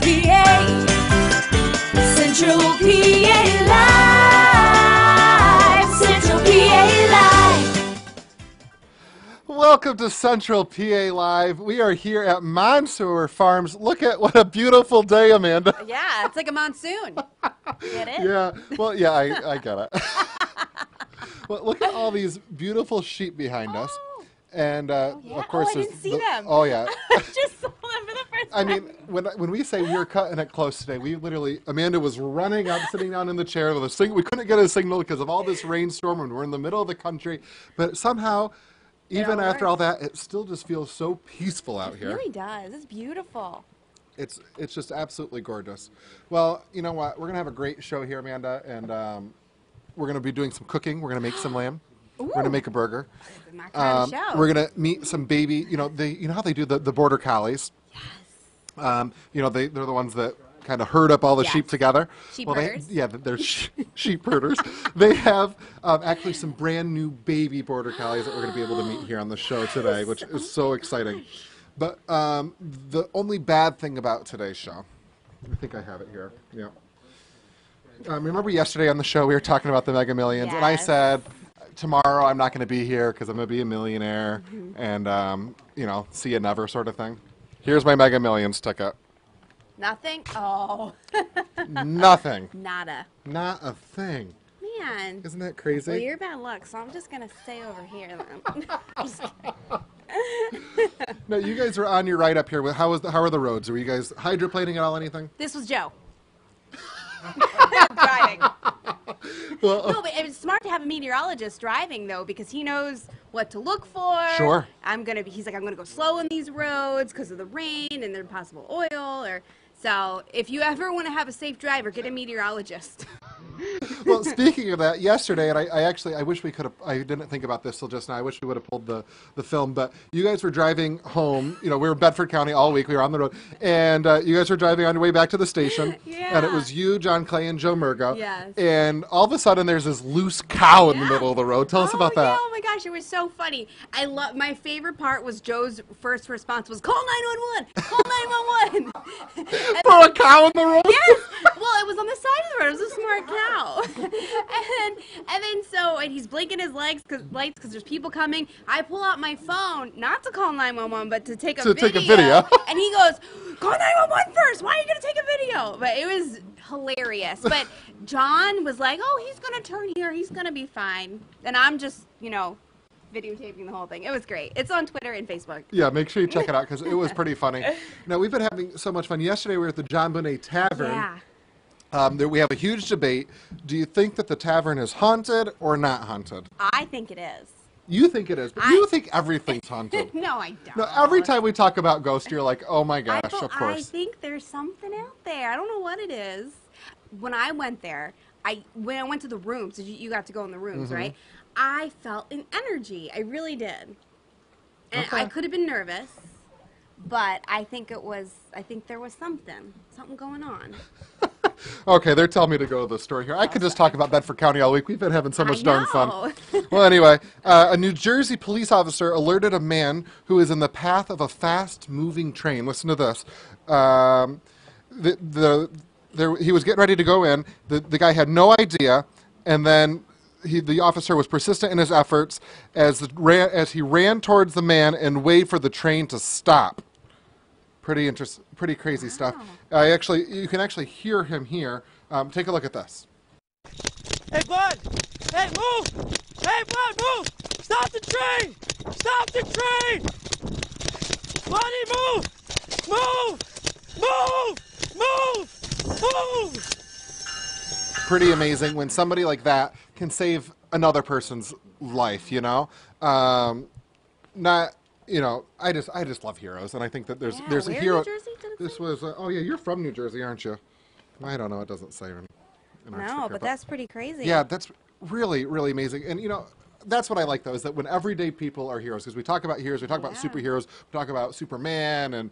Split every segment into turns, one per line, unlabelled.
PA. Central PA Live. Central PA Live.
Welcome to Central PA Live. We are here at Monsoor Farms. Look at what a beautiful day, Amanda.
Yeah, it's like a monsoon. Get it?
Yeah, well, yeah, I get it. Well, look at all these beautiful sheep behind us. And,
yeah?
of course,
I
there's
didn't see them.
Oh, yeah.
I just saw them for the first
I
time.
mean, when we say we were cutting it close today, we literally, Amanda was running up, sitting down in the chair with a signal. We couldn't get a signal because of all this rainstorm, and we're in the middle of the country. But somehow, even after all that, it still just feels so peaceful out here.
It really does. It's beautiful.
It's just absolutely gorgeous. Well, you know what? We're going to have a great show here, Amanda, and we're going to be doing some cooking. We're going to make some lamb.
Ooh.
We're going to make a burger.
This is my kind of show.
We're going to meet some baby, you know how they do the border collies?
Yes.
You know, they're the ones that kind of herd up all the
Yes.
sheep together.
Sheep
well,
herders.
They're sheep herders. They have actually some brand new baby border collies that we're going to be able to meet here on the show today, which is so exciting. But the only bad thing about today's show, I think I have it here. Yeah. Remember yesterday on the show we were talking about the Mega Millions, and I
Yes.
said tomorrow I'm not going to be here because I'm going to be a millionaire, and you know, see you never sort of thing. Here's my Mega Millions ticket.
Nothing? Oh.
Nothing.
Nada.
Not a thing.
Man.
Isn't that crazy?
Well, you're bad luck, so I'm just going to stay over here then. I'm just kidding.
No, you guys were on your ride up here. How are the roads? Were you guys hydroplaning at all? Anything?
This was Joe. Driving.
Well,
No, but it's smart to have a meteorologist driving though, because he knows what to look for.
Sure.
He's like, I'm gonna go slow on these roads because of the rain and there's possible oil. So if you ever want to have a safe driver, get a meteorologist.
well, speaking of that, yesterday, and I wish we could have, I didn't think about this till just now. I wish we would have pulled the film, but you guys were driving home. You know, we were in Bedford County all week. We were on the road, and you guys were driving on your way back to the station.
Yeah.
And it was you, John Clay, and Joe Murgo.
Yes.
And all of a sudden, there's this loose cow in the middle of the road. Tell us about
Yeah,
that.
oh my gosh, it was so funny. My favorite part was Joe's first response was, call 911, call 911.
For a cow in the road?
Yes. Well, it was on the side of the road. It was a smart cow. and he's blinking his lights because there's people coming. I pull out my phone, not to call 911, but to take a video. And he goes, call 911 first. Why are you going to take a video? But it was hilarious. But John was like, oh, he's going to turn here. He's going to be fine. And I'm just, videotaping the whole thing. It was great. It's on Twitter and Facebook.
Yeah, make sure you check it out because it was pretty funny. Now, we've been having so much fun. Yesterday, we were at the John Bonet Tavern.
Yeah.
We have a huge debate. Do you think that the tavern is haunted or not haunted?
I think it is.
You think it is, but you think everything's haunted.
No, I don't.
No, every time we talk about ghosts, you're like, oh my gosh, of
I
course.
think there's something out there. I don't know what it is. When I went there, when I went to the rooms, you got to go in the rooms, right? I felt an energy. I really did. And
Okay.
I could have been nervous, but I think there was something going on.
Okay, they're telling me to go to the store here. I could just talk about Bedford County all week. We've been having so much darn fun. Well, anyway, a New Jersey police officer alerted a man who is in the path of a fast-moving train. Listen to this. He was getting ready to go in. The guy had no idea, and then the officer was persistent in his efforts as he ran towards the man and waited for the train to stop. Pretty crazy stuff. You can actually hear him here. Take a look at this.
Hey, bud! Hey, move! Hey, bud, move! Stop the train! Stop the train! Buddy, move! Move! Move! Move! Move!
Pretty amazing when somebody like that can save another person's life, I just love heroes, and I think that there's a
where
hero.
in New Jersey did it
This
say?
was you're from New Jersey, aren't you? I don't know, it doesn't say in our sticker,
No, but that's pretty crazy.
yeah, that's really, really amazing. And that's what I like though, is that when everyday people are heroes, because we talk about heroes, we talk about superheroes, we talk about Superman and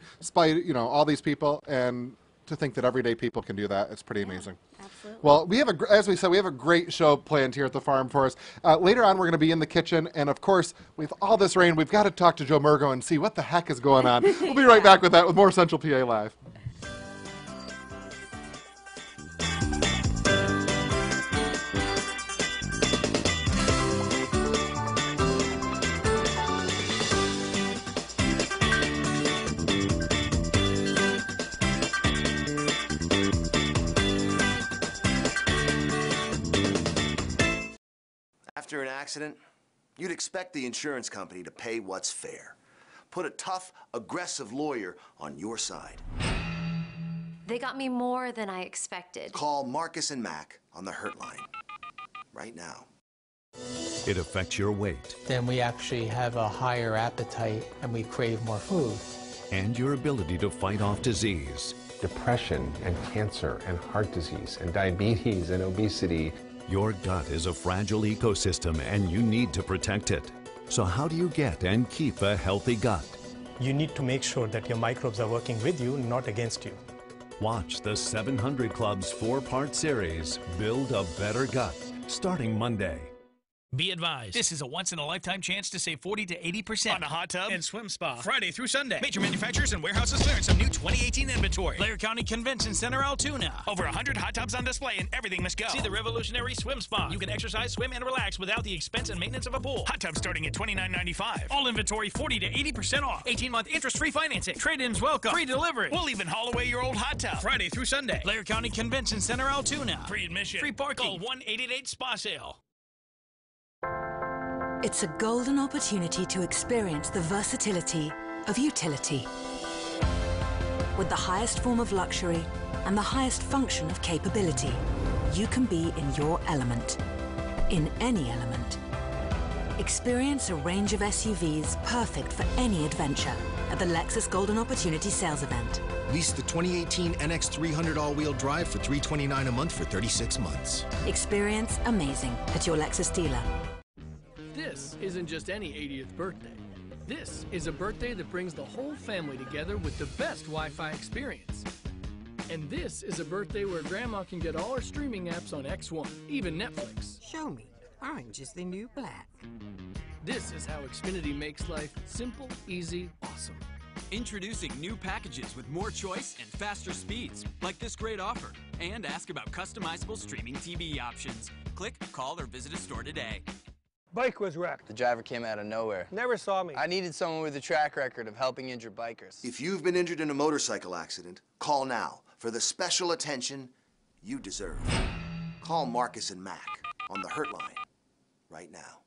all these people, and to think that everyday people can do that, it's pretty amazing.
Absolutely.
Well, as we said, we have a great show planned here at the farm for us. Later on, we're going to be in the kitchen, and of course, with all this rain, we've got to talk to Joe Murgo and see what the heck is going on. We'll be right back with that with more Central PA Live.
accident, you'd expect the insurance company to pay what's fair. Put a tough, aggressive lawyer on your side.
They got me more than I expected.
Call Marcus and Mac on the Hurt Line right now.
It affects your weight.
Then we actually have a higher appetite and we crave more food.
And your ability to fight off disease.
Depression and cancer and heart disease and diabetes and obesity.
Your gut is a fragile ecosystem and you need to protect it. So how do you get and keep a healthy gut?
You need to make sure that your microbes are working with you, not against you.
Watch the 700 Club's 4-part series, Build a Better Gut, starting Monday.
Be advised, this is a once-in-a-lifetime chance to save 40 to 80% on a hot tub and swim spa. Friday through Sunday. Major manufacturers and warehouses clearing some new 2018 inventory. Blair County Convention Center, Altoona. Over 100 hot tubs on display and everything must go. See the revolutionary swim spa. You can exercise, swim, and relax without the expense and maintenance of a pool. Hot tubs starting at $29.95. All inventory 40 to 80% off. 18-month interest-free financing. Trade-ins welcome. Free delivery. We'll even haul away your old hot tub. Friday through Sunday. Blair County Convention Center, Altoona. Free admission. Free parking. Call 1-888-SPA-SALE.
It's a golden opportunity to experience the versatility of utility. With the highest form of luxury and the highest function of capability, you can be in your element, in any element. Experience a range of SUVs perfect for any adventure at the Lexus Golden Opportunity Sales Event.
Lease the 2018 NX300 all-wheel drive for $329 a month for 36 months.
Experience amazing at your Lexus dealer.
This isn't just any 80th birthday. This is a birthday that brings the whole family together with the best Wi-Fi experience. And this is a birthday where Grandma can get all her streaming apps on X1, even Netflix.
Show me. Orange is the new black.
This is how Xfinity makes life simple, easy, awesome.
Introducing new packages with more choice and faster speeds, like this great offer. And ask about customizable streaming TV options. Click, call, or visit a store today.
Bike was wrecked.
The driver came out of nowhere.
Never saw me.
I needed someone with a track record of helping injured bikers.
If you've been injured in a motorcycle accident, call now for the special attention you deserve. Call Marcus and Mac on the Hurt Line right now.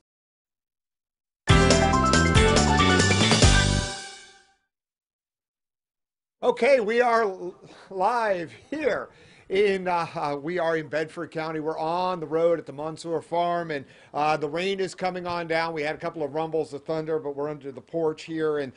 Okay, we are live here. We are in Bedford County. We're on the road at the Mansour Farm, and the rain is coming on down. We had a couple of rumbles of thunder, but we're under the porch here, and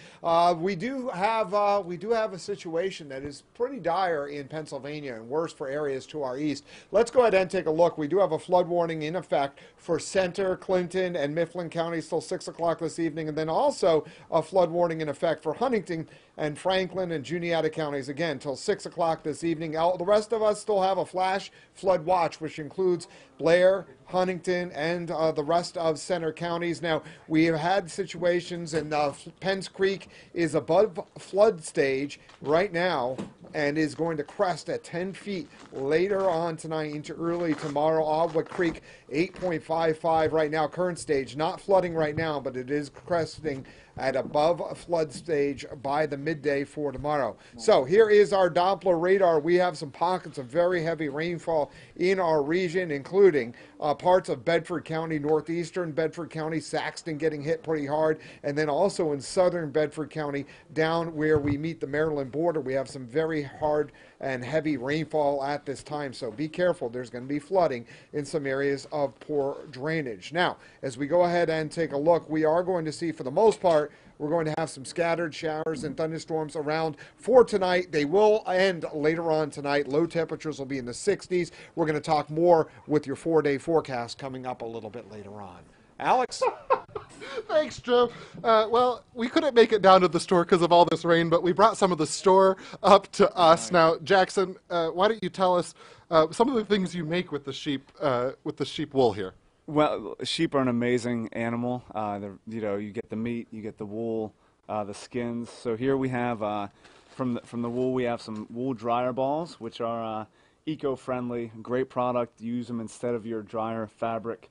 we do have a situation that is pretty dire in Pennsylvania and worse for areas to our east. Let's go ahead and take a look. We do have a flood warning in effect for Center, Clinton, and Mifflin counties till 6 o'clock this evening, and then also a flood warning in effect for Huntington and Franklin and Juniata counties again till 6 o'clock this evening. The rest of us still have a flash flood watch, which includes Blair, Huntington, and the rest of Center counties. Now, we have had situations, and Penns Creek is above flood stage right now and is going to crest at 10 feet later on tonight into early tomorrow. Ogwood Creek, 8.55 right now, current stage. Not flooding right now, but it is cresting at above flood stage by the midday for tomorrow. So here is our Doppler radar. We have some pockets of very heavy rainfall in our region, including parts of Bedford County, northeastern Bedford County, Saxton getting hit pretty hard, and then also in southern Bedford County down where we meet the Maryland border. We have some very hard and heavy rainfall at this time, so be careful. There's going to be flooding in some areas of poor drainage. Now, as we go ahead and take a look, we are going to see, for the most part, we're going to have some scattered showers and thunderstorms around for tonight. They will end later on tonight. Low temperatures will be in the 60s. We're going to talk more with your 4-day forecast coming up a little bit later on. Alex?
Thanks, Joe. Well, we couldn't make it down to the store because of all this rain, but we brought some of the store up to us. Now, Jackson, why don't you tell us some of the things you make with the sheep wool here?
Well, sheep are an amazing animal. You get the meat, you get the wool, the skins. So here we have from the wool, we have some wool dryer balls, which are eco-friendly, great product. Use them instead of your dryer fabric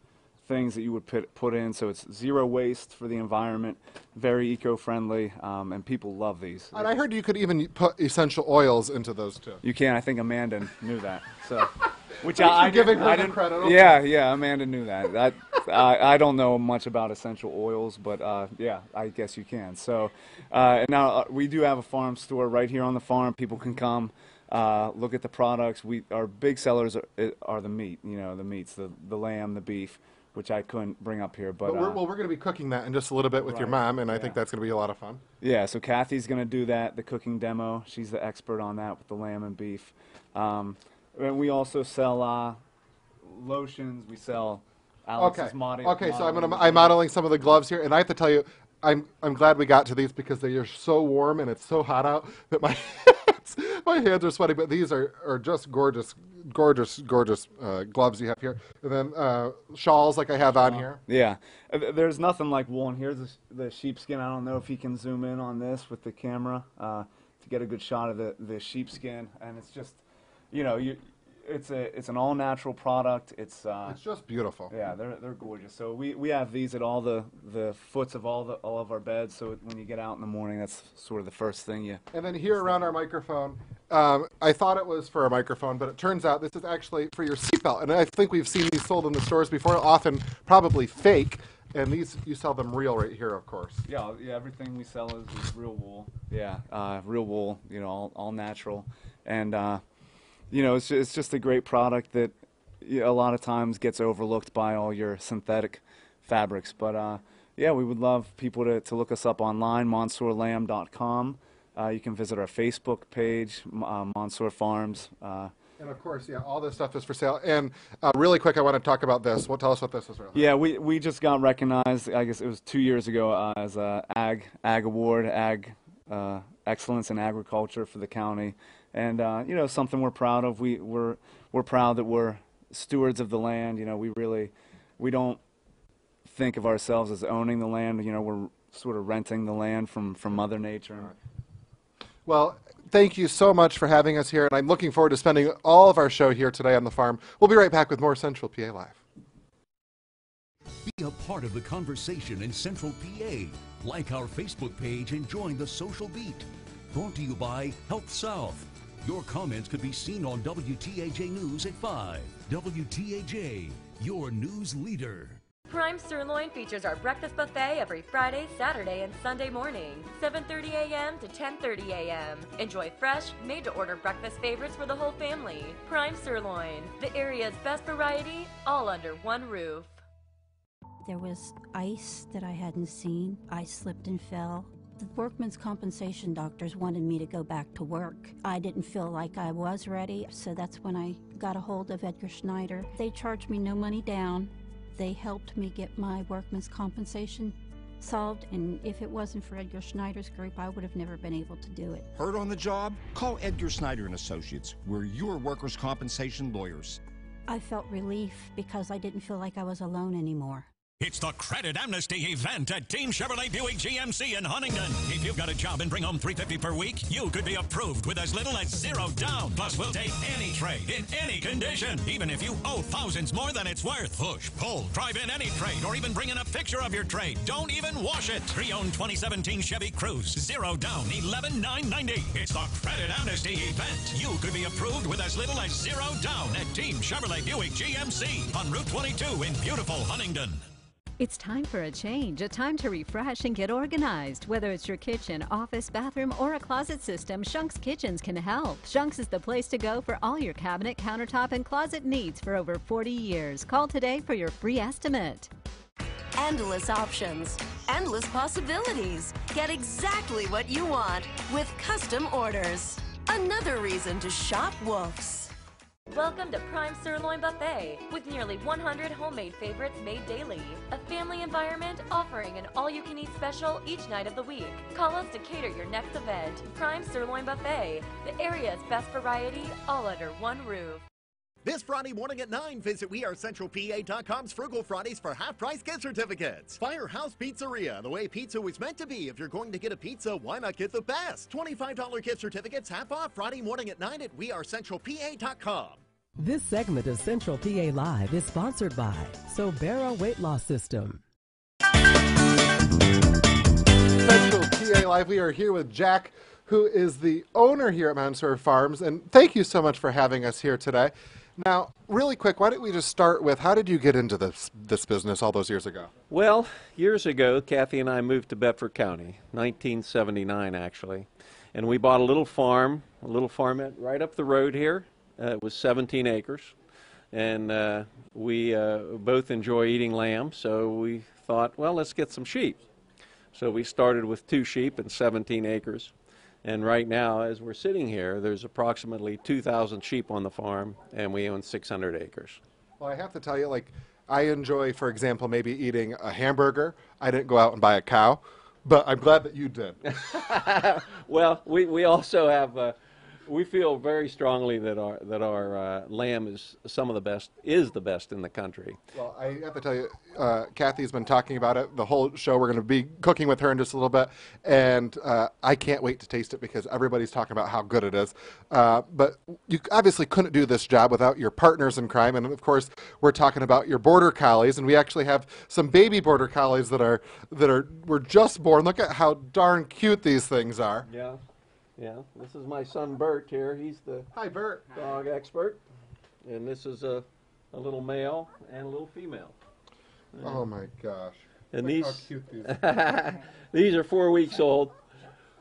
things that you would put in. So it's zero waste for the environment, very eco-friendly, and people love these.
And I heard you could even put essential oils into those too.
You can. I think Amanda knew that. So. Which
I giving her credit.
Yeah, Amanda knew that. I don't know much about essential oils, but yeah, I guess you can. So, and now we do have a farm store right here on the farm. People can come look at the products. Our big sellers are the meat. You know, the meats, the lamb, the beef, which I couldn't bring up here. But
we're going to be cooking that in just a little bit with your mom, and I think that's going to be a lot of fun.
Yeah, so Kathy's going to do that, the cooking demo. She's the expert on that with the lamb and beef. And we also sell lotions. We sell Alex's modeling.
Okay, so I'm modeling some of the gloves here, and I have to tell you, I'm glad we got to these because they are so warm and it's so hot out that my hands are sweaty. But these are just gorgeous gloves you have here, and then shawls like I have on here.
Yeah, there's nothing like wool. And here's the sheepskin. I don't know if you can zoom in on this with the camera to get a good shot of the sheepskin, and it's just, you know, it's an all natural product. It's
just beautiful.
Yeah, they're gorgeous. So we have these at all the foots of all of our beds. So when you get out in the morning, that's sort of the first thing you.
And then here around our microphone, I thought it was for a microphone, but it turns out this is actually for your seatbelt. And I think we've seen these sold in the stores before, often probably fake. And these, you sell them real right here, of course.
Yeah, everything we sell is real wool. Yeah, real wool. You know, all natural, and. You know, it's just a great product that a lot of times gets overlooked by all your synthetic fabrics. But yeah, we would love people to look us up online, monsourlamb.com. You can visit our Facebook page, Monsour Farms.
And of course, yeah, all this stuff is for sale. And really quick, I want to talk about this. Tell us what this is. Really.
Yeah, we just got recognized, I guess it was 2 years ago, as a Ag Award, Excellence in Agriculture for the county. And you know, something we're proud of. We're proud that we're stewards of the land. You know, we don't think of ourselves as owning the land. You know, we're sort of renting the land from Mother Nature.
Well, thank you so much for having us here, and I'm looking forward to spending all of our show here today on the farm. We'll be right back with more Central PA Live.
Be a part of the conversation in Central PA. Like our Facebook page and join the social beat. Brought to you by Health South. Your comments could be seen on WTAJ News at 5. WTAJ, your news leader.
Prime Sirloin features our breakfast buffet every Friday, Saturday, and Sunday morning, 7:30 a.m. to 10:30 a.m. Enjoy fresh, made-to-order breakfast favorites for the whole family. Prime Sirloin, the area's best variety, all under one roof.
There was ice that I hadn't seen. I slipped and fell. The workman's compensation doctors wanted me to go back to work. I didn't feel like I was ready, so that's when I got a hold of Edgar Schneider. They charged me no money down. They helped me get my workman's compensation solved, and if it wasn't for Edgar Schneider's group, I would have never been able to do it.
Hurt on the job? Call Edgar Schneider and Associates. We're your workers' compensation lawyers.
I felt relief because I didn't feel like I was alone anymore.
It's the Credit Amnesty event at Team Chevrolet Buick GMC in Huntington. If you've got a job and bring home $350 per week, you could be approved with as little as $0 down. Plus, we'll take any trade in any condition, even if you owe thousands more than it's worth. Push, pull, drive in any trade, or even bring in a picture of your trade. Don't even wash it. Pre-owned 2017 Chevy Cruze, $0 down, $11,990. It's the Credit Amnesty event. You could be approved with as little as $0 down at Team Chevrolet Buick GMC on Route 22 in beautiful Huntington.
It's time for a change, a time to refresh and get organized. Whether it's your kitchen, office, bathroom, or a closet system, Shunk's Kitchens can help. Shunk's is the place to go for all your cabinet, countertop, and closet needs for over 40 years. Call today for your free estimate.
Endless options, endless possibilities. Get exactly what you want with custom orders. Another reason to shop Wolf's.
Welcome to Prime Sirloin Buffet, with nearly 100 homemade favorites made daily. A family environment offering an all-you-can-eat special each night of the week. Call us to cater your next event. Prime Sirloin Buffet, the area's best variety, all under one roof.
This Friday morning at 9, visit WeAreCentralPA.com's Frugal Fridays for half-price gift certificates. Firehouse Pizzeria, the way pizza was meant to be. If you're going to get a pizza, why not get the best? $25 gift certificates half off Friday morning at 9 at WeAreCentralPA.com.
This segment of Central PA Live is sponsored by Sobera Weight Loss System.
Central PA Live, we are here with Jack, who is the owner here at Monsour Farms, and thank you so much for having us here today. Now, really quick, why don't we just start with how did you get into this business all those years ago?
Well, years ago, Kathy and I moved to Bedford County, 1979 actually, and we bought a little farmette right up the road here. It was 17 acres, and we both enjoy eating lamb, so we thought, well, let's get some sheep. So we started with 2 sheep and 17 acres. And right now, as we're sitting here, there's approximately 2,000 sheep on the farm, and we own 600 acres.
Well, I have to tell you, like, I enjoy, for example, maybe eating a hamburger. I didn't go out and buy a cow, but I'm glad that you did.
Well, we also have, we feel very strongly that our lamb is the best in the country.
Well, I have to tell you, Kathy's been talking about it the whole show. We're going to be cooking with her in just a little bit, and I can't wait to taste it because everybody's talking about how good it is. But you obviously couldn't do this job without your partners in crime, and of course, we're talking about your border collies, and we actually have some baby border collies that were just born. Look at how darn cute these things are.
Yeah. Yeah, this is my son Bert here. He's the dog expert. And this is a little male and a little female.
Oh my gosh.
And
Look
these,
how cute these
these are 4 weeks old.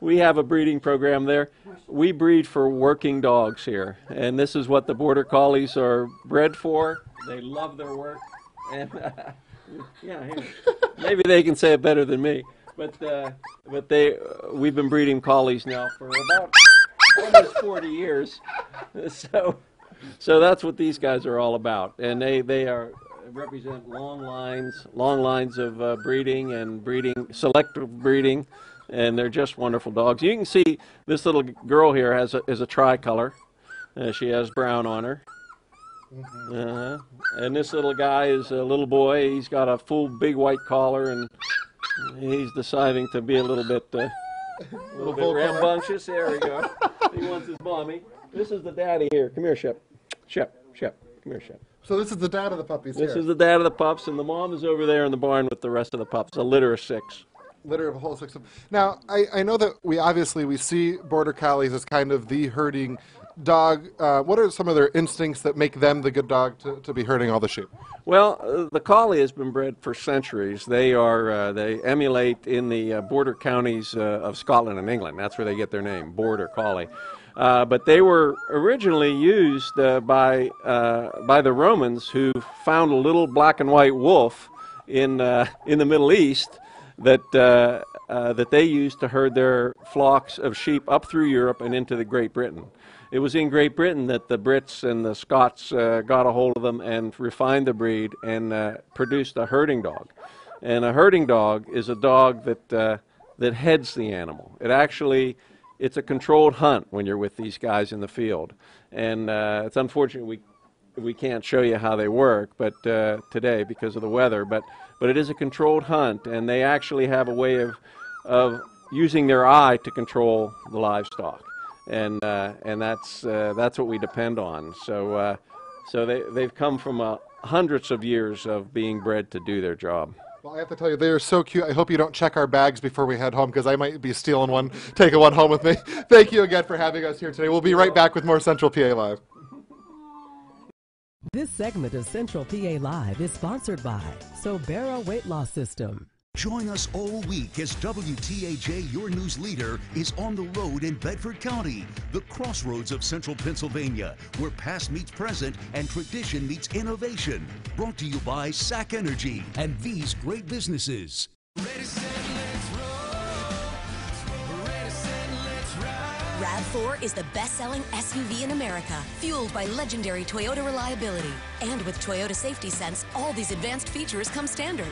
We have a breeding program there. We breed for working dogs here. And this is what the border collies are bred for. They love their work. And yeah, maybe they can say it better than me. But we've been breeding collies now for about almost 40 years, so that's what these guys are all about, and they represent long lines of breeding and selective breeding, and they're just wonderful dogs. You can see this little girl here is a tricolor. She has brown on her. And this little guy is a little boy. He's got a full big white collar, and he's deciding to be a little bit rambunctious. There we go. He wants his mommy. This is the daddy here. Come here, Shep. Shep. Come here, Shep.
So this is the dad of the puppies
This is the dad of the pups, and the mom is over there in the barn with the rest of the pups. A litter of 6.
Litter of a whole 6 of them. Now, I know that we see border collies as kind of the herding dog. What are some of their instincts that make them the good dog to be herding all the sheep?
Well, the collie has been bred for centuries. They emulate in the border counties of Scotland and England. That's where they get their name, border collie. But they were originally used by the Romans, who found a little black and white wolf in the Middle East that they used to herd their flocks of sheep up through Europe and into Great Britain. It was in Great Britain that the Brits and the Scots got a hold of them and refined the breed and produced a herding dog. And a herding dog is a dog that heads the animal. It's a controlled hunt when you're with these guys in the field. And it's unfortunate we can't show you how they work today because of the weather, but it is a controlled hunt, and they actually have a way of using their eye to control the livestock. And that's what we depend on. So they've come from hundreds of years of being bred to do their job.
Well, I have to tell you, they are so cute. I hope you don't check our bags before we head home, because I might be stealing one, taking one home with me. Thank you again for having us here today. We'll be right back with more Central PA Live.
This segment of Central PA Live is sponsored by Sobera Weight Loss System.
Join us all week as WTAJ, your news leader, is on the road in Bedford County, the crossroads of central Pennsylvania, where past meets present and tradition meets innovation. Brought to you by SAC Energy and these great businesses.
RAV4 is the best-selling SUV in America, fueled by legendary Toyota reliability. And with Toyota Safety Sense, all these advanced features come standard.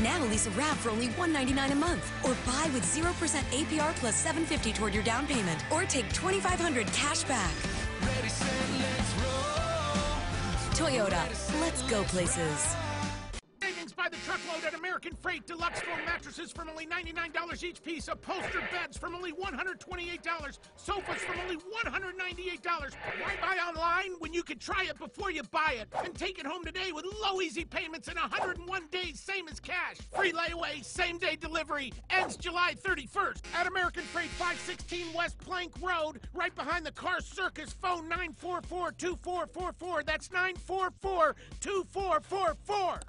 Now lease a RAV for only $199 a month, or buy with 0% APR plus $750 toward your down payment, or take $2,500 cash back. Ready, set, let's roll. Toyota, let's go places.
Savings by the truckload at American American Freight deluxe foam mattresses from only $99 each piece, upholstered beds from only $128, sofas from only $198. Why buy online when you can try it before you buy it and take it home today with low easy payments in 101 days, same as cash. Free layaway, same day delivery, ends July 31st at American Freight 516 West Plank Road, right behind the Car Circus. Phone 944-2444. That's 944-2444.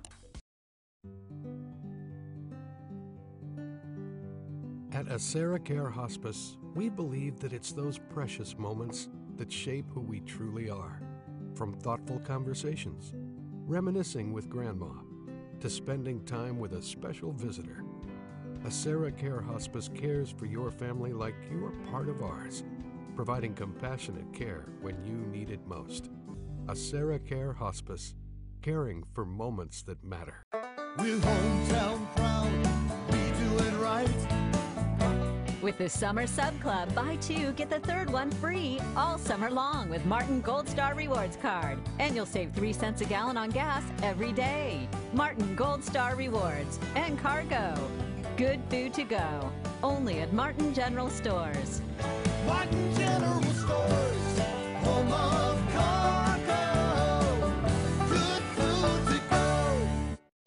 At AseraCare Hospice, we believe that it's those precious moments that shape who we truly are. From thoughtful conversations, reminiscing with Grandma, to spending time with a special visitor. AseraCare Hospice cares for your family like you are part of ours, providing compassionate care when you need it most. AseraCare Hospice, caring for moments that matter.
We're hometown proud, we do it right.
With the Summer Sub Club, buy two, get the third one free all summer long with Martin Gold Star Rewards card. And you'll save 3 cents a gallon on gas every day. Martin Gold Star Rewards and Cargo. Good food to go. Only at Martin General Stores.
Martin General Stores, home of cargo. Good food to go.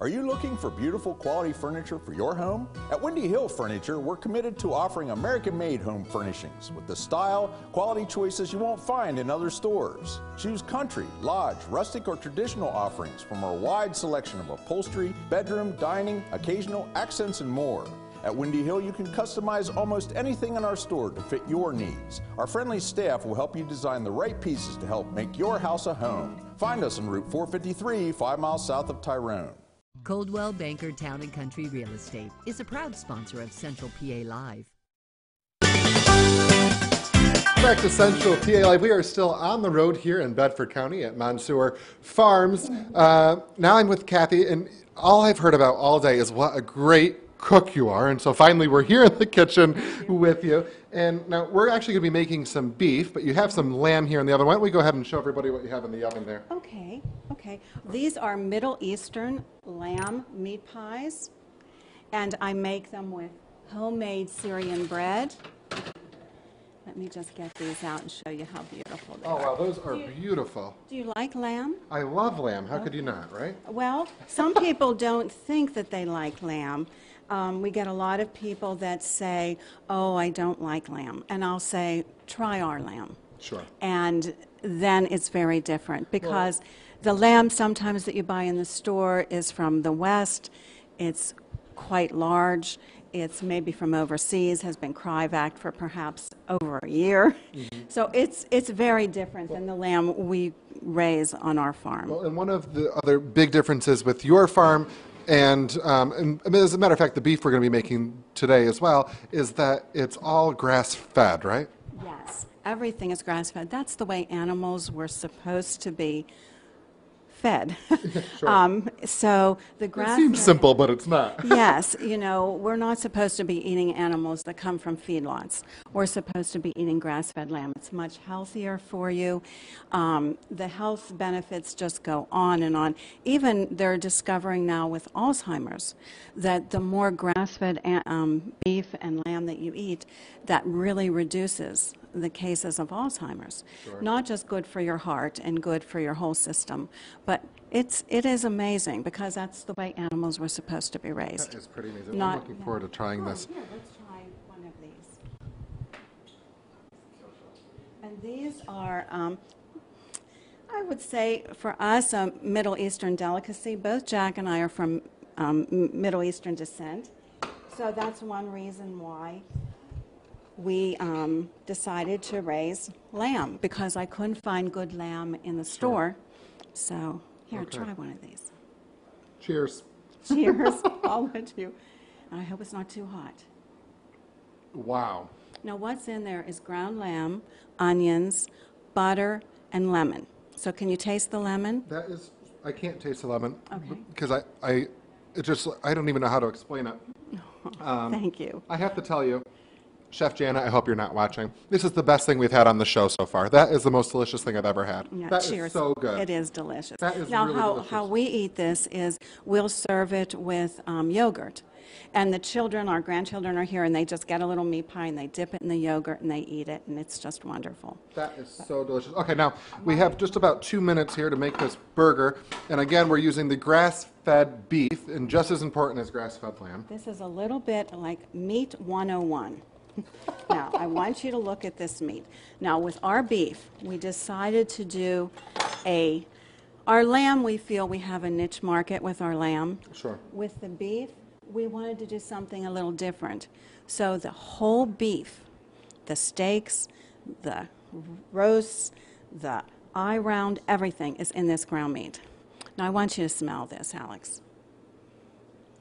Are you looking for beautiful quality furniture for your home? At Windy Hill Furniture, we're committed to offering American-made home furnishings with the style, quality choices you won't find in other stores. Choose country, lodge, rustic, or traditional offerings from our wide selection of upholstery, bedroom, dining, occasional accents, and more. At Windy Hill, you can customize almost anything in our store to fit your needs. Our friendly staff will help you design the right pieces to help make your house a home. Find us on Route 453, 5 miles south of Tyrone.
Coldwell Banker Town & Country Real Estate is a proud sponsor of Central PA Live.
Back to Central PA Live. We are still on the road here in Bedford County at Mansour Farms. Now I'm with Kathy, and all I've heard about all day is what a great cook you are. And so finally we're here in the kitchen with you. And now we're actually going to be making some beef, but you have some lamb here in the oven. Why don't we go ahead and show everybody what you have in the oven there?
Okay, okay. These are Middle Eastern lamb meat pies, and I make them with homemade Syrian bread. Let me just get these out and show you how beautiful they are.
Oh, wow, those are beautiful.
Do you like lamb?
I love lamb. How could you not, right?
Well, some people don't think that they like lamb. We get a lot of people that say, oh, I don't like lamb. And I'll say, try our lamb.
Sure.
And then it's very different because the lamb sometimes that you buy in the store is from the West. It's quite large. It's maybe from overseas, has been cryovac for perhaps over a year. Mm-hmm. So it's very different than the lamb we raise on our farm.
Well, and one of the other big differences with your farm and as a matter of fact, the beef we're going to be making today as well, is that it's all grass-fed, right?
Yes, everything is grass-fed. That's the way animals were supposed to be fed.
Sure.
So the grass.
It seems simple, but it's not.
Yes, you know, we're not supposed to be eating animals that come from feedlots. We're supposed to be eating grass-fed lamb. It's much healthier for you. The health benefits just go on and on. Even they're discovering now with Alzheimer's that the more grass-fed beef and lamb that you eat, that really reduces the cases of Alzheimer's. Sure. Not just good for your heart and good for your whole system, but it is amazing because that's the way animals were supposed to be raised.
That is pretty amazing. I'm looking forward to trying this.
Here, let's try one of these. And these are, I would say, for us, a Middle Eastern delicacy. Both Jack and I are from Middle Eastern descent, so that's one reason why we decided to raise lamb, because I couldn't find good lamb in the store. So here, try one of these.
Cheers.
Cheers. I'll let you. I hope it's not too hot.
Wow.
Now what's in there is ground lamb, onions, butter, and lemon. So can you taste the lemon?
That is, I can't taste the lemon.
Okay.
Because I don't even know how to explain it.
Thank you.
I have to tell you, Chef Jana, I hope you're not watching. This is the best thing we've had on the show so far. That is the most delicious thing I've ever had.
Yeah,
That
cheers.
is so good.
It is delicious.
That is
now,
really delicious.
how we eat this is we'll serve it with yogurt. And the children, our grandchildren are here, and they just get a little meat pie, and they dip it in the yogurt, and they eat it, and it's just wonderful.
That is so delicious. Okay, now, we have just about 2 minutes here to make this burger. And again, we're using the grass-fed beef, and just as important as grass-fed lamb.
This is a little bit like Meat 101. Now, I want you to look at this meat. Now, with our beef, we decided to do our lamb, we feel we have a niche market with our lamb.
Sure.
With the beef, we wanted to do something a little different. So the whole beef, the steaks, the roasts, the eye round, everything is in this ground meat. Now, I want you to smell this, Alex.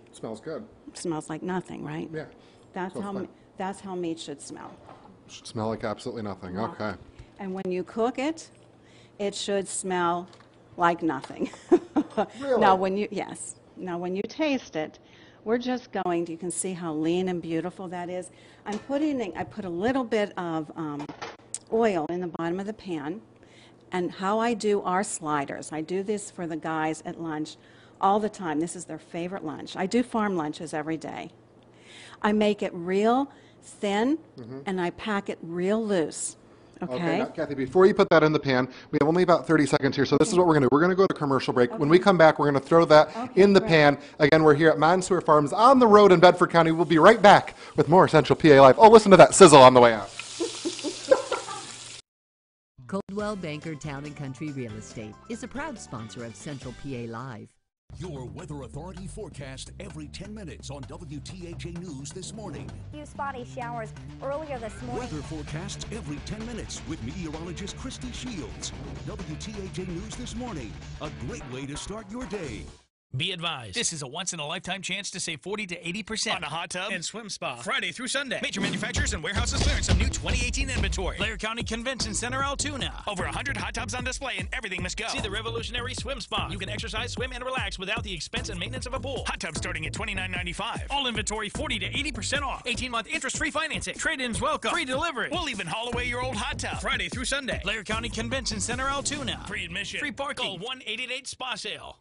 It smells good.
It smells like nothing, right?
Yeah.
That's how meat should smell.
It should smell like absolutely nothing. Okay.
And when you cook it, it should smell like nothing.
Really?
Now, when you taste it, we're just going to, you can see how lean and beautiful that is. I put a little bit of oil in the bottom of the pan, and how I do our sliders. I do this for the guys at lunch all the time. This is their favorite lunch. I do farm lunches every day. I make it real thin, and I pack it real loose. Okay.
Now, Kathy, before you put that in the pan, we have only about 30 seconds here, so this is what we're going to do. We're going to go to commercial break. When we come back, we're going to throw that in the pan. Again, we're here at Mansour Farms on the road in Bedford County. We'll be right back with more Central PA Live. Oh, listen to that sizzle on the way out.
Coldwell Banker Town and Country Real Estate is a proud sponsor of Central PA Live.
Your Weather Authority forecast every 10 minutes on WTAJ News this morning.
Few spotty showers earlier this morning.
Weather forecasts every 10 minutes with meteorologist Christy Shields. WTAJ News this morning. A great way to start your day.
Be advised, this is a once-in-a-lifetime chance to save 40 to 80% on a hot tub and swim spa. Friday through Sunday. Major manufacturers and warehouses clearance some new 2018 inventory. Blair County Convention Center, Altoona. Over 100 hot tubs on display and everything must go. See the revolutionary swim spa. You can exercise, swim, and relax without the expense and maintenance of a pool. Hot tubs starting at $29.95. All inventory 40 to 80% off. 18-month interest-free financing. Trade-ins welcome. Free delivery. We'll even haul away your old hot tub. Friday through Sunday. Blair County Convention Center, Altoona. Free admission. Free parking. Call 1-888-SPA-SALE.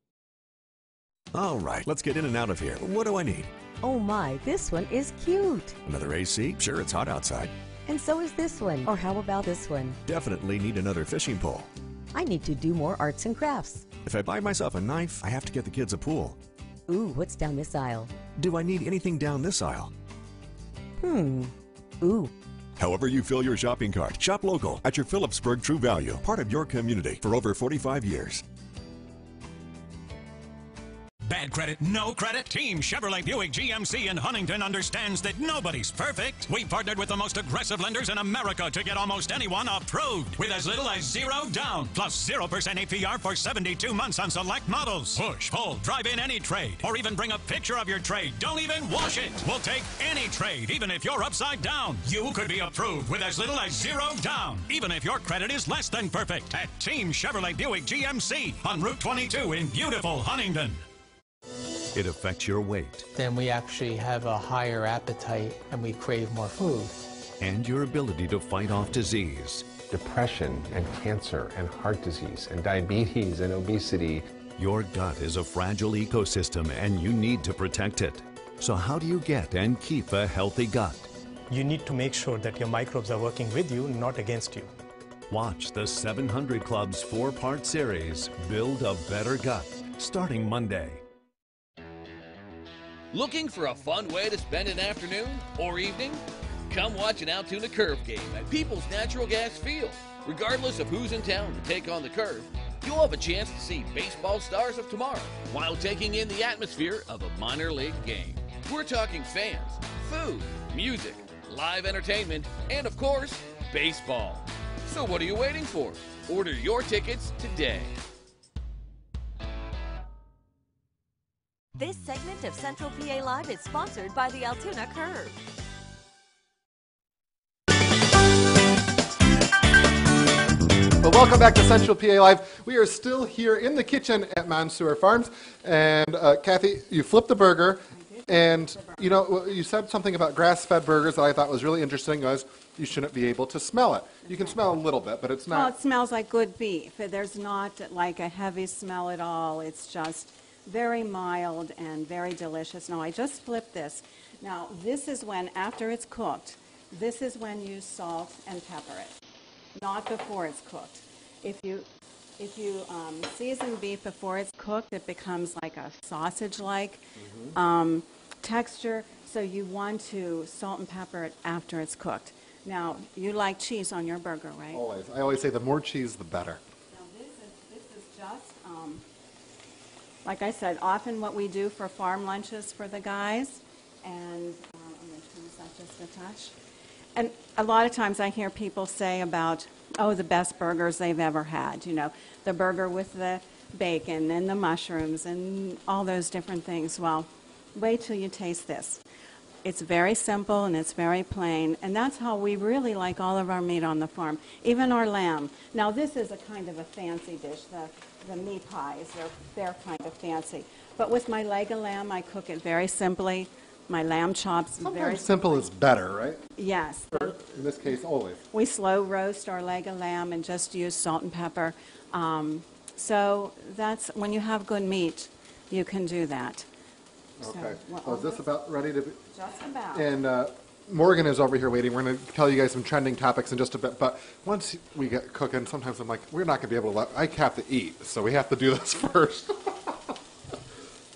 All right, let's get in and out of here. What do I need?
Oh my, this one is cute.
Another AC? Sure, it's hot outside.
And so is this one. Or how about this one?
Definitely need another fishing pole.
I need to do more arts and crafts.
If I buy myself a knife, I have to get the kids a pool.
Ooh, what's down this aisle?
Do I need anything down this aisle?
Ooh.
However you fill your shopping cart, shop local at your Phillipsburg True Value, part of your community for over 45 years.
Bad credit, no credit? Team Chevrolet Buick GMC in Huntington understands that nobody's perfect. We partnered with the most aggressive lenders in America to get almost anyone approved with as little as $0 down, plus 0% APR for 72 months on select models. Push, pull, drive in any trade, or even bring a picture of your trade. Don't even wash it. We'll take any trade, even if you're upside down. You could be approved with as little as $0 down, even if your credit is less than perfect. At Team Chevrolet Buick GMC on Route 22 in beautiful Huntington.
It affects your weight.
Then we actually have a higher appetite and we crave more food.
And your ability to fight off disease.
Depression and cancer and heart disease and diabetes and obesity.
Your gut is a fragile ecosystem and you need to protect it. So how do you get and keep a healthy gut?
You need to make sure that your microbes are working with you, not against you.
Watch the 700 Club's 4-part series, Build a Better Gut, starting Monday.
Looking for a fun way to spend an afternoon or evening? Come watch an Altoona Curve game at People's Natural Gas Field. Regardless of who's in town to take on the Curve, you'll have a chance to see baseball stars of tomorrow while taking in the atmosphere of a minor league game. We're talking fans, food, music, live entertainment, and of course, baseball. So what are you waiting for? Order your tickets today.
This segment of Central PA Live is sponsored by the Altoona Curve.
Well, welcome back to Central PA Live. We are still here in the kitchen at Mansour Farms. And Kathy, you flipped the burger. And, you know, you said something about grass-fed burgers that I thought was really interesting was you shouldn't be able to smell it. You can smell a little bit, but it's
Well,
not.
it smells like good beef. There's not like a heavy smell at all. It's just very mild and very delicious. Now, I just flipped this. Now, this is when, after it's cooked, this is when you salt and pepper it, not before it's cooked. If you season beef before it's cooked, it becomes like a sausage-like texture, so you want to salt and pepper it after it's cooked. Now, you like cheese on your burger, right?
Always. I always say the more cheese, the better.
Now, this is just, like I said, often what we do for farm lunches for the guys, and I'm going to turn this up just a touch. And a lot of times I hear people say about, oh, the best burgers they've ever had, you know, the burger with the bacon and the mushrooms and all those different things. Well, wait till you taste this. It's very simple and it's very plain, and that's how we really like all of our meat on the farm, even our lamb. Now, this is a kind of a fancy dish, the meat pies, they're kind of fancy. But with my leg of lamb, I cook it very simply. My lamb chops very
Sometimes simple is better, right?
Yes.
Or in this case, always.
We slow roast our leg of lamb and just use salt and pepper. So that's, when you have good meat, you can do that.
Okay. So is this about ready to be?
Just about.
And Morgan is over here waiting. We're going to tell you guys some trending topics in just a bit. But once we get cooking, sometimes I'm like, we're not going to be able to I have to eat, so we have to do this first.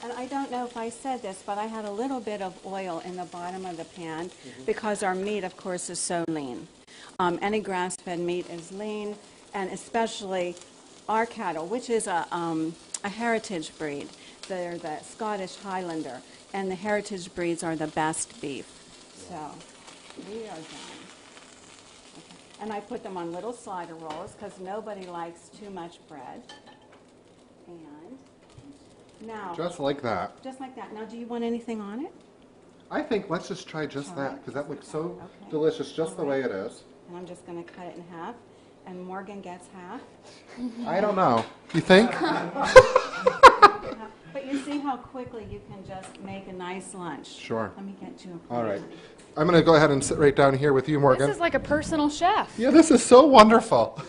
And I don't know if I said this, but I had a little bit of oil in the bottom of the pan because our meat, of course, is so lean. Any grass-fed meat is lean, and especially our cattle, which is a heritage breed. They're the Scottish Highlander, and the heritage breeds are the best beef. So we are done. Okay. And I put them on little slider rolls because nobody likes too much bread. And now,
Just like that.
just like that. Now, do you want anything on it?
I think let's just try just
Try
that,
it?
because that looks so
Okay.
delicious just the
All
way
right.
it is.
And I'm just going to cut it in half, and Morgan gets half.
I don't know. You think?
But you see how quickly you can just make a nice lunch.
Sure.
Let me get you a plate.
All right. I'm going to go ahead and sit right down here with you, Morgan.
This is like a personal chef.
Yeah, this is so wonderful.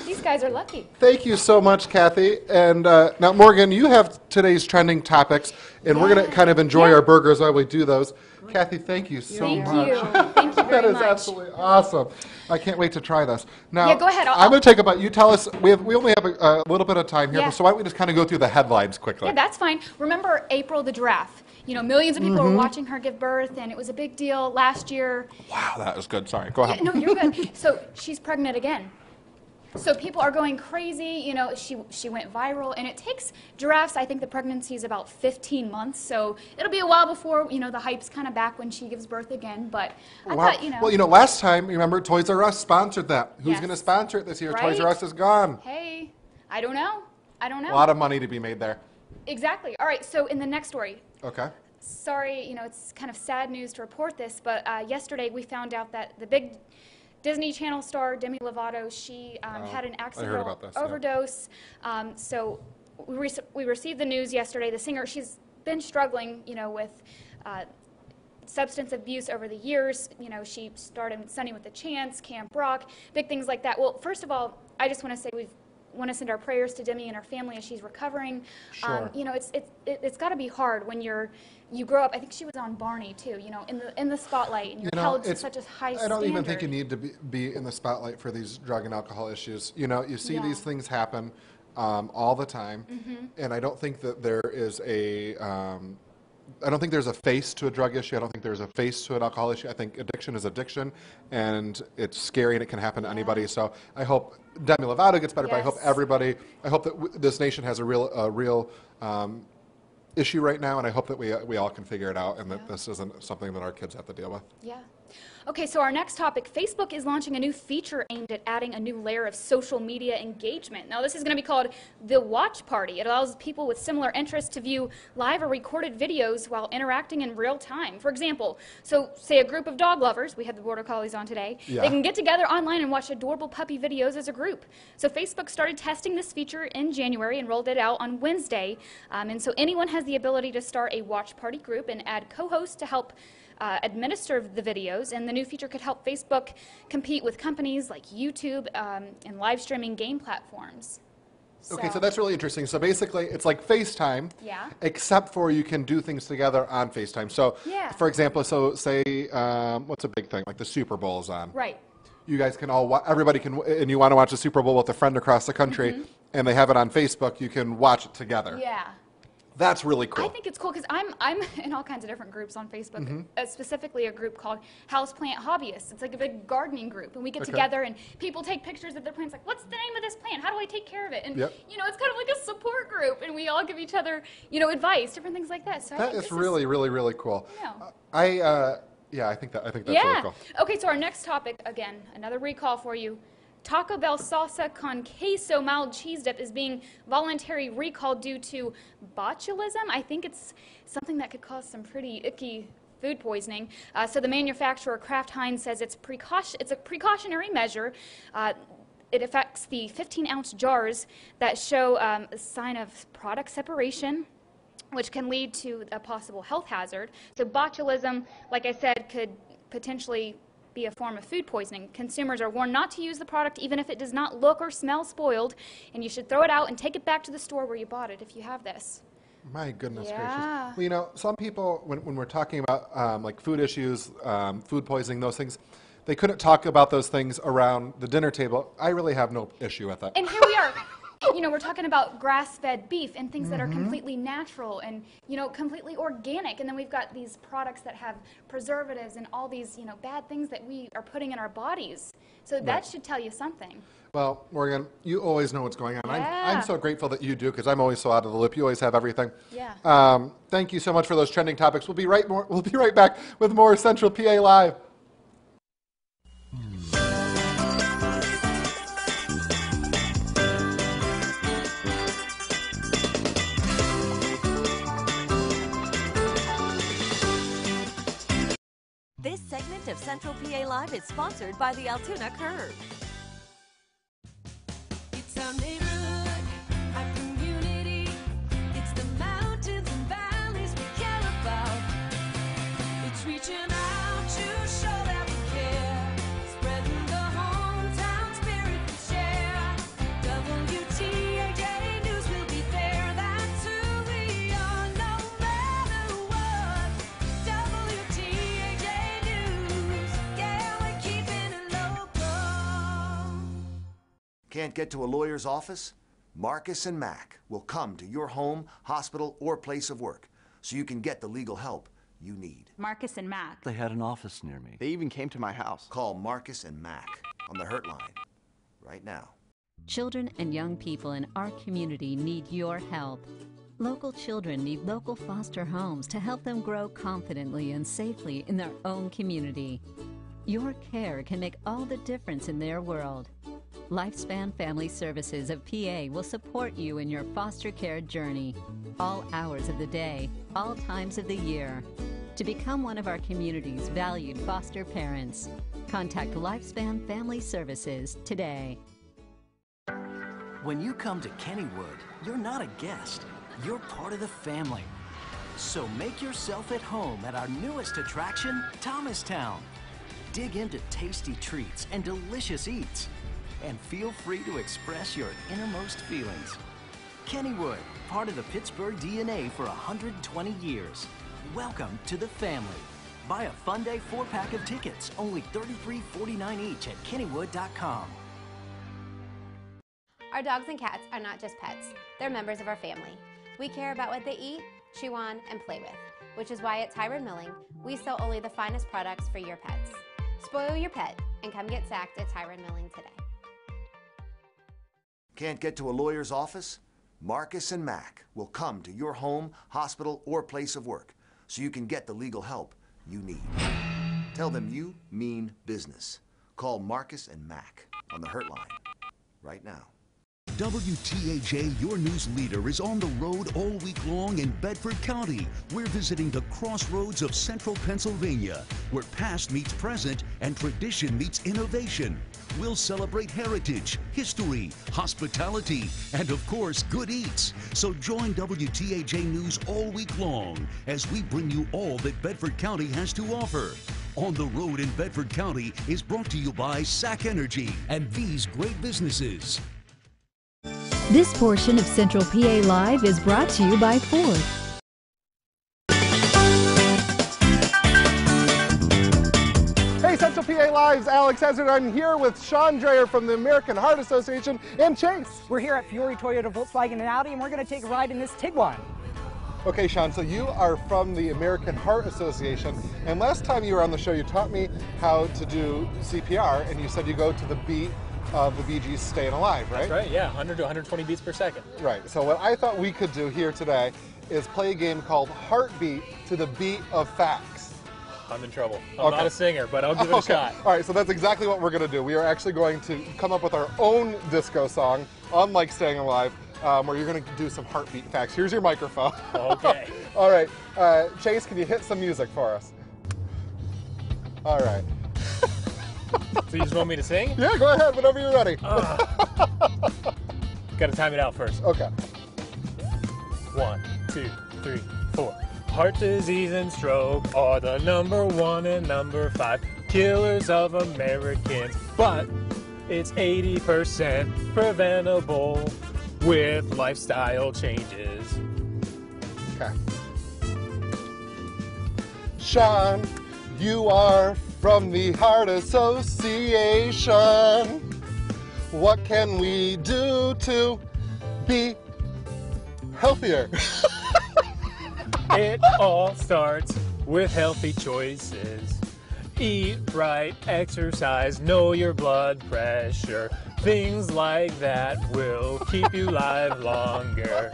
These guys are lucky.
Thank you so much, Kathy. And now, Morgan, you have today's trending topics, and we're going to kind of enjoy our burgers while we do those. Kathy, thank you so much.
Thank you. Thank you
That
very
is
much.
absolutely awesome. I can't wait to try this. Now,
Yeah, go ahead.
I'm going to take about, you tell us, we only have a little bit of time here,
Yeah.
so why don't we just kind of go through the headlines quickly?
Yeah, that's fine. Remember April the giraffe? You know, millions of people were
Mhm.
watching her give birth, and it was a big deal last year.
Wow, that was good. Sorry, go ahead.
No, you're good. So she's pregnant again. So people are going crazy. You know, she went viral, and it takes giraffes. I think the pregnancy is about 15 months, so it'll be a while before the hype's kind of back when she gives birth again. But I
Wow.
thought,
Well, last time, remember, Toys R Us sponsored that. Who's
Yes.
going to sponsor it this year?
Right?
Toys R Us is gone.
Hey, I don't know. I don't know.
A lot of money to be made there.
Exactly. All right. So in the next story.
Okay.
Sorry, it's kind of sad news to report this, but yesterday we found out that the big Disney Channel star Demi Lovato, she had an accidental
about this, yeah.
overdose. So we received the news yesterday. The singer, she's been struggling, with substance abuse over the years. She started Sunny with a Chance, Camp Rock, big things like that. Well, first of all, I just want to say we want to send our prayers to Demi and her family as she's recovering.
Sure.
It's got to be hard when you grow up. I think she was on Barney too. In the spotlight, and you're held to such a high standard.
I don't even think you need to be in the spotlight for these drug and alcohol issues. You see
Yeah.
these things happen all the time, and I don't think that there is I don't think there's a face to a drug issue. I don't think there's a face to an alcohol issue. I think addiction is addiction, and it's scary, and it can happen to anybody. So I hope Demi Lovato gets better, but I hope
Yes.
everybody. I hope that this nation has a real issue right now, and I hope that we all can figure it out, and that this isn't something that our kids have to deal with.
Yeah. Okay, so our next topic, Facebook is launching a new feature aimed at adding a new layer of social media engagement. Now, this is going to be called the Watch Party. It allows people with similar interests to view live or recorded videos while interacting in real time. For example, so say a group of dog lovers, we had the Border Collies on today, they can get together online and watch adorable puppy videos as a group. So Facebook started testing this feature in January and rolled it out on Wednesday. And so anyone has the ability to start a Watch Party group and add co-hosts to help administer the videos, and the new feature could help Facebook compete with companies like YouTube and live streaming game platforms.
Okay, so that's really interesting. So basically, it's like FaceTime, except for you can do things together on FaceTime. So, for example, so say, what's a big thing, like the Super Bowl is on.
Right.
You guys can all, everybody can, and you want to watch the Super Bowl with a friend across the country, and they have it on Facebook, you can watch it together.
Yeah.
That's really cool.
I think it's cool because I'm in all kinds of different groups on Facebook, specifically a group called Houseplant Hobbyists. It's like a big gardening group, and we get together and people take pictures of their plants, like, what's the name of this plant? How do I take care of it? And, you know, it's kind of like a support group, and we all give each other, you know, advice, different things like that. So
that is really, really, really cool. I think that's really cool.
Okay, so our next topic, again, another recall for you. Taco Bell salsa con queso mild cheese dip is being voluntarily recalled due to botulism. I think it's something that could cause some pretty icky food poisoning. So the manufacturer, Kraft Heinz, says it's a precautionary measure. It affects the 15-ounce jars that show a sign of product separation, which can lead to a possible health hazard. So botulism, like I said, could potentially be a form of food poisoning. Consumers are warned not to use the product even if it does not look or smell spoiled, and you should throw it out and take it back to the store where you bought it if you have this.
My goodness gracious. Well, you know, some people, when we're talking about like food issues, food poisoning, those things, they couldn't talk about those things around the dinner table. I really have no issue with it.
And here we are. You know, we're talking about grass-fed beef and things that are completely natural and, you know, completely organic. And then we've got these products that have preservatives and all these, you know, bad things that we are putting in our bodies. So that should tell you something.
Well, Morgan, you always know what's going on. I'm so grateful that you do, because I'm always so out of the loop. You always have everything. Thank you so much for those trending topics. We'll be right back with more Central PA Live.
This segment of Central PA Live is sponsored by the Altoona Curve.
It's our neighborhood, our community. It's the mountains and valleys we care about. It's reaching out to show that we care. Spreading the hometown spirit we share. WTAJ News will be there. That's who we are, no matter what. WTAJ News, yeah, we're keeping it local.
Can't get to a lawyer's office? Marcus and Mac will come to your home, hospital, or place of work so you can get the legal help you need.
Marcus and Mac.
They had an office near me.
They even came to my house. Call Marcus and Mac on the Hurt Line right now.
Children and young people in our community need your help. Local children need local foster homes to help them grow confidently and safely in their own community. Your care can make all the difference in their world. Lifespan Family Services of PA will support you in your foster care journey, all hours of the day, all times of the year. To become one of our community's valued foster parents, contact Lifespan Family Services today.
When you come to Kennywood, you're not a guest, you're part of the family. So make yourself at home at our newest attraction, Thomastown. Dig into tasty treats and delicious eats, and feel free to express your innermost feelings. Kennywood, part of the Pittsburgh DNA for 120 years. Welcome to the family. Buy a Fun Day 4-pack of tickets, only $33.49 each at kennywood.com.
Our dogs and cats are not just pets, they're members of our family. We care about what they eat, chew on, and play with, which is why at Tyrone Milling, we sell only the finest products for your pets. Spoil your pet and come get sacked at Tyrone Milling today.
Can't get to a lawyer's office? Marcus and Mac will come to your home, hospital, or place of work so you can get the legal help you need. Tell them you mean business. Call Marcus and Mac on the Hurt line right now.
WTAJ, your news leader, is on the road all week long in Bedford County. We're visiting the crossroads of central Pennsylvania, where past meets present and tradition meets innovation. We'll celebrate heritage, history, hospitality, and of course, good eats. So join WTAJ News all week long as we bring you all that Bedford County has to offer. On the Road in Bedford County is brought to you by SAC Energy and these great businesses.
This portion of Central PA Live is brought to you by Ford.
Hey, Central PA Live's Alex Hazard. I'm here with Sean Dreyer from the American Heart Association and Chase.
We're here at Fiore, Toyota, Volkswagen, and Audi, and we're going to take a ride in this Tiguan.
Okay, Sean, so you are from the American Heart Association, and last time you were on the show, you taught me how to do CPR, and you said you go to the beat of the Bee Gees' Staying Alive, right?
That's right, yeah, 100 to 120 beats per second.
Right, so what I thought we could do here today is play a game called Heartbeat to the Beat of Facts.
I'm in trouble. I'm not a singer, but I'll give it a shot.
All right, so that's exactly what we're going to do. We are actually going to come up with our own disco song, unlike Staying Alive, where you're going to do some heartbeat facts. Here's your microphone.
Okay.
All right, Chase, can you hit some music for us? All right.
So you just want me to sing?
Yeah, go ahead, whenever you're ready.
Got to time it out first.
Okay.
1, 2, 3, 4. Heart disease and stroke are the #1 and #5 killers of Americans, but it's 80% preventable with lifestyle changes.
Okay. Sean, you are from the Heart Association. What can we do to be healthier?
It all starts with healthy choices. Eat right, exercise, know your blood pressure. Things like that will keep you alive longer.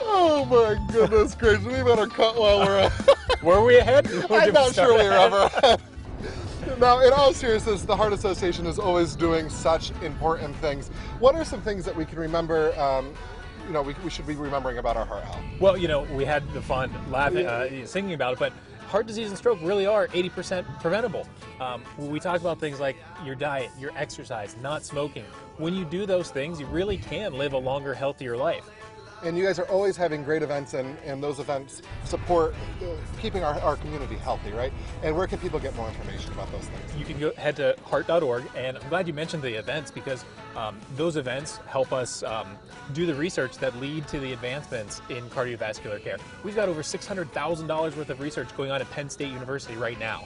Oh my goodness gracious, we better cut while we're at.
Were we ahead?
I'm not sure we were ever ahead. Now, in all seriousness, the Heart Association is always doing such important things. What are some things that we can remember, we should be remembering about our heart health?
Well, we had the fun laughing, singing about it, but heart disease and stroke really are 80% preventable. We talk about things like your diet, your exercise, not smoking. When you do those things, you really can live a longer, healthier life.
And you guys are always having great events, and those events support keeping our community healthy, right? And where can people get more information about those things?
You can head to heart.org, and I'm glad you mentioned the events because those events help us do the research that lead to the advancements in cardiovascular care. We've got over $600,000 worth of research going on at Penn State University right now,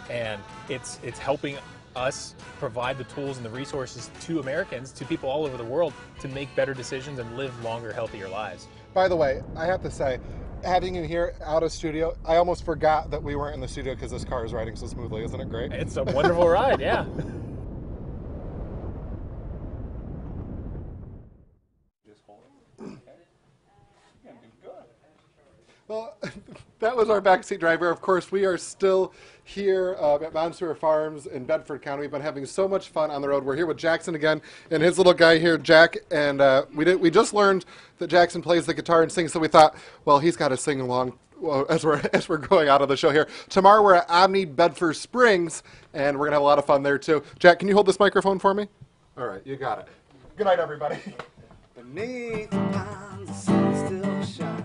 and it's helping us provide the tools and the resources to Americans, to people all over the world, to make better decisions and live longer, healthier lives.
By the way, I have to say, having you here out of studio, I almost forgot that we weren't in the studio because this car is riding so smoothly. Isn't it great?
It's a wonderful ride, yeah.
Well, that was our backseat driver. Of course, we are still here at Monster Farms in Bedford County. We've been having so much fun on the road. We're here with Jackson again and his little guy here, Jack. And we just learned that Jackson plays the guitar and sings, so we thought, well, he's got to sing along as we're going out of the show here. Tomorrow we're at Omni Bedford Springs, and we're going to have a lot of fun there, too. Jack, can you hold this microphone for me? All right, you got it. Good night, everybody.
Beneath the pines, the sun still shines.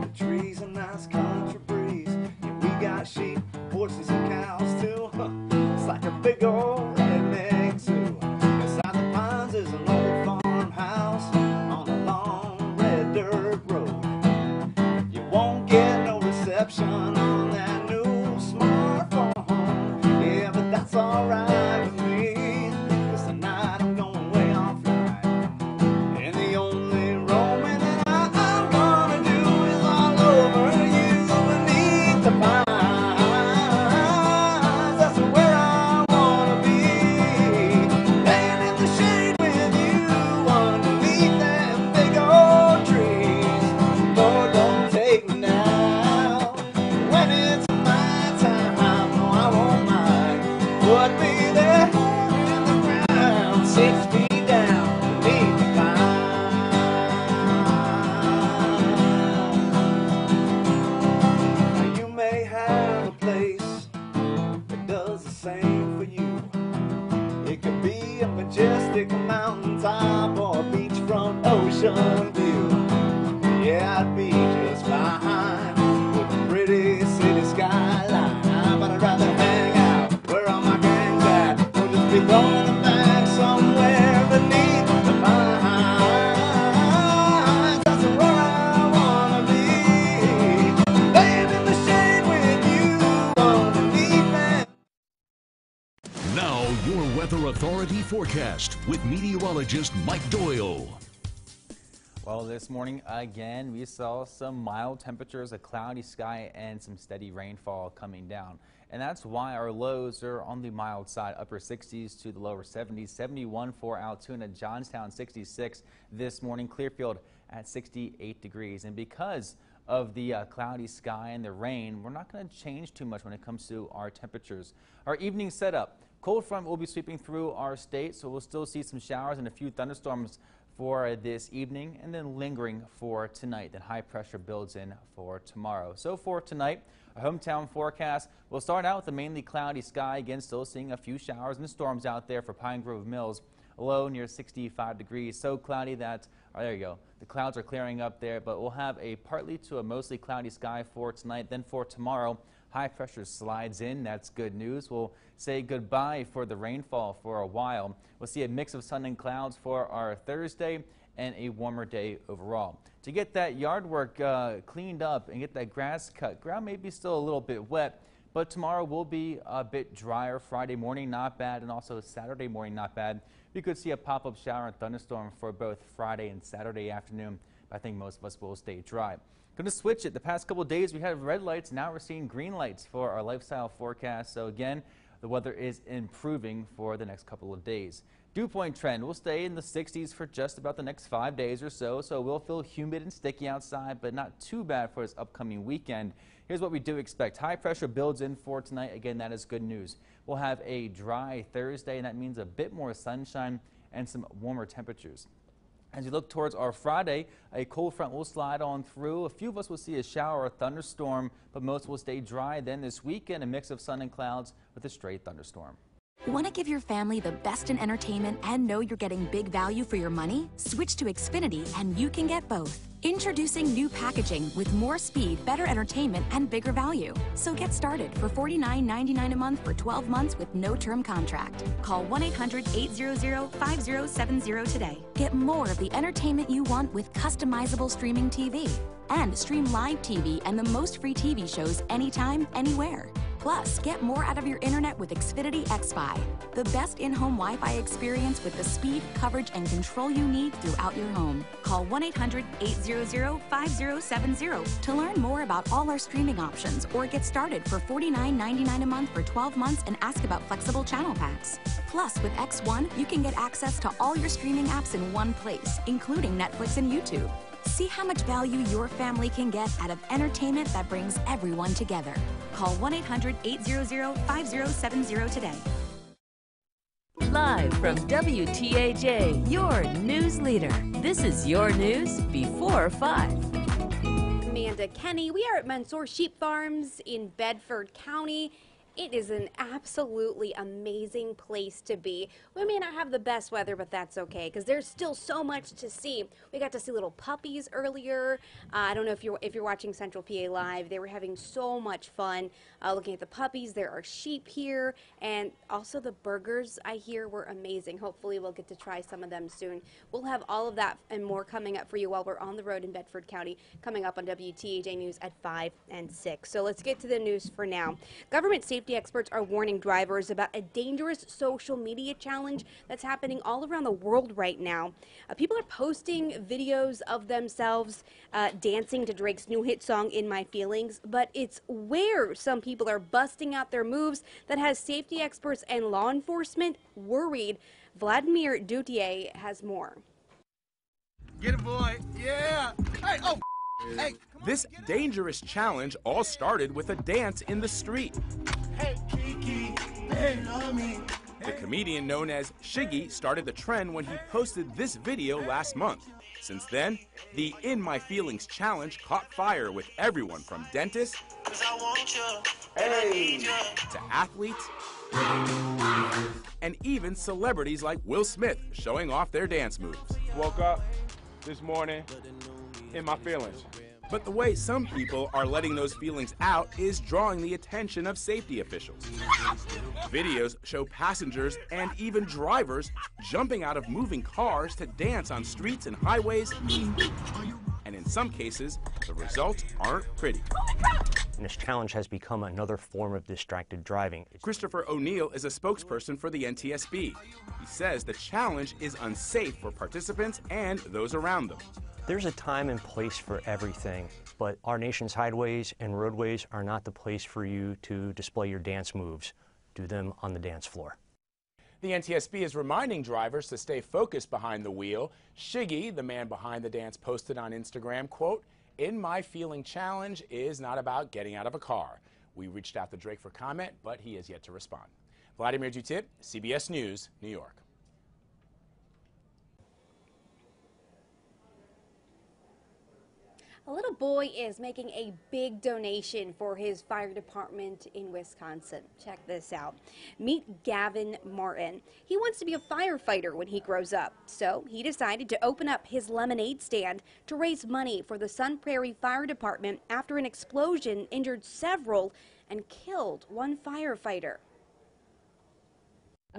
The trees, a nice country breeze. And we got sheep, horses, and cows, too. It's like a big old redneck zoo. Beside the pines is an old farmhouse on a long red dirt road. You won't get no reception on that new smartphone. Yeah, but that's alright with me. 'Cause tonight I'm going way offline. And the only roaming that I'm gonna do is all over you beneath the pines. That's where I wanna be. ocean view. Yeah, I'd be just fine with a pretty city skyline. But I'd rather hang out where all my gang's at. We'll just be throwing them back somewhere beneath the pines. That's where I wanna be, laying in the shade with you underneath that.
Now, your Weather Authority forecast with meteorologist Mike Doyle.
Well, this morning, again, we saw some mild temperatures, a cloudy sky, and some steady rainfall coming down. And that's why our lows are on the mild side, upper 60s to the lower 70s. 71 for Altoona, Johnstown 66 this morning, Clearfield at 68 degrees. And because of the cloudy sky and the rain, we're not going to change too much when it comes to our temperatures. Our evening setup, cold front will be sweeping through our state, so we'll still see some showers and a few thunderstorms for this evening, and then lingering for tonight. Then high pressure builds in for tomorrow. So for tonight, our hometown forecast, we'll start out with a mainly cloudy sky. Again, still seeing a few showers and storms out there for Pine Grove Mills. A low near 65 degrees. So cloudy that, oh, there you go. The clouds are clearing up there, but we'll have a partly to a mostly cloudy sky for tonight. Then for tomorrow, high pressure slides in. That's good news. We'll say goodbye for the rainfall for a while. We'll see a mix of sun and clouds for our Thursday and a warmer day overall. To get that yard work cleaned up and get that grass cut, ground may be still a little bit wet, but tomorrow will be a bit drier. Friday morning, not bad, and also Saturday morning, not bad. We could see a pop-up shower and thunderstorm for both Friday and Saturday afternoon. I think most of us will stay dry. Going to switch it. The past couple of days we had red lights. Now we're seeing green lights for our lifestyle forecast. So again, the weather is improving for the next couple of days. Dew point trend will stay in the 60s for just about the next 5 days or so. So we'll feel humid and sticky outside, but not too bad for this upcoming weekend. Here's what we do expect. High pressure builds in for tonight. Again, that is good news. We'll have a dry Thursday, and that means a bit more sunshine and some warmer temperatures. As you look towards our Friday, a cold front will slide on through. A few of us will see a shower or thunderstorm, but most will stay dry. Then this weekend, a mix of sun and clouds with a straight thunderstorm.
Want to give your family the best in entertainment and know you're getting big value for your money? Switch to Xfinity and you can get both. Introducing new packaging with more speed, better entertainment, and bigger value. So get started for $49.99 a month for 12 months with no term contract. Call 1-800-800-5070 today. Get more of the entertainment you want with customizable streaming TV. And stream live TV and the most free TV shows anytime, anywhere. Plus, get more out of your internet with Xfinity XFi, the best in-home Wi-Fi experience with the speed, coverage, and control you need throughout your home. Call 1-800-800-5070 to learn more about all our streaming options or get started for $49.99 a month for 12 months and ask about flexible channel packs. Plus, with X1, you can get access to all your streaming apps in one place, including Netflix and YouTube. See how much value your family can get out of entertainment that brings everyone together. Call 1-800-800-5070 today.
Live from WTAJ, your news leader. This is your news before 5.
Amanda Kenny, we are at Mansour Sheep Farms in Bedford County. It is an absolutely amazing place to be. We may not have the best weather, but that's okay because there's still so much to see. We got to see little puppies earlier. I don't know if you're watching Central PA Live. They were having so much fun looking at the puppies. There are sheep here, and also the burgers I hear were amazing. Hopefully we'll get to try some of them soon. We'll have all of that and more coming up for you while we're on the road in Bedford County, coming up on WTAJ News at 5 and 6. So let's get to the news for now. Government safety experts are warning drivers about a dangerous social media challenge that's happening all around the world right now. People are posting videos of themselves dancing to Drake's new hit song, In My Feelings, but it's where some people are busting out their moves that has safety experts and law enforcement worried. Vladimir Dutier has more.
Get it, boy. Yeah. Hey, oh. Hey. This dangerous challenge all started with a dance in the street. Hey, Kiki, hey, love me. The comedian known as Shiggy started the trend when he posted this video last month. Since then, the In My Feelings challenge caught fire with everyone from dentists to athletes and even celebrities like Will Smith showing off their dance moves.
Woke up,
this morning in my feelings. But the way some people are letting those feelings out is drawing the attention of safety officials. Videos show passengers and even drivers jumping out of moving cars to dance on streets and highways. And in some cases, the results aren't pretty.
And this challenge has become another form of distracted driving.
Christopher O'Neill is a spokesperson for the NTSB. He says the challenge is unsafe for participants and those around them.
There's a time and place for everything, but our nation's highways and roadways are not the place for you to display your dance moves. Do them on the dance floor.
The NTSB is reminding drivers to stay focused behind the wheel. Shiggy, the man behind the dance, posted on Instagram, quote, "In my feeling challenge is not about getting out of a car." We reached out to Drake for comment, but he has yet to respond. Vladimir Dutit, CBS News, New York.
A little boy is making a big donation for his fire department in Wisconsin. Check this out. Meet Gavin Martin. He wants to be a firefighter when he grows up, so he decided to open up his lemonade stand to raise money for the Sun Prairie Fire Department after an explosion injured several and killed one firefighter.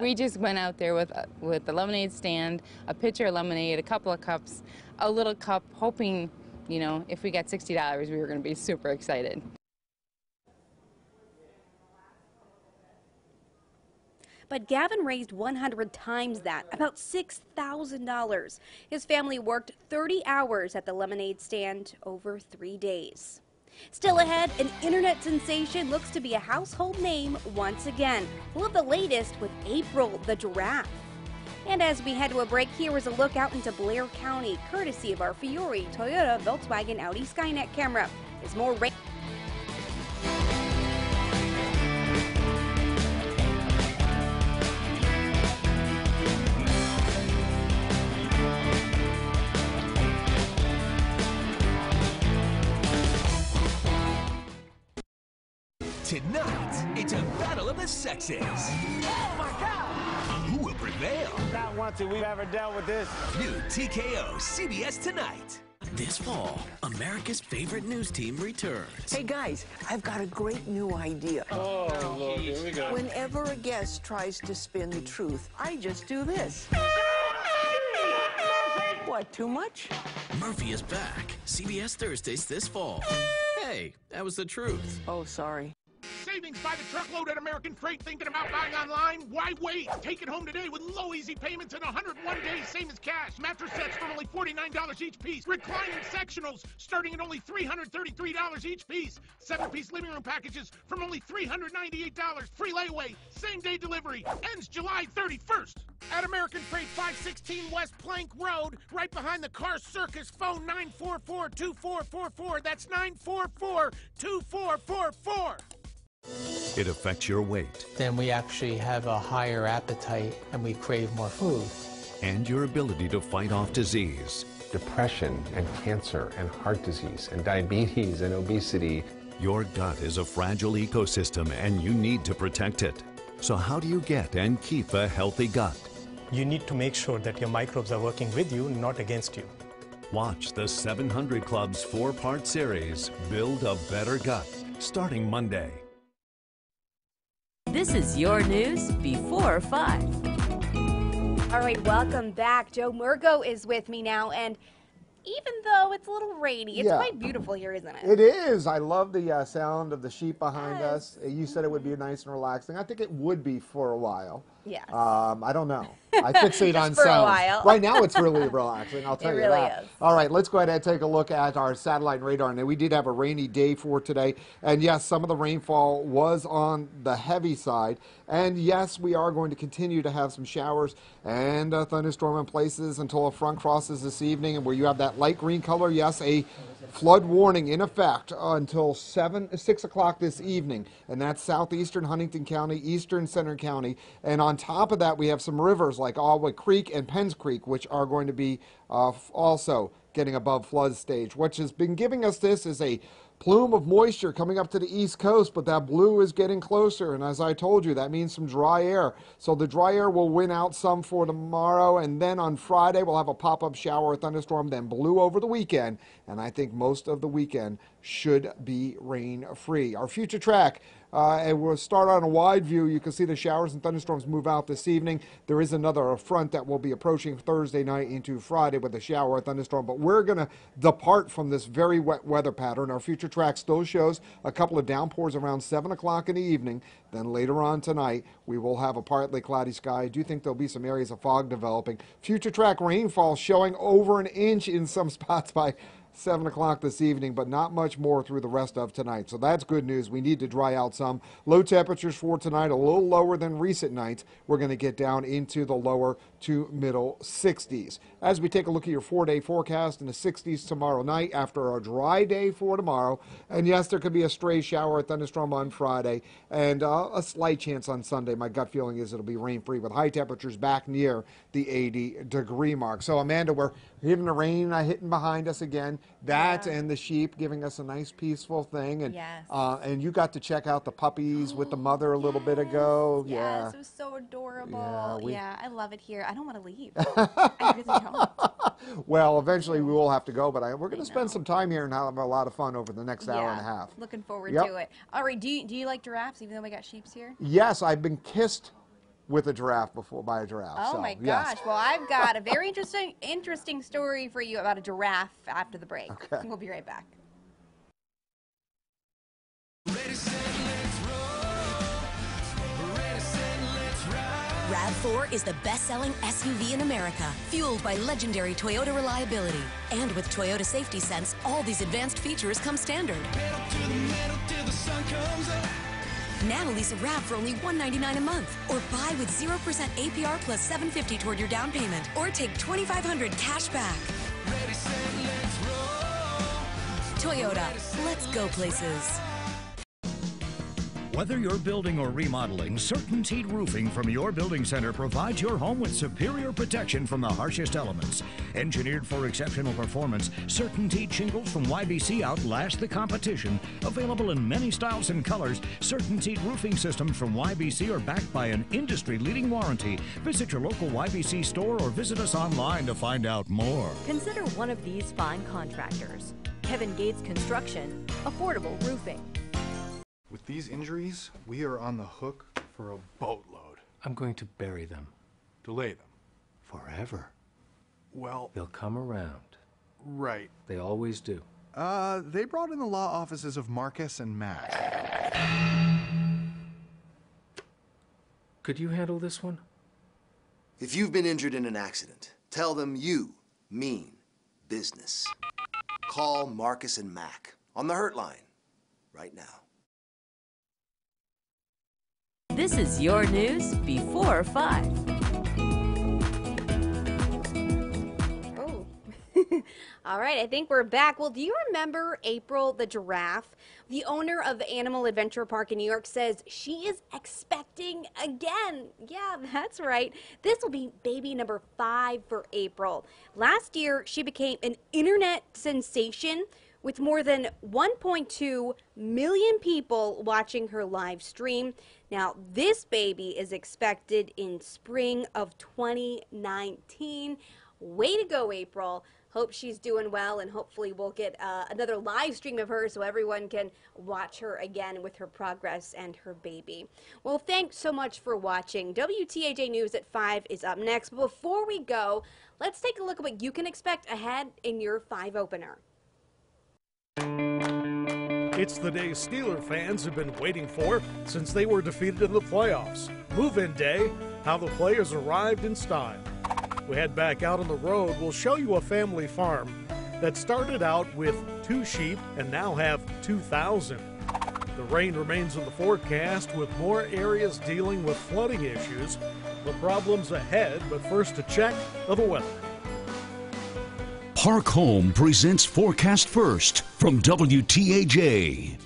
We just went out there with the lemonade stand, a pitcher of lemonade, a couple of cups, a little cup, hoping, you know, if we got $60, we were going to be super excited.
But Gavin raised 100 times that, about $6,000. His family worked 30 hours at the lemonade stand over 3 days. Still ahead, an internet sensation looks to be a household name once again. We'll have the latest with April the giraffe. And as we head to a break, here is a look out into Blair County, courtesy of our Fiore, Toyota, Volkswagen, Audi Skynet camera. There's more rain.
Tonight, it's a battle of the sexes. Oh my God! Who will prevail?
Not once have we ever dealt with this.
New TKO CBS Tonight. This fall, America's favorite news team returns.
Hey guys, I've got a great new idea.
Oh, Lord, here we go.
Whenever a guest tries to spin the truth, I just do this. What, too much?
Murphy is back. CBS Thursdays this fall. Hey, that was the truth.
Oh, sorry.
Savings by the truckload at American Freight. Thinking about buying online? Why wait? Take it home today with low, easy payments and 101 days, same as cash. Mattress sets from only $49 each piece. Reclining sectionals starting at only $333 each piece. 7-piece living room packages from only $398. Free layaway. Same-day delivery. Ends July 31st. At American Freight, 516 West Plank Road, right behind the Car Circus. Phone 944-2444. That's 944-2444.
It affects your weight
Then we actually have a higher appetite and we crave more food.
and your ability to fight off disease.
Depression and cancer and heart disease and diabetes and obesity.
Your gut is a fragile ecosystem and you need to protect it. So how do you get and keep a healthy gut?
You need to make sure that your microbes are working with you, not against you.
Watch the 700 Club's 4-part series, Build a Better Gut, starting Monday.
This is your news before 5.
All right, welcome back. Joe Murgo is with me now, and even though it's a little rainy, it's quite beautiful here, isn't it?
It is. I love the sound of the sheep behind us. You said it would be nice and relaxing. I think it would be for a while.
Yes.
I don't know. I fixate on
for a
sound.
while.
Right now it's really relaxing, I'll tell
It
you
really
that.
is.
All right, let's go ahead and take a look at our satellite radar. Now, we did have a rainy day for today. And yes, some of the rainfall was on the heavy side. And yes, we are going to continue to have some showers and a thunderstorm in places until a front crosses this evening. And where you have that light green color, yes, a flood warning in effect until 6 o'clock this evening. And that's southeastern Huntington County, eastern Center County. And on top of that, we have some rivers like Alwa Creek and Penns Creek, which are going to be also getting above flood stage. What has been giving us this is a plume of moisture coming up to the east coast, but that blue is getting closer. And as I told you, that means some dry air. So the dry air will win out some for tomorrow. And then on Friday, we'll have a pop-up shower or thunderstorm, then blue over the weekend. And I think most of the weekend should be rain-free. Our future track, and we'll start on a wide view. You can see the showers and thunderstorms move out this evening. There is another front that will be approaching Thursday night into Friday with a shower or thunderstorm. But we're going to depart from this very wet weather pattern. Our future track still shows a couple of downpours around 7 o'clock in the evening. Then later on tonight, we will have a partly cloudy sky. I do think there'll be some areas of fog developing. Future track rainfall showing over an inch in some spots by 7 o'clock this evening, but not much more through the rest of tonight. So that's good news. We need to dry out some. Low temperatures for tonight, a little lower than recent nights. We're going to get down into the lower to middle 60s. As we take a look at your 4-day forecast, in the 60s tomorrow night after a dry day for tomorrow. And yes, there could be a stray shower or thunderstorm on Friday and a slight chance on Sunday. My gut feeling is it'll be rain-free with high temperatures back near the 80-degree mark. So, Amanda, we're hitting the rain hitting behind us again. That and the sheep giving us a nice peaceful thing. And and you got to check out the puppies with the mother a little bit ago.
Yes, it was so adorable.
Yeah,
I love it here. I don't want to leave. I really don't.
Well, eventually we will have to go, but we're going to spend some time here and have a lot of fun over the next hour and a half.
Looking forward to it. All right, do you like giraffes, even though we got sheeps here?
Yes, I've been kissed with a giraffe before, by a giraffe.
Oh
so,
my
yes.
gosh. Well, I've got a very interesting story for you about a giraffe after the break.
Okay.
We'll be right back.
RAV4 is the best-selling SUV in America, fueled by legendary Toyota reliability. And with Toyota Safety Sense, all these advanced features come standard. Now lease a RAV for only $199 a month, or buy with 0% APR plus $750 toward your down payment, or take $2,500 cash back. Ready, set, let's roll. Toyota, let's go places.
Whether you're building or remodeling, CertainTeed Roofing from your building center provides your home with superior protection from the harshest elements. Engineered for exceptional performance, CertainTeed shingles from YBC outlast the competition. Available in many styles and colors, CertainTeed roofing systems from YBC are backed by an industry-leading warranty. Visit your local YBC store or visit us online to find out more.
Consider one of these fine contractors. Kevin Gates Construction, Affordable Roofing.
With these injuries, we are on the hook for a boatload.
I'm going to bury them.
Delay them.
Forever.
Well,
They'll come around.
Right.
They always do.
They brought in the law offices of Marcus and Mac.
Could you handle this one?
If you've been injured in an accident, tell them you mean business. Call Marcus and Mac on the Hurt Line right now.
This is your news before 5.
Oh. All right, I think we're back. Well, do you remember April the giraffe? The owner of Animal Adventure Park in New York says she is expecting again. Yeah, that's right. This will be baby number 5 for April. Last year, she became an internet sensation with more than 1.2 million people watching her live stream. Now, this baby is expected in spring of 2019. Way to go, April. Hope she's doing well, and hopefully we'll get another live stream of her so everyone can watch her again with her progress and her baby. Well, thanks so much for watching. WTAJ News at 5 is up next. But before we go, let's take a look at what you can expect ahead in your 5 opener.
It's the day Steeler fans have been waiting for since they were defeated in the playoffs. Move-in day, how the players arrived in style. We head back out on the road. We'll show you a family farm that started out with 2 sheep and now have 2,000. The rain remains in the forecast with more areas dealing with flooding issues. The problems ahead, but first a check of the weather.
Park Home presents Forecast First from WTAJ.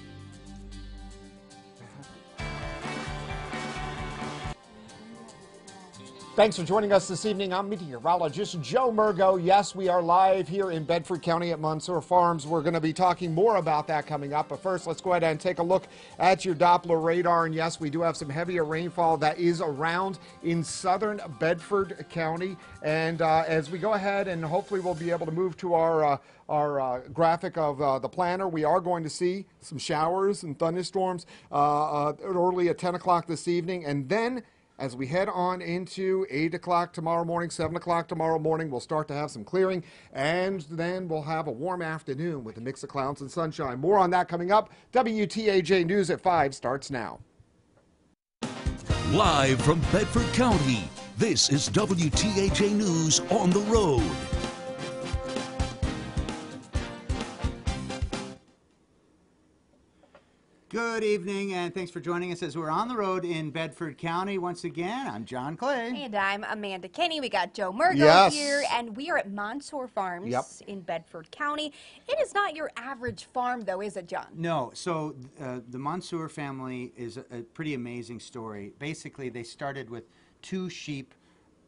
Thanks for joining us this evening. I'm meteorologist Joe Murgo. Yes, we are live here in Bedford County at Monsoor Farms. We're going to be talking more about that coming up. But first, let's go ahead and take a look at your Doppler radar. And yes, we do have some heavier rainfall that is around in southern Bedford County. And as we go ahead and hopefully we'll be able to move to our graphic of the planner, we are going to see some showers and thunderstorms early at 10 o'clock this evening. And then as we head on into 8 o'clock tomorrow morning, 7 o'clock tomorrow morning, we'll start to have some clearing, and then we'll have a warm afternoon with a mix of clouds and sunshine. More on that coming up. WTAJ News at 5 starts now.
Live from Bedford County, this is WTAJ News on the road.
Good evening, and thanks for joining us as we're on the road in Bedford County. Once again, I'm John Clay.
And I'm Amanda Kenny. We got Joe Murgo here, and we are at Monsoor Farms in Bedford County. It is not your average farm, though, is it, John?
No. So the Monsoor family is a pretty amazing story. Basically, they started with 2 sheep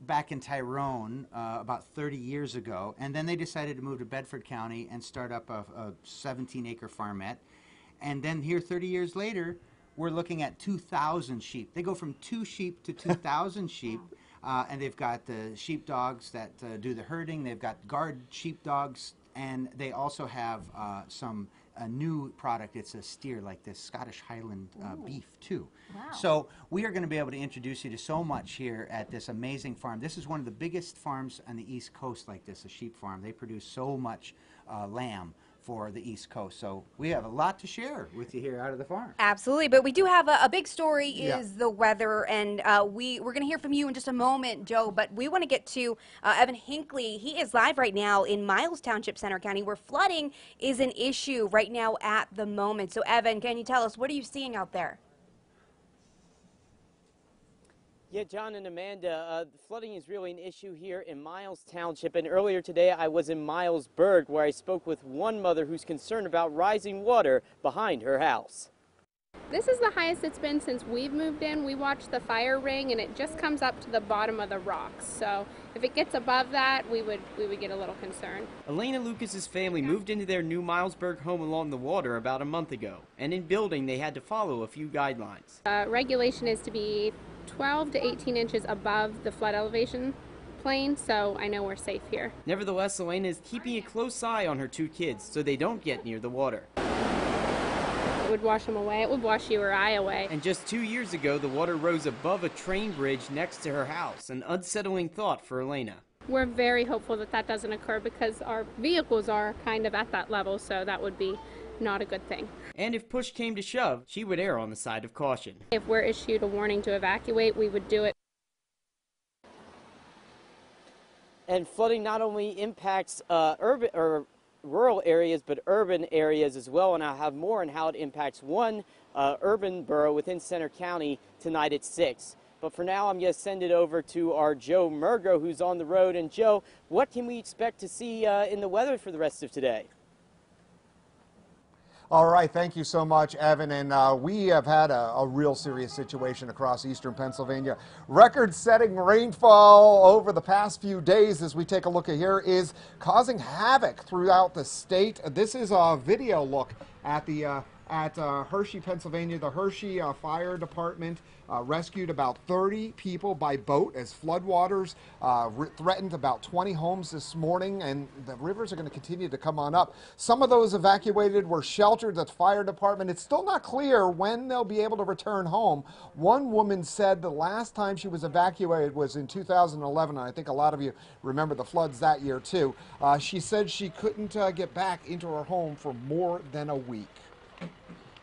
back in Tyrone about 30 years ago, and then they decided to move to Bedford County and start up a 17-acre farmette. And then here 30 years later, we're looking at 2,000 sheep. They go from 2 sheep to 2,000 sheep, and they've got the sheepdogs that do the herding. They've got guard sheepdogs, and they also have a new product. It's a steer, like this Scottish Highland beef, too.
Wow.
So we are going to be able to introduce you to so much here at this amazing farm. This is one of the biggest farms on the East Coast like this, a sheep farm. They produce so much lamb for the East Coast. So we have a lot to share with you here out of the farm.
Absolutely, but we do have a big story is the weather, and we're going to hear from you in just a moment, Joe, but we want to get to Evan Hinckley. He is live right now in Miles Township, Center County, where flooding is an issue right now at the moment. So Evan, can you tell us, what are you seeing out there?
Yeah, John and Amanda, flooding is really an issue here in Miles Township, and earlier today I was in Milesburg where I spoke with one mother who's concerned about rising water behind her house.
This is the highest it's been since we've moved in. We watched the fire ring and it just comes up to the bottom of the rocks. So if it gets above that, we would get a little concerned.
Elena Lucas's family moved into their new Milesburg home along the water about a month ago, and in building they had to follow a few guidelines.
Regulation is to be 12 to 18 inches above the flood elevation plane, so I know we're safe here.
Nevertheless, Elena is keeping a close eye on her 2 kids so they don't get near the water.
It would wash them away. It would wash you or I away.
And just 2 years ago, the water rose above a train bridge next to her house, an unsettling thought for Elena.
We're very hopeful that that doesn't occur because our vehicles are kind of at that level, so that would be not a good thing.
And if push came to shove, she would err on the side of caution.
If we're issued a warning to evacuate, we would do it.
And flooding not only impacts urban or rural areas, but urban areas as well. And I'll have more on how it impacts one urban borough within Center County tonight at 6. But for now, I'm going to send it over to our Joe Murgo, who's on the road. And Joe, what can we expect to see in the weather for the rest of today?
All right, thank you so much, Evan. And we have had a real serious situation across eastern Pennsylvania. Record-setting rainfall over the past few days, as we take a look at here, is causing havoc throughout the state. This is a video look at the Hershey, Pennsylvania. The Hershey Fire Department rescued about 30 people by boat as floodwaters threatened about 20 homes this morning, and the rivers are going to continue to come on up. Some of those evacuated were sheltered at the fire department. It's still not clear when they'll be able to return home. One woman said the last time she was evacuated was in 2011, and I think a lot of you remember the floods that year too. She said she couldn't get back into her home for more than a week.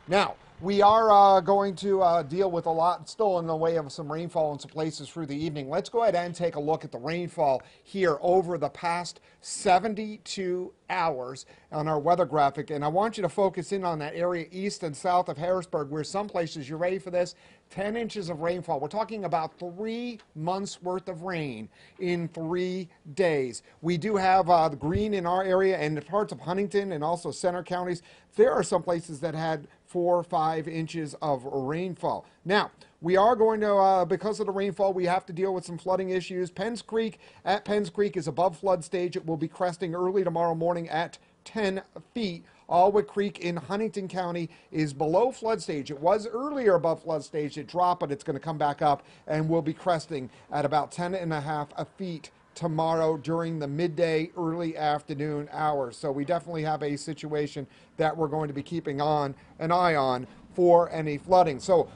Now, we are going to deal with a lot still in the way of some rainfall in some places through the evening. Let's go ahead and take a look at the rainfall here over the past 72 hours on our weather graphic. And I want you to focus in on that area east and south of Harrisburg, where some places, you ready for this, 10 inches of rainfall. We're talking about 3 months worth of rain in 3 days. We do have the green in our area and parts of Huntington and also Center counties. There are some places that had 4 or 5 inches of rainfall. Now, we are going to, because of the rainfall, we have to deal with some flooding issues. Penns Creek is above flood stage. It will be cresting early tomorrow morning at 10 feet. Alwood Creek in Huntington County is below flood stage. It was earlier above flood stage. It dropped, but it's going to come back up and will be cresting at about 10.5 feet tomorrow during the midday, early afternoon hours. So we definitely have a situation that we're going to be keeping an eye on for any flooding. So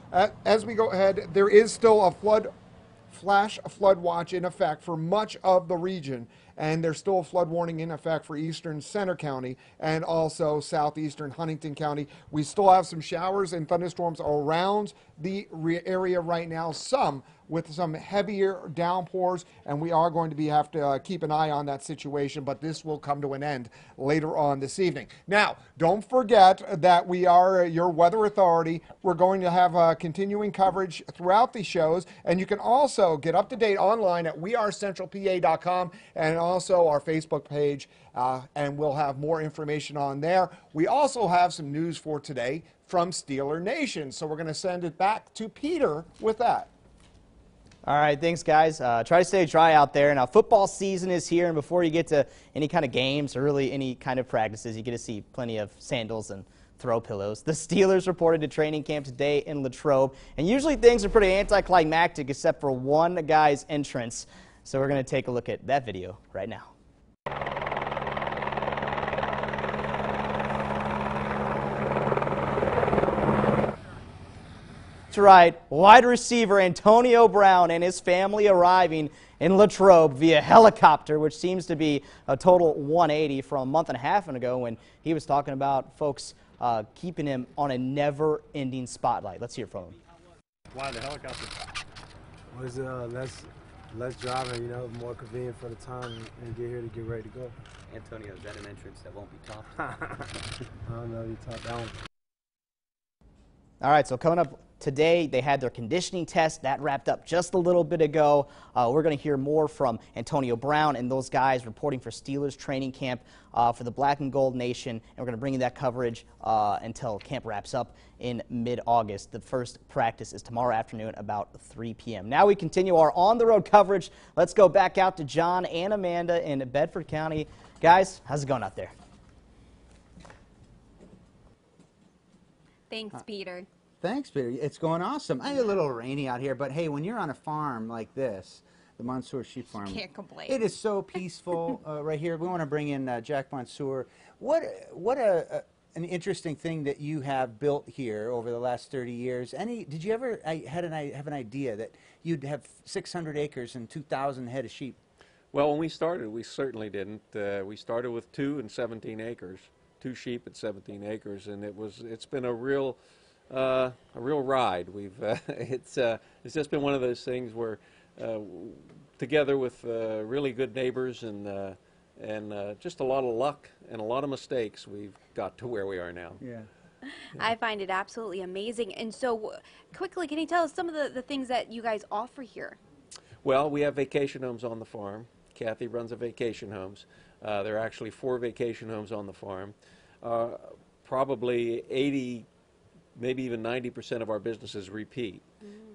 as we go ahead, there is still a flash flood watch in effect for much of the region, and there's still a flood warning in effect for eastern Center County and also southeastern Huntington County. We still have some showers and thunderstorms around the area right now, some with some heavier downpours, and we are going to have to keep an eye on that situation, but this will come to an end later on this evening. Now, don't forget that we are your weather authority. We're going to have continuing coverage throughout the shows, and you can also get up to date online at wearecentralpa.com and also our Facebook page, and we'll have more information on there. We also have some news for today from Steeler Nation, so we're going to send it back to Peter with that.
All right, thanks, guys. Try to stay dry out there. Now, football season is here, and before you get to any kind of games or really any kind of practices, you get to see plenty of sandals and throw pillows. The Steelers reported to training camp today in Latrobe, and usually things are pretty anticlimactic except for one guy's entrance. So we're going to take a look at that video right now. That's right, wide receiver Antonio Brown and his family arriving in Latrobe via helicopter, which seems to be a total 180 from a month and a half ago when he was talking about folks keeping him on a never-ending spotlight. Let's hear from him.
Why the helicopter?
Well, it's less driving, you know, more convenient for the time and get here to get ready to go.
Antonio, is that an entrance that won't be topped?
I don't know, you top that one.
All right, so coming up today, they had their conditioning test. That wrapped up just a little bit ago. We're going to hear more from Antonio Brown and those guys reporting for Steelers training camp for the Black and Gold Nation. And we're going to bring you that coverage until camp wraps up in mid-August. The first practice is tomorrow afternoon about 3 p.m. Now we continue our on-the-road coverage. Let's go back out to John and Amanda in Bedford County. Guys, how's it going out there?
Thanks, Peter.
Thanks, Peter. It's going awesome. I get a little rainy out here, but hey, when you're on a farm like this, the Mansour Sheep Farm,
can't complain.
It is so peaceful right here. We want to bring in Jack Mansour. What an interesting thing that you have built here over the last 30 years. Did you ever have an idea that you'd have 600 acres and 2,000 head of sheep?
Well, when we started, we certainly didn't. We started with 2 and 17 acres, 2 sheep at 17 acres, and it's been a real ride. It's just been one of those things where together with really good neighbors and just a lot of luck and a lot of mistakes, we've got to where we are now.
Yeah.
I find it absolutely amazing. And so quickly, can you tell us some of the things that you guys offer here?
Well, we have vacation homes on the farm. Kathy runs a vacation homes. There are actually 4 vacation homes on the farm. Probably 80, maybe even 90% of our businesses repeat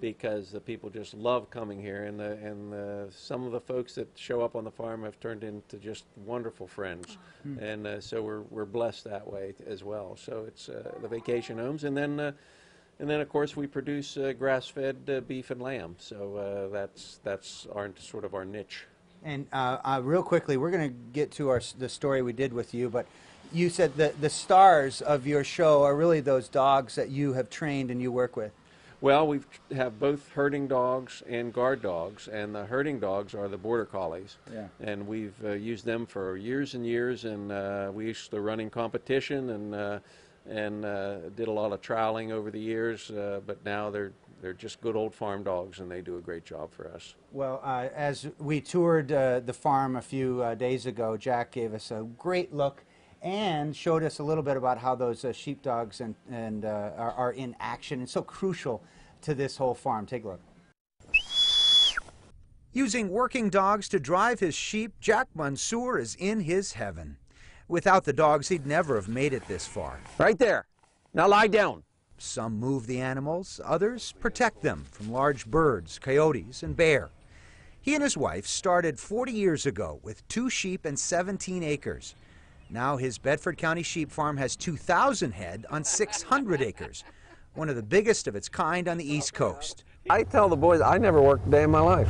because the people just love coming here, and some of the folks that show up on the farm have turned into just wonderful friends, and so we're blessed that way as well. So it's the vacation homes, and then of course we produce grass-fed beef and lamb. So that's our niche.
And real quickly, we're going to get to the story we did with you, but you said that the stars of your show are really those dogs that you have trained and you work with.
Well, we have both herding dogs and guard dogs, and the herding dogs are the border collies.
Yeah.
And we've used them for years and years, and we used to run in competition and did a lot of troweling over the years, but now they're just good old farm dogs, and they do a great job for us.
Well, as we toured the farm a few days ago, Jack gave us a great look and showed us a little bit about how those sheepdogs are in action and so crucial to this whole farm. Take a look.
Using working dogs to drive his sheep, Jack Mansour is in his heaven. Without the dogs, he'd never have made it this far.
Right there. Now lie down.
Some move the animals, others protect them from large birds, coyotes, and bear. He and his wife started 40 years ago with 2 sheep and 17 acres. Now his Bedford County sheep farm has 2,000 head on 600 acres, one of the biggest of its kind on the East Coast.
I tell the boys I never worked a day in my life.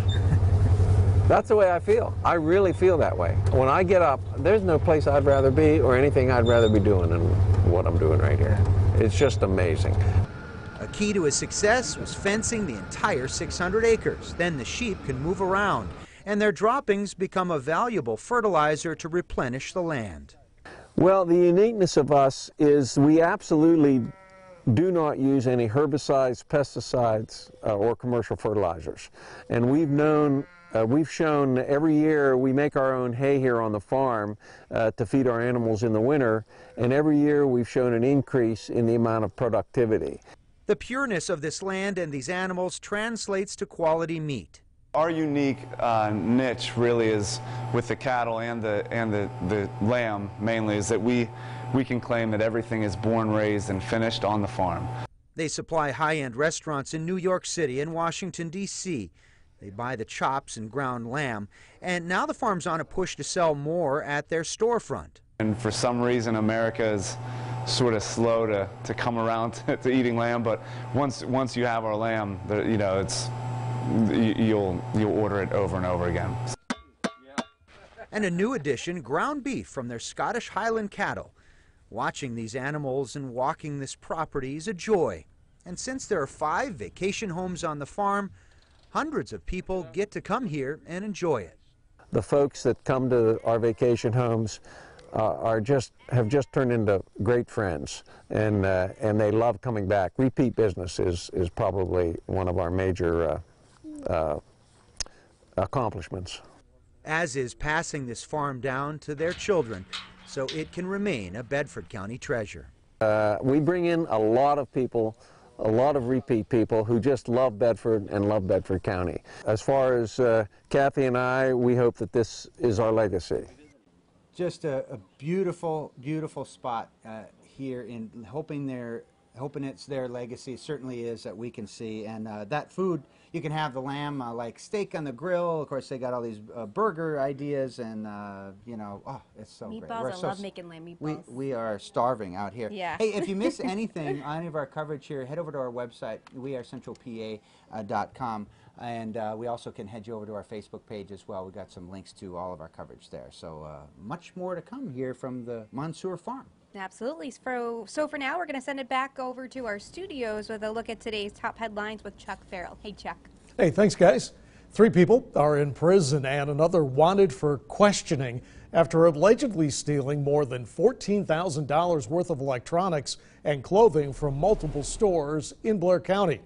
That's the way I feel. I really feel that way. When I get up, there's no place I'd rather be or anything I'd rather be doing than what I'm doing right here. It's just amazing.
A key to his success was fencing the entire 600 acres. Then the sheep can move around, and their droppings become a valuable fertilizer to replenish the land.
Well, the uniqueness of us is we absolutely do not use any herbicides, pesticides, or commercial fertilizers. And we've shown every year we make our own hay here on the farm to feed our animals in the winter, and every year we've shown an increase in the amount of productivity.
The pureness of this land and these animals translates to quality meat.
Our unique niche really is with the cattle and the lamb mainly is that we can claim that everything is born, raised, and finished on the farm.
They supply high-end restaurants in New York City and Washington, D.C. They buy the chops and ground lamb, and now the farm's on a push to sell more at their storefront.
And for some reason, America is sort of slow to come around to eating lamb, but once you have our lamb, you know, you'll order it over and over again.
And a new addition, ground beef from their Scottish Highland cattle. Watching these animals and walking this property is a joy. And since there are 5 vacation homes on the farm, hundreds of people get to come here and enjoy it.
The folks that come to our vacation homes have just turned into great friends, and they love coming back. Repeat business is probably one of our major accomplishments.
As is passing this farm down to their children, so it can remain a Bedford County treasure.
We bring in a lot of people, a lot of repeat people who just love Bedford and love Bedford County. As far as Kathy and I, we hope that this is our legacy.
Just a beautiful, beautiful spot here, in hoping it's their legacy. It certainly is, that we can see. And that food, you can have the lamb like steak on the grill. Of course, they got all these burger ideas, and you know, oh, it's so
meatballs,
great.
I love making lamb meatballs.
We are starving out here.
Yeah.
Hey, if you miss anything on any of our coverage here, head over to our website, wearecentralpa.com. And we also can head you over to our Facebook page as well. We've got some links to all of our coverage there. So much more to come here from the Mansour farm.
Absolutely. So for now, we're going to send it back over to our studios with a look at today's top headlines with Chuck Farrell. Hey, Chuck.
Hey, thanks, guys. 3 people are in prison and another wanted for questioning after allegedly stealing more than $14,000 worth of electronics and clothing from multiple stores in Blair County.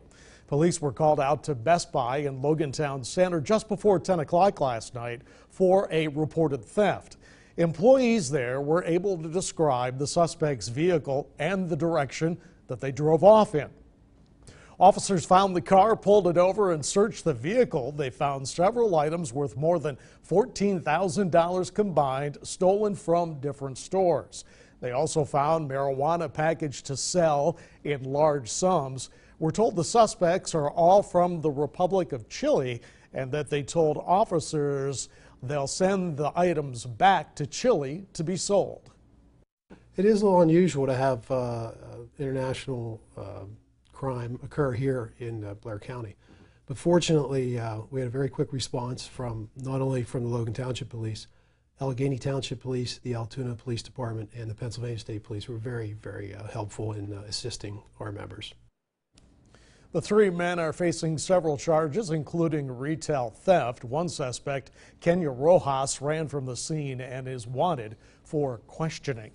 Police were called out to Best Buy in Logan Town Center just before 10 o'clock last night for a reported theft. Employees there were able to describe the suspect's vehicle and the direction that they drove off in. Officers found the car, pulled it over, and searched the vehicle. They found several items worth more than $14,000 combined, stolen from different stores. They also found marijuana packaged to sell in large sums. We're told the suspects are all from the Republic of Chile and that they told officers they'll send the items back to Chile to be sold.
It is a little unusual to have international crime occur here in Blair County. But fortunately, we had a very quick response from not only from the Logan Township Police, Allegheny Township Police, the Altoona Police Department, and the Pennsylvania State Police were very, very helpful in assisting our members.
The 3 men are facing several charges, including retail theft. One suspect, Kenya Rojas, ran from the scene and is wanted for questioning.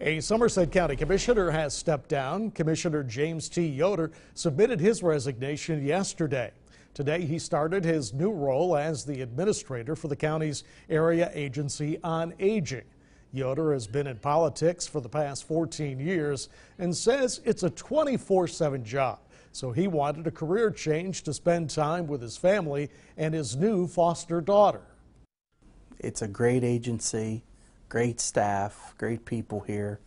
A Somerset County commissioner has stepped down. Commissioner James T. Yoder submitted his resignation yesterday. Today, he started his new role as the administrator for the county's Area Agency on Aging. Yoder has been in politics for the past 14 years and says it's a 24/7 job. So he wanted a career change to spend time with his family and his new foster daughter.
It's a great agency, great staff, great people here.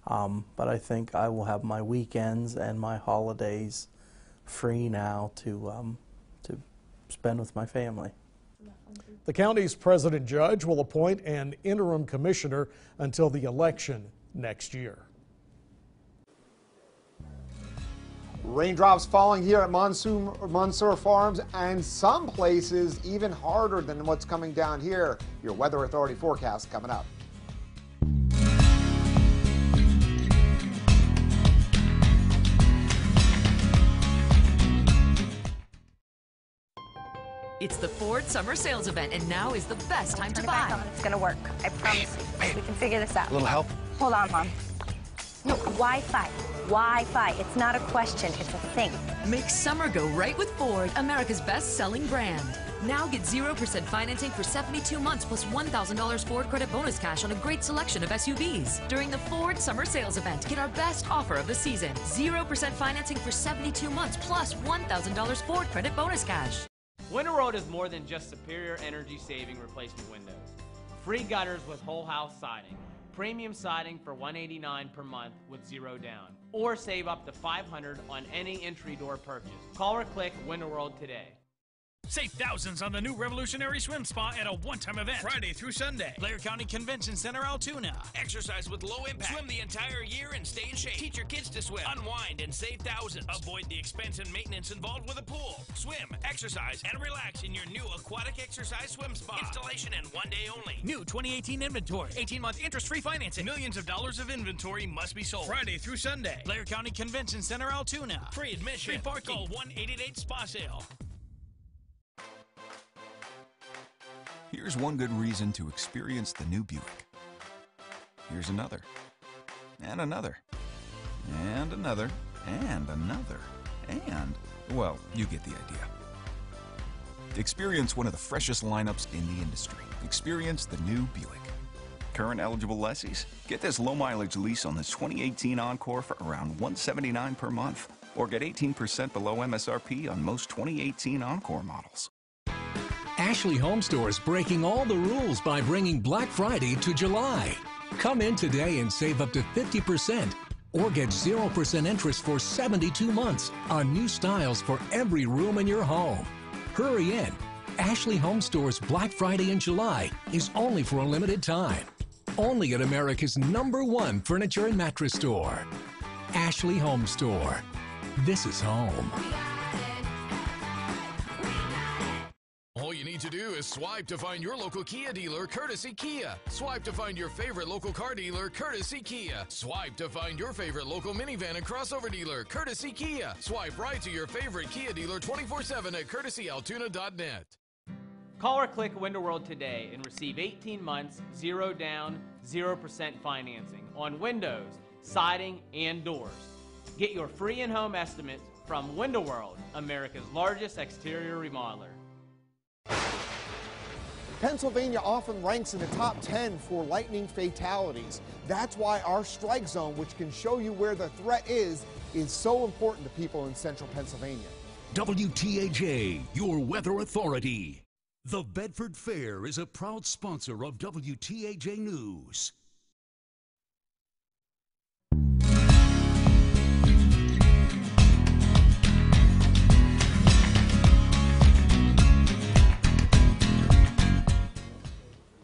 But I think I will have my weekends and my holidays free now to spend with my family.
The county's president judge will appoint an interim commissioner until the election next year.
Raindrops falling here at Mansour Farms, and some places even harder than what's coming down here. Your Weather Authority forecast coming up.
It's the Ford Summer Sales Event, and now is the best time to buy.
It's going to work. I promise you. We can figure this out.
A little help?
Hold on, Mom. No, Wi-Fi. Wi-Fi. It's not a question. It's a thing.
Make summer go right with Ford, America's best-selling brand. Now get 0% financing for 72 months plus $1,000 Ford credit bonus cash on a great selection of SUVs. During the Ford Summer Sales Event, get our best offer of the season. 0% financing for 72 months plus $1,000 Ford credit bonus cash.
Window World is more than just superior energy-saving replacement windows. Free gutters with whole house siding. Premium siding for $189 per month with 0 down. Or save up to $500 on any entry door purchase. Call or click Window World today.
Save thousands on the new revolutionary swim spa at a one-time event. Friday through Sunday. Blair County Convention Center, Altoona. Exercise with low impact. Swim the entire year and stay in shape. Teach your kids to swim. Unwind and save thousands. Avoid the expense and maintenance involved with a pool. Swim, exercise, and relax in your new aquatic exercise swim spa. Installation and 1 day only. New 2018 inventory. 18-month interest-free financing. Millions of dollars of inventory must be sold. Friday through Sunday. Blair County Convention Center, Altoona. Free admission. Free parking. Call 1-888-SPA-SALE.
Here's one good reason to experience the new Buick. Here's another. And another. And another. And another. And, well, you get the idea. Experience one of the freshest lineups in the industry. Experience the new Buick. Current eligible lessees? Get this low-mileage lease on this 2018 Encore for around $179 per month. Or get 18% below MSRP on most 2018 Encore models.
Ashley Home Store is breaking all the rules by bringing Black Friday to July. Come in today and save up to 50% or get 0% interest for 72 months on new styles for every room in your home. Hurry in. Ashley Home Store's Black Friday in July is only for a limited time. Only at America's #1 furniture and mattress store. Ashley Home Store. This is home.
All you need to do is swipe to find your local Kia dealer, courtesy Kia. Swipe to find your favorite local car dealer, courtesy Kia. Swipe to find your favorite local minivan and crossover dealer, courtesy Kia. Swipe right to your favorite Kia dealer 24/7 at courtesyaltoona.net.
Call or click Window World today and receive 18 months, 0 down, 0% financing on windows, siding, and doors. Get your free in-home estimate from Window World, America's largest exterior remodeler.
Pennsylvania often ranks in the top 10 for lightning fatalities. That's why our strike zone, which can show you where the threat is so important to people in central Pennsylvania.
WTAJ, your weather authority. The Bedford Fair is a proud sponsor of WTAJ News.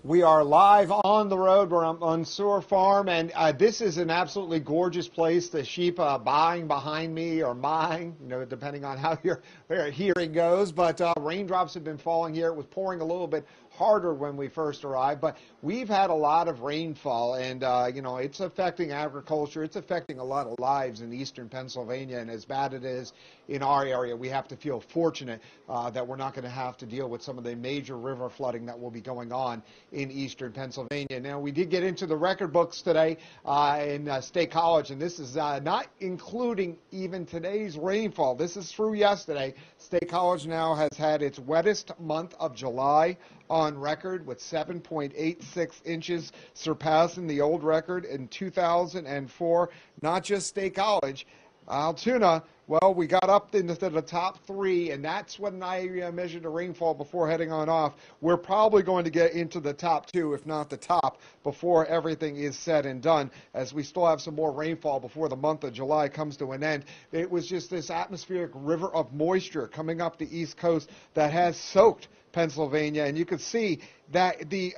We are live on the road. We're on Mansour Farm, and this is an absolutely gorgeous place. The sheep buying behind me or mine, depending on how your hearing goes. But raindrops have been falling here. It was pouring a little bit harder when we first arrived, but we've had a lot of rainfall, and it's affecting agriculture. It's affecting a lot of lives in eastern Pennsylvania, and as bad it is in our area, we have to feel fortunate that we're not going to have to deal with some of the major river flooding that will be going on in eastern Pennsylvania. Now, we did get into the record books today in State College, and this is not including even today's rainfall. This is through yesterday. State College now has had its wettest month of July on record with 7.86 inches, surpassing the old record in 2004. Not just State College. Altoona, well, we got up into the top 3, and that's when I measured the rainfall before heading on off. We're probably going to get into the top 2, if not the top, before everything is said and done, as we still have some more rainfall before the month of July comes to an end. It was just this atmospheric river of moisture coming up the East Coast that has soaked Pennsylvania, and you can see that the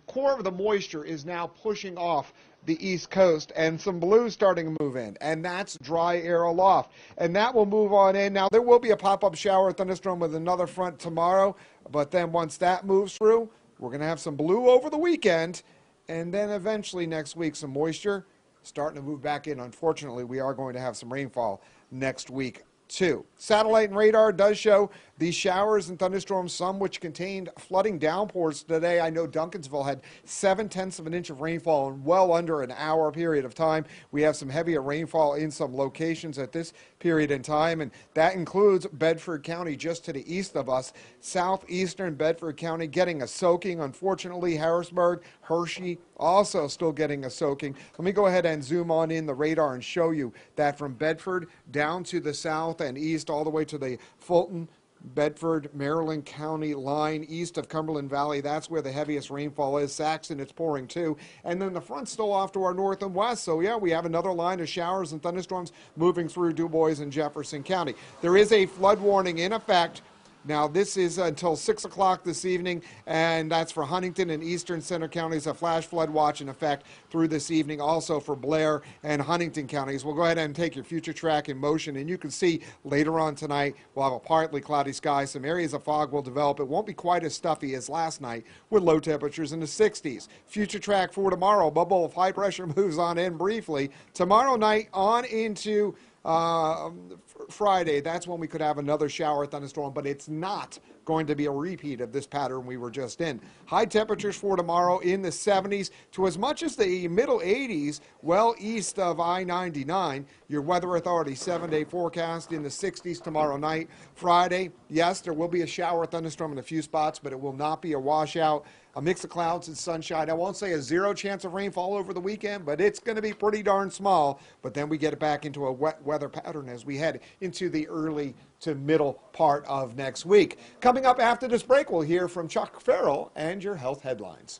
core of the moisture is now pushing off the East Coast, and some blue starting to move in, and that's dry air aloft, and that will move on in. Now, there will be a pop-up shower thunderstorm with another front tomorrow, but then once that moves through, we're going to have some blue over the weekend, and then eventually next week some moisture starting to move back in. Unfortunately, we are going to have some rainfall next week too. Satellite and radar does show these showers and thunderstorms, some which contained flooding downpours today. I know Duncansville had 0.7 of an inch of rainfall in well under an hour period of time. We have some heavier rainfall in some locations at this period in time, and that includes Bedford County just to the east of us. Southeastern Bedford County getting a soaking. Unfortunately, Harrisburg, Hershey also still getting a soaking. Let me go ahead and zoom on in the radar and show you that from Bedford down to the south and east all the way to the Fulton, Bedford, Maryland County line east of Cumberland Valley. That's where the heaviest rainfall is. Saxon, it's pouring too. And then the front's still off to our north and west. So, yeah, we have another line of showers and thunderstorms moving through Du Bois and Jefferson County. There is a flood warning in effect. Now, this is until 6 o'clock this evening, and that's for Huntington and Eastern Center counties. A flash flood watch in effect through this evening, also for Blair and Huntington counties. We'll go ahead and take your future track in motion, and you can see later on tonight we'll have a partly cloudy sky. Some areas of fog will develop. It won't be quite as stuffy as last night with low temperatures in the 60s. Future track for tomorrow, bubble of high pressure moves on in briefly. Tomorrow night on into Friday, that's when we could have another shower thunderstorm, but it's not going to be a repeat of this pattern we were just in. High temperatures for tomorrow in the 70s to as much as the middle 80s, well east of I-99. Your Weather Authority 7-day forecast in the 60s tomorrow night. Friday, yes, there will be a shower thunderstorm in a few spots, but it will not be a washout. A mix of clouds and sunshine. I won't say a 0 chance of rainfall over the weekend, but it's going to be pretty darn small. But then we get it back into a wet weather pattern as we head into the early to middle part of next week. Coming up after this break, we'll hear from Chuck Farrell and your health headlines.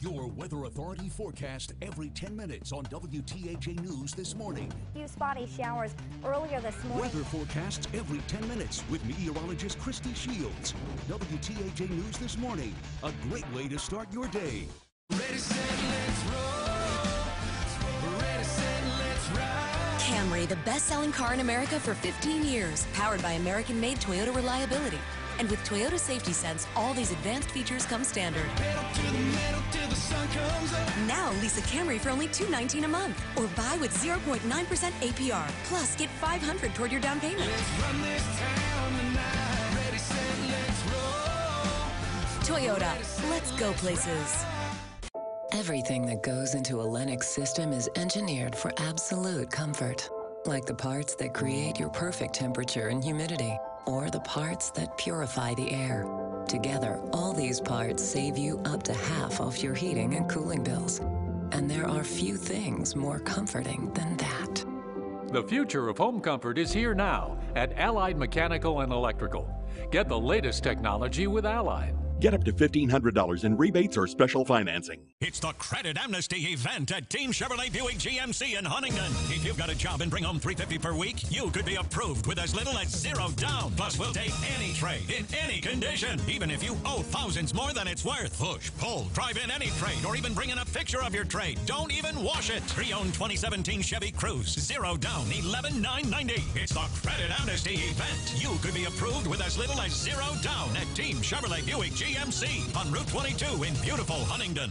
Your Weather Authority forecast every 10 minutes on WTAJ News this morning.
Few spotty showers earlier this morning.
Weather forecasts every 10 minutes with meteorologist Christy Shields. WTAJ News this morning, a great way to start your day.
Ready, set, let's roll. Ready, set, let's ride.
Camry, the best-selling car in America for 15 years, powered by American-made Toyota reliability. And with Toyota Safety Sense, all these advanced features come standard.
Pedal to the metal till the sun comes up.
Now lease a Camry for only $219 a month, or buy with 0.9% APR. Plus, get $500 toward your down payment.
Let's run this town tonight. Ready, set, let's roll.
Toyota, let's go places.
Everything that goes into a Lennox system is engineered for absolute comfort. Like the parts that create your perfect temperature and humidity, or the parts that purify the air. Together, all these parts save you up to half off your heating and cooling bills. And there are few things more comforting than that.
The future of home comfort is here now at Allied Mechanical and Electrical. Get the latest technology with Allied.
Get up to $1,500 in rebates or special financing.
It's the Credit Amnesty event at Team Chevrolet Buick GMC in Huntington. If you've got a job and bring home $350 per week, you could be approved with as little as $0 down. Plus, we'll take any trade in any condition, even if you owe thousands more than it's worth. Push, pull, drive in any trade, or even bring in a picture of your trade. Don't even wash it. Pre-owned 2017 Chevy Cruze, $0 down, $11,990. It's the Credit Amnesty event. You could be approved with as little as $0 down at Team Chevrolet Buick GMC on Route 22 in beautiful Huntington.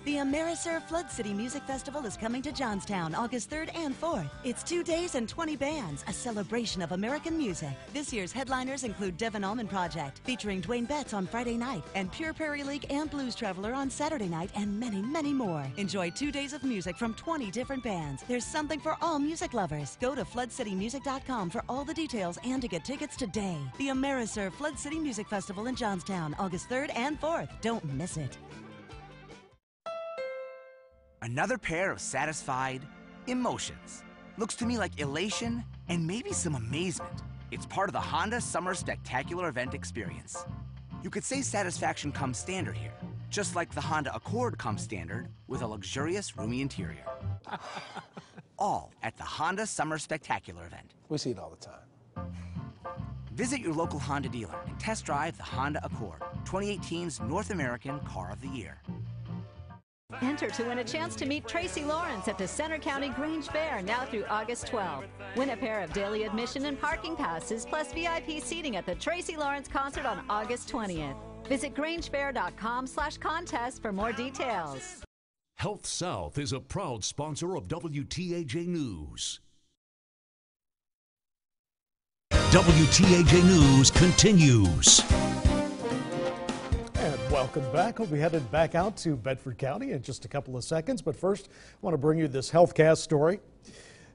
The Ameriserve Flood City Music Festival is coming to Johnstown August 3rd and 4th. It's 2 days and 20 bands, a celebration of American music. This year's headliners include Devon Allman Project, featuring Dwayne Betts on Friday night, and Pure Prairie League and Blues Traveler on Saturday night, and many, many more. Enjoy 2 days of music from 20 different bands. There's something for all music lovers. Go to floodcitymusic.com for all the details and to get tickets today. The Ameriserve Flood City Music Festival in Johnstown, August 3rd and 4th. Don't miss it.
Another pair of satisfied,
emotions. Looks to me like elation and maybe some amazement. It's part of the Honda Summer Spectacular event experience. You could say satisfaction comes standard here, just like the Honda Accord comes standard with a luxurious, roomy interior. All at the Honda Summer Spectacular event.
We see it all the time.
Visit your local Honda dealer and test drive the Honda Accord, 2018's North American Car of the Year.
Enter to win a chance to meet Tracy Lawrence at the Center County Grange Fair now through August 12th. Win a pair of daily admission and parking passes plus VIP seating at the Tracy Lawrence concert on August 20th. Visit grangefair.com/contest for more details.
Health South is a proud sponsor of WTAJ News. WTAJ News continues.
And welcome back. We'll be headed back out to Bedford County in just a couple of seconds. But first, I want to bring you this HealthCast story.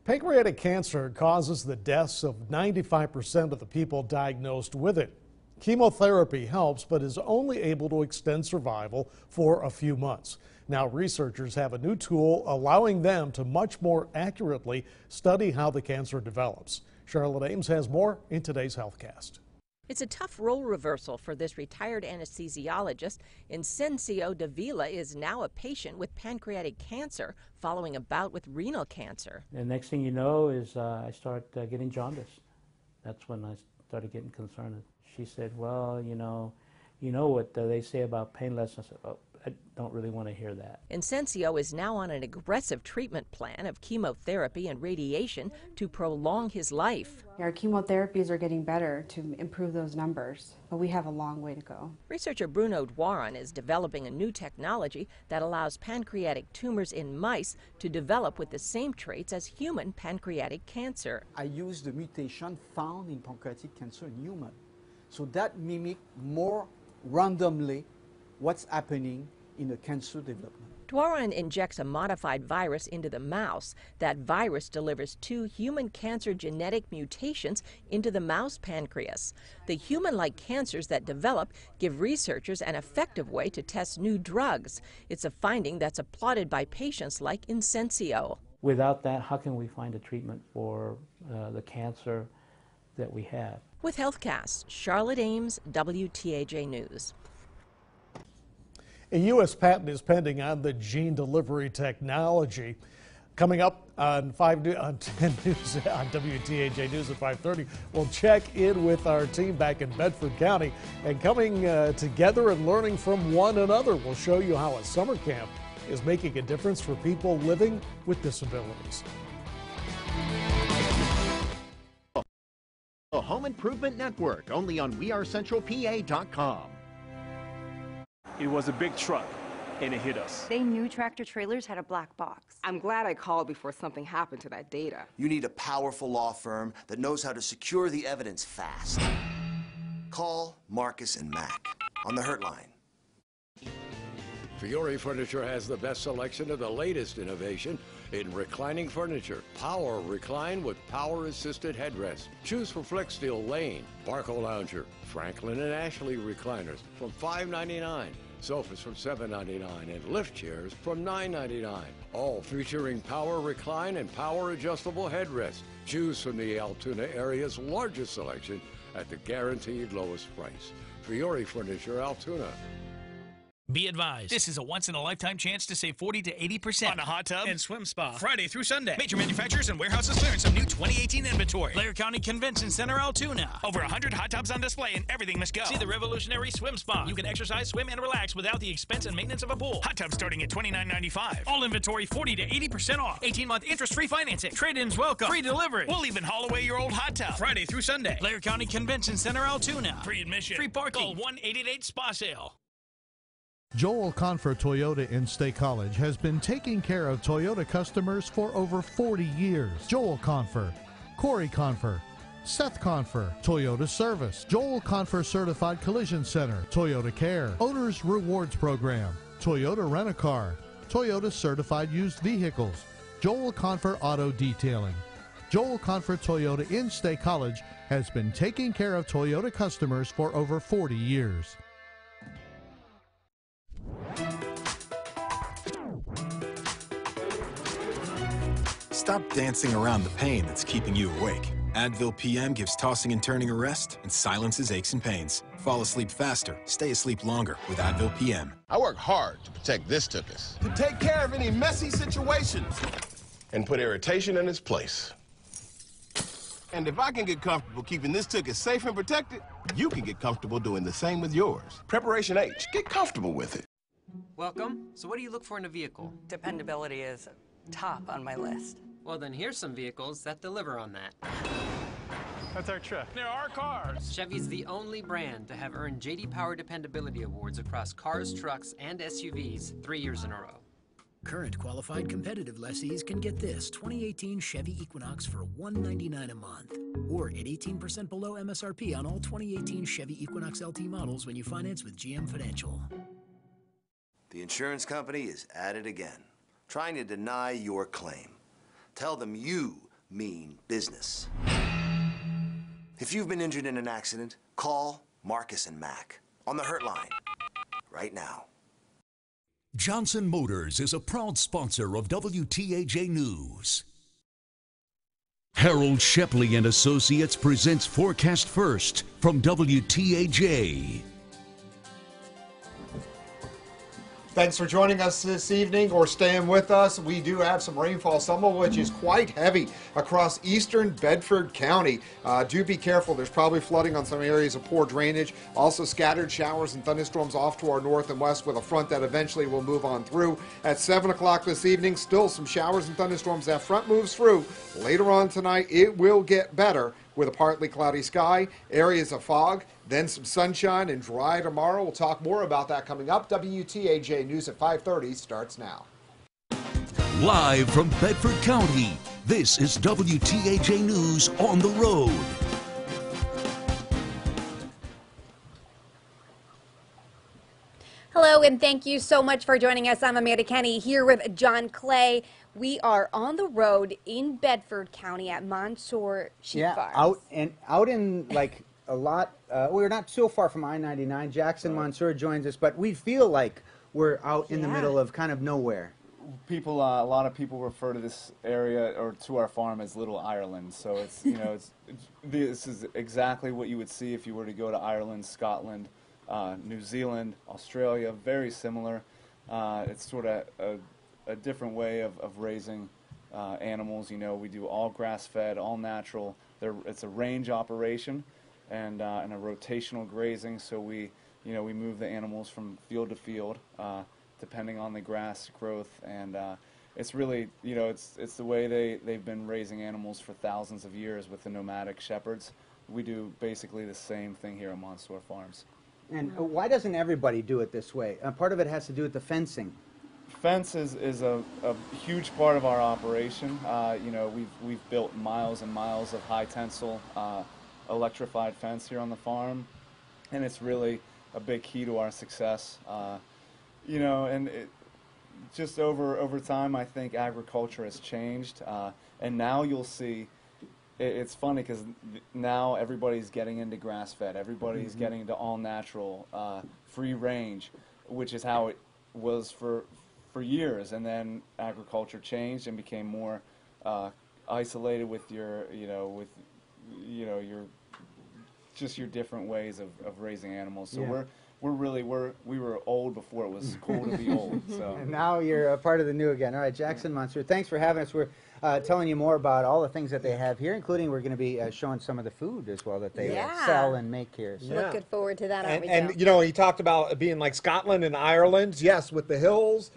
Pancreatic cancer causes the deaths of 95% of the people diagnosed with it. Chemotherapy helps, but is only able to extend survival for a few months. Now, researchers have a new tool allowing them to much more accurately study how the cancer develops. Charlotte Ames has more in today's HealthCast.
It's a tough role reversal for this retired anesthesiologist. Incencio Davila is now a patient with pancreatic cancer following a bout with renal cancer.
The next thing you know is I start getting jaundice. That's when I started getting concerned. She said, well, you know what they say about painless. I said, oh, I don't really want to hear that.
Incencio is now on an aggressive treatment plan of chemotherapy and radiation to prolong his life.
Our chemotherapies are getting better to improve those numbers, but we have a long way to go.
Researcher Bruno Dwaran is developing a new technology that allows pancreatic tumors in mice to develop with the same traits as human pancreatic cancer.
I use the mutation found in pancreatic cancer in humans. So that mimics more randomly what's happening in the cancer development.
Dwaran injects a modified virus into the mouse. That virus delivers 2 human cancer genetic mutations into the mouse pancreas. The human-like cancers that develop give researchers an effective way to test new drugs. It's a finding that's applauded by patients like Incencio.
Without that, how can we find a treatment for the cancer that we have?
With HealthCast, Charlotte Ames, WTAJ News.
A U.S. patent is pending on the gene delivery technology. Coming up on 10 News on WTAJ News at 5:30, we'll check in with our team back in Bedford County, and coming together and learning from one another. We'll show you how a summer camp is making a difference for people living with disabilities.
The Home Improvement Network, only on WeAreCentralPA.com.
It was a big truck, and it hit us.
They knew tractor trailers had a black box.
I'm glad I called before something happened to that data.
You need a powerful law firm that knows how to secure the evidence fast. Call Marcus and Mack on the Hurt line.
Fiore Furniture has the best selection of the latest innovation in reclining furniture. Power recline with power-assisted headrest. Choose from Flexsteel Lane, Barco Lounger, Franklin and Ashley recliners from $5.99. Sofas from $7.99 and lift chairs from $9.99. All featuring power recline and power adjustable headrest. Choose from the Altoona area's largest selection at the guaranteed lowest price. Fiore Furniture, Altoona.
Be advised, this is a once-in-a-lifetime chance to save 40 to 80% on a hot tub and swim spa. Friday through Sunday. Major manufacturers and warehouses clearance some new 2018 inventory. Blair County Convention Center, Altoona. Over 100 hot tubs on display and everything must go. See the revolutionary swim spa. You can exercise, swim, and relax without the expense and maintenance of a pool. Hot tubs starting at $29.95. All inventory 40 to 80% off. 18-month interest-free financing. Trade-ins welcome. Free delivery. We'll even haul away your old hot tub. Friday through Sunday. Blair County Convention Center, Altoona. Free admission. Free parking. Call 1-888-SPA-SALE.
Joel Confer Toyota in State College has been taking care of Toyota customers for over 40 years. Joel Confer, Corey Confer, Seth Confer, Toyota Service, Joel Confer Certified Collision Center, Toyota Care, Owners Rewards Program, Toyota Rent-A-Car, Toyota Certified Used Vehicles, Joel Confer Auto Detailing. Joel Confer Toyota in State College has been taking care of Toyota customers for over 40 years.
Stop dancing around the pain that's keeping you awake. Advil PM gives tossing and turning a rest and silences aches and pains. Fall asleep faster, stay asleep longer with Advil PM.
I work hard to protect this tuchus, to take care of any messy situations, and put irritation in its place. And if I can get comfortable keeping this tuchus safe and protected, you can get comfortable doing the same with yours. Preparation H, get comfortable with it.
Welcome. So what do you look for in a vehicle?
Dependability is top on my list.
Well, then here's some vehicles that deliver on that.
That's our truck. They're our cars.
Chevy's the only brand to have earned J.D. Power Dependability Awards across cars, trucks, and SUVs 3 years in a row.
Current qualified competitive lessees can get this 2018 Chevy Equinox for $199 a month, or at 18% below MSRP on all 2018 Chevy Equinox LT models when you finance with GM Financial.
The insurance company is at it again, trying to deny your claim. Tell them you mean business. If you've been injured in an accident, call Marcus and Mac on the Hurt line right now.
Johnson Motors is a proud sponsor of WTAJ News. Harold Shepley and Associates presents Forecast First from WTAJ.
Thanks for joining us this evening or staying with us. We do have some rainfall, some of which is quite heavy across eastern Bedford County. Do be careful. There's probably flooding on some areas of poor drainage. Also scattered showers and thunderstorms off to our north and west with a front that eventually will move on through. At 7 o'clock this evening, still some showers and thunderstorms. That front moves through. Later on tonight, it will get better with a partly cloudy sky, areas of fog, then some sunshine and dry tomorrow. We'll talk more about that coming up. WTAJ News at 5:30 starts now.
Live from Bedford County, this is WTAJ News on the road.
Hello, and thank you so much for joining us. I'm Amanda Kenny here with John Clay. We are on the road in Bedford County at Monsoor Sheep Farms.
out in like a lot. We're not so far from I-99. Jackson Monsoor joins us, but we feel like we're out in the middle of kind of nowhere.
People, a lot of people refer to this area or to our farm as Little Ireland. So it's this is exactly what you would see if you were to go to Ireland, Scotland, New Zealand, Australia. Very similar. It's sort of a different way of raising animals. We do all grass-fed, all natural. It's a range operation and a rotational grazing. So we move the animals from field to field depending on the grass growth, and it's really it's the way they've been raising animals for thousands of years with the nomadic shepherds. We do basically the same thing here at Monsoor Farms.
And why doesn't everybody do it this way? Part of it has to do with the fencing.
Fence is a huge part of our operation. We've built miles and miles of high tensile electrified fence here on the farm, and it's really a big key to our success. And just over time, I think agriculture has changed, and now you'll see. It's funny because now everybody's getting into grass-fed. Everybody's getting into all-natural, free range, which is how it was for years. And then agriculture changed and became more isolated with your different ways of raising animals. So we were old before it was cool to be old. So
and now you're a part of the new again. All right, Jackson Monsoor, thanks for having us. We're telling you more about all the things that they have here, including we're going to be showing some of the food as well that they sell and make here.
So. Looking forward to that.
And he talked about it being like Scotland and Ireland. Yes, with the hills,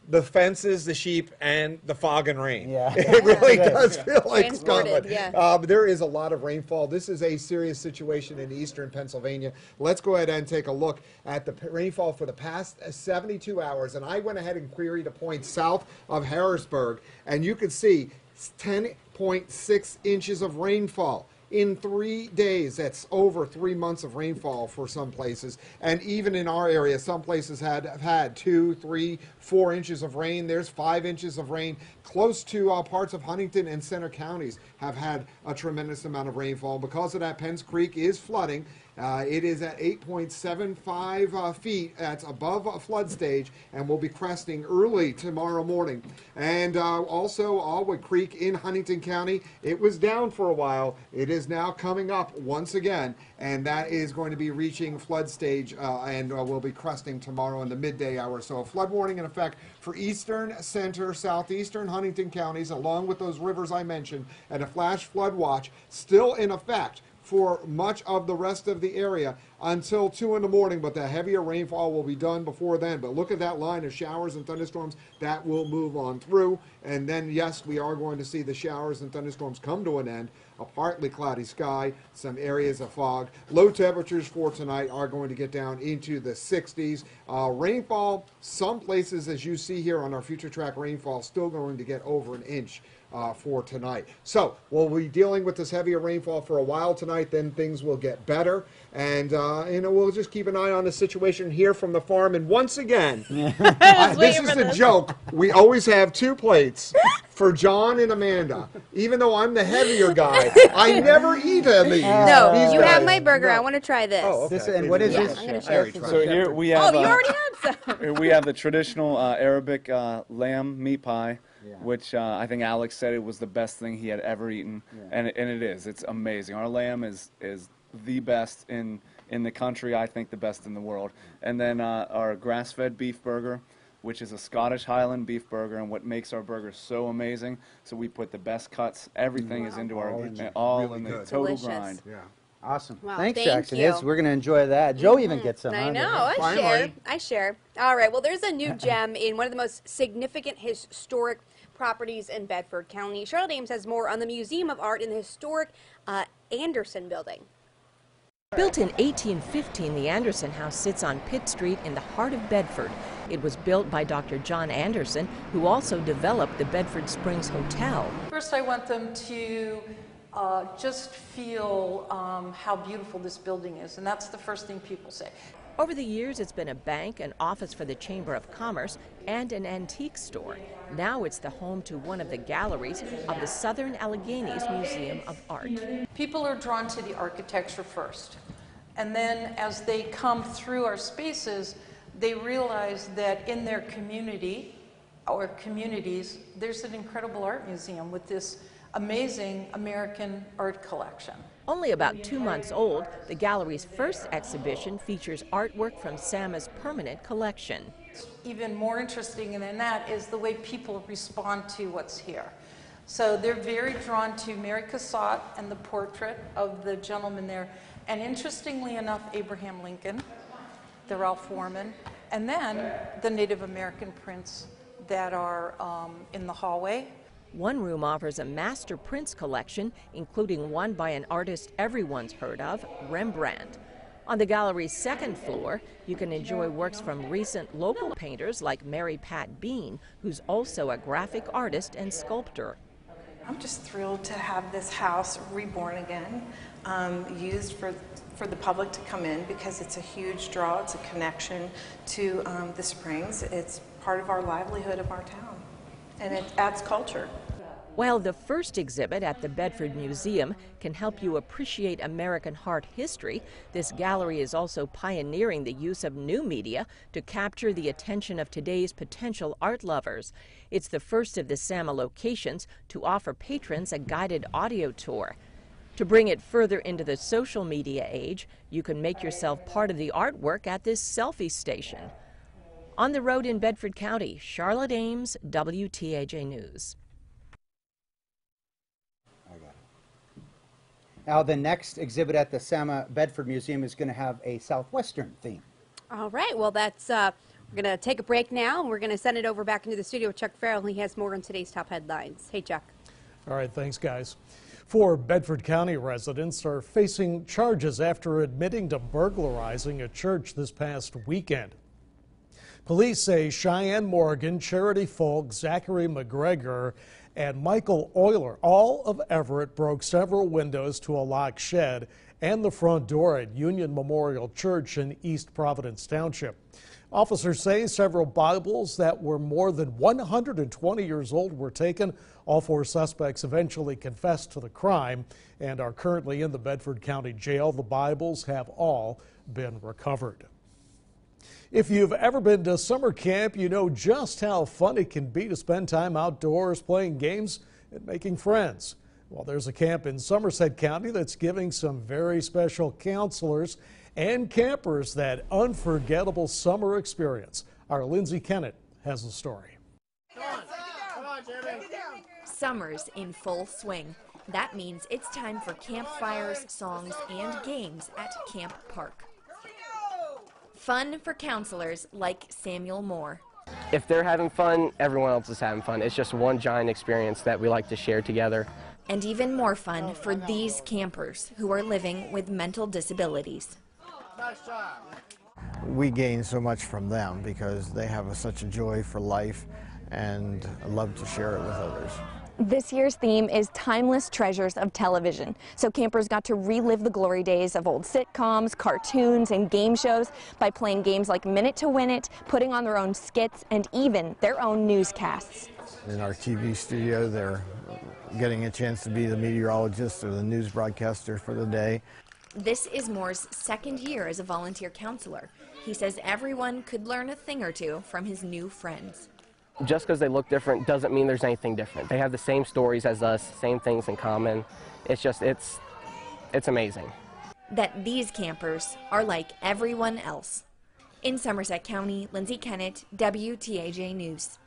the fences, the sheep, and the fog and rain. Yeah. It really does feel like Scotland. Yeah. There is a lot of rainfall. This is a serious situation in eastern Pennsylvania. Let's go ahead and take a look at the rainfall for the past 72 hours. And I went ahead and queried a point south of Harrisburg, and you can see 10.6 inches of rainfall. In 3 days. That's over 3 months of rainfall for some places. And even in our area, some places have had 2, 3, 4 inches of rain. There's 5 inches of rain. Close to parts of Huntington and Center counties have had a tremendous amount of rainfall. Because of that, Penns Creek is flooding. It is at 8.75 feet. That's above a flood stage, and will be cresting early tomorrow morning. And also, Alwood Creek in Huntington County, it was down for a while. It is now coming up once again, and that is going to be reaching flood stage and will be cresting tomorrow in the midday hour. So a flood warning in effect for eastern, center, southeastern Huntington counties, along with those rivers I mentioned, and a flash flood watch still in effect for much of the rest of the area until 2 in the morning, but the heavier rainfall will be done before then. But look at that line of showers and thunderstorms. That will move on through. And then, yes, we are going to see the showers and thunderstorms come to an end. A partly cloudy sky, some areas of fog. Low temperatures for tonight are going to get down into the 60s. Rainfall, some places, as you see here on our future track rainfall, still going to get over an inch for tonight. So we'll be dealing with this heavier rainfall for a while tonight, then things will get better. And, we'll just keep an eye on the situation here from the farm. And once again, this is a joke. We always have 2 plates for John and Amanda. Even though I'm the heavier guy, I never eat at these.
No, you have my burger. I want to try this.
Oh, okay.
And what is this?
I'm gonna share.
So here we have.
Oh, you already had some.
Here we have the traditional Arabic lamb meat pie, which I think Alex said it was the best thing he had ever eaten, and it is. It's amazing. Our lamb is the best in the country. I think the best in the world. And then our grass-fed beef burger, which is a Scottish Highland beef burger, and what makes our burger so amazing. So we put the best cuts. Everything is into our all really in the total
Delicious.
grind.
Yeah.
Awesome.
Wow,
Thanks,
thank
Jackson.
you.
Yes, we're going to enjoy that. Joe even gets some.
I
huh?
know. I share. All right. Well, there's a new gem in one of the most significant historic properties in Bedford County. Charlotte Ames has more on the Museum of Art in the historic Anderson building.
Built in 1815, the Anderson House sits on Pitt Street in the heart of Bedford. It was built by Dr. John Anderson, who also developed the Bedford Springs Hotel.
First, I want them to just feel how beautiful this building is, and that's the first thing people say.
Over the years, it's been a bank, an office for the Chamber of Commerce, and an antique store. Now it's the home to one of the galleries of the Southern Alleghenies Museum of Art.
People are drawn to the architecture first, and then as they come through our spaces, they realize that in their community, or communities, there's an incredible art museum with this amazing American art collection.
Only about 2 months old, the gallery's first exhibition features artwork from Sama's permanent collection.
Even more interesting than that is the way people respond to what's here. So they're very drawn to Mary Cassatt and the portrait of the gentleman there, and interestingly enough, Abraham Lincoln, the Ralph Foreman, and then the Native American prints that are in the hallway.
One room offers a master prints collection, including one by an artist everyone's heard of, Rembrandt. On the gallery's second floor, you can enjoy works from recent local painters like Mary Pat Bean, who's also a graphic artist and sculptor.
I'm just thrilled to have this house reborn again, used for the public to come in, because it's a huge draw. It's a connection to the Springs. It's part of our livelihood of our town, and it adds culture.
While the first exhibit at the Bedford Museum can help you appreciate American art history, this gallery is also pioneering the use of new media to capture the attention of today's potential art lovers. It's the first of the Sama locations to offer patrons a guided audio tour. To bring it further into the social media age, you can make yourself part of the artwork at this selfie station. On the road in Bedford County, Charlotte Ames, WTAJ News.
Now, the next exhibit at the Sama Bedford Museum is going to have a Southwestern theme.
All right. Well, that's we're going to take a break now, and we're going to send it over back into the studio with Chuck Farrell. He has more on today's top headlines. Hey, Chuck.
All right. Thanks, guys. 4 Bedford County residents are facing charges after admitting to burglarizing a church this past weekend. Police say Cheyenne Morgan, Charity Folk, Zachary McGregor, and Michael Euler, all of Everett, broke several windows to a locked shed and the front door at Union Memorial Church in East Providence Township. Officers say several Bibles that were more than 120 years old were taken. All 4 suspects eventually confessed to the crime and are currently in the Bedford County Jail. The Bibles have all been recovered. If you've ever been to summer camp, you know just how fun it can be to spend time outdoors playing games and making friends. Well, there's a camp in Somerset County that's giving some very special counselors and campers that unforgettable summer experience. Our Lindsay Kennett has the story.
Summer's in full swing. That means it's time for campfires, songs, and games at Camp Park. Fun for counselors like Samuel Moore.
If they're having fun, everyone else is having fun. It's just one giant experience that we like to share together.
And even more fun for these campers who are living with mental disabilities.
We gain so much from them because they have such a joy for life and love to share it with others.
This year's theme is Timeless Treasures of Television. So campers got to relive the glory days of old sitcoms, cartoons, and game shows by playing games like Minute to Win It, putting on their own skits, and even their own newscasts.
In our TV studio, they're getting a chance to be the meteorologist or the news broadcaster for the day.
This is Moore's second year as a volunteer counselor. He says everyone could learn a thing or two from his new friends.
Just because they look different doesn't mean there's anything different. They have the same stories as us, same things in common. It's just, it's amazing.
That these campers are like everyone else. In Somerset County, Lindsay Kennett, WTAJ News.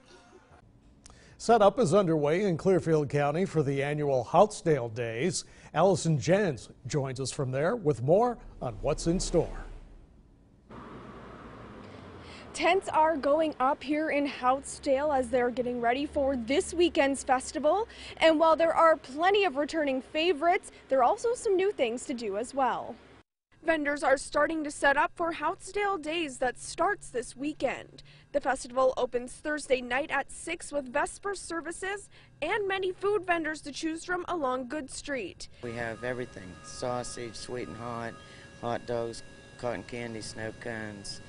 Setup is underway in Clearfield County for the annual Houtsdale Days. Allison Jens joins us from there with more on what's in store.
Tents are going up here in Houtsdale as they're getting ready for this weekend's festival. And while there are plenty of returning favorites, there are also some new things to do as well. Vendors are starting to set up for Houtsdale Days that starts this weekend. The festival opens Thursday night at 6 with Vesper services and many food vendors to choose from along Good Street.
We have everything: sausage, sweet and hot dogs, cotton candy, snow cones,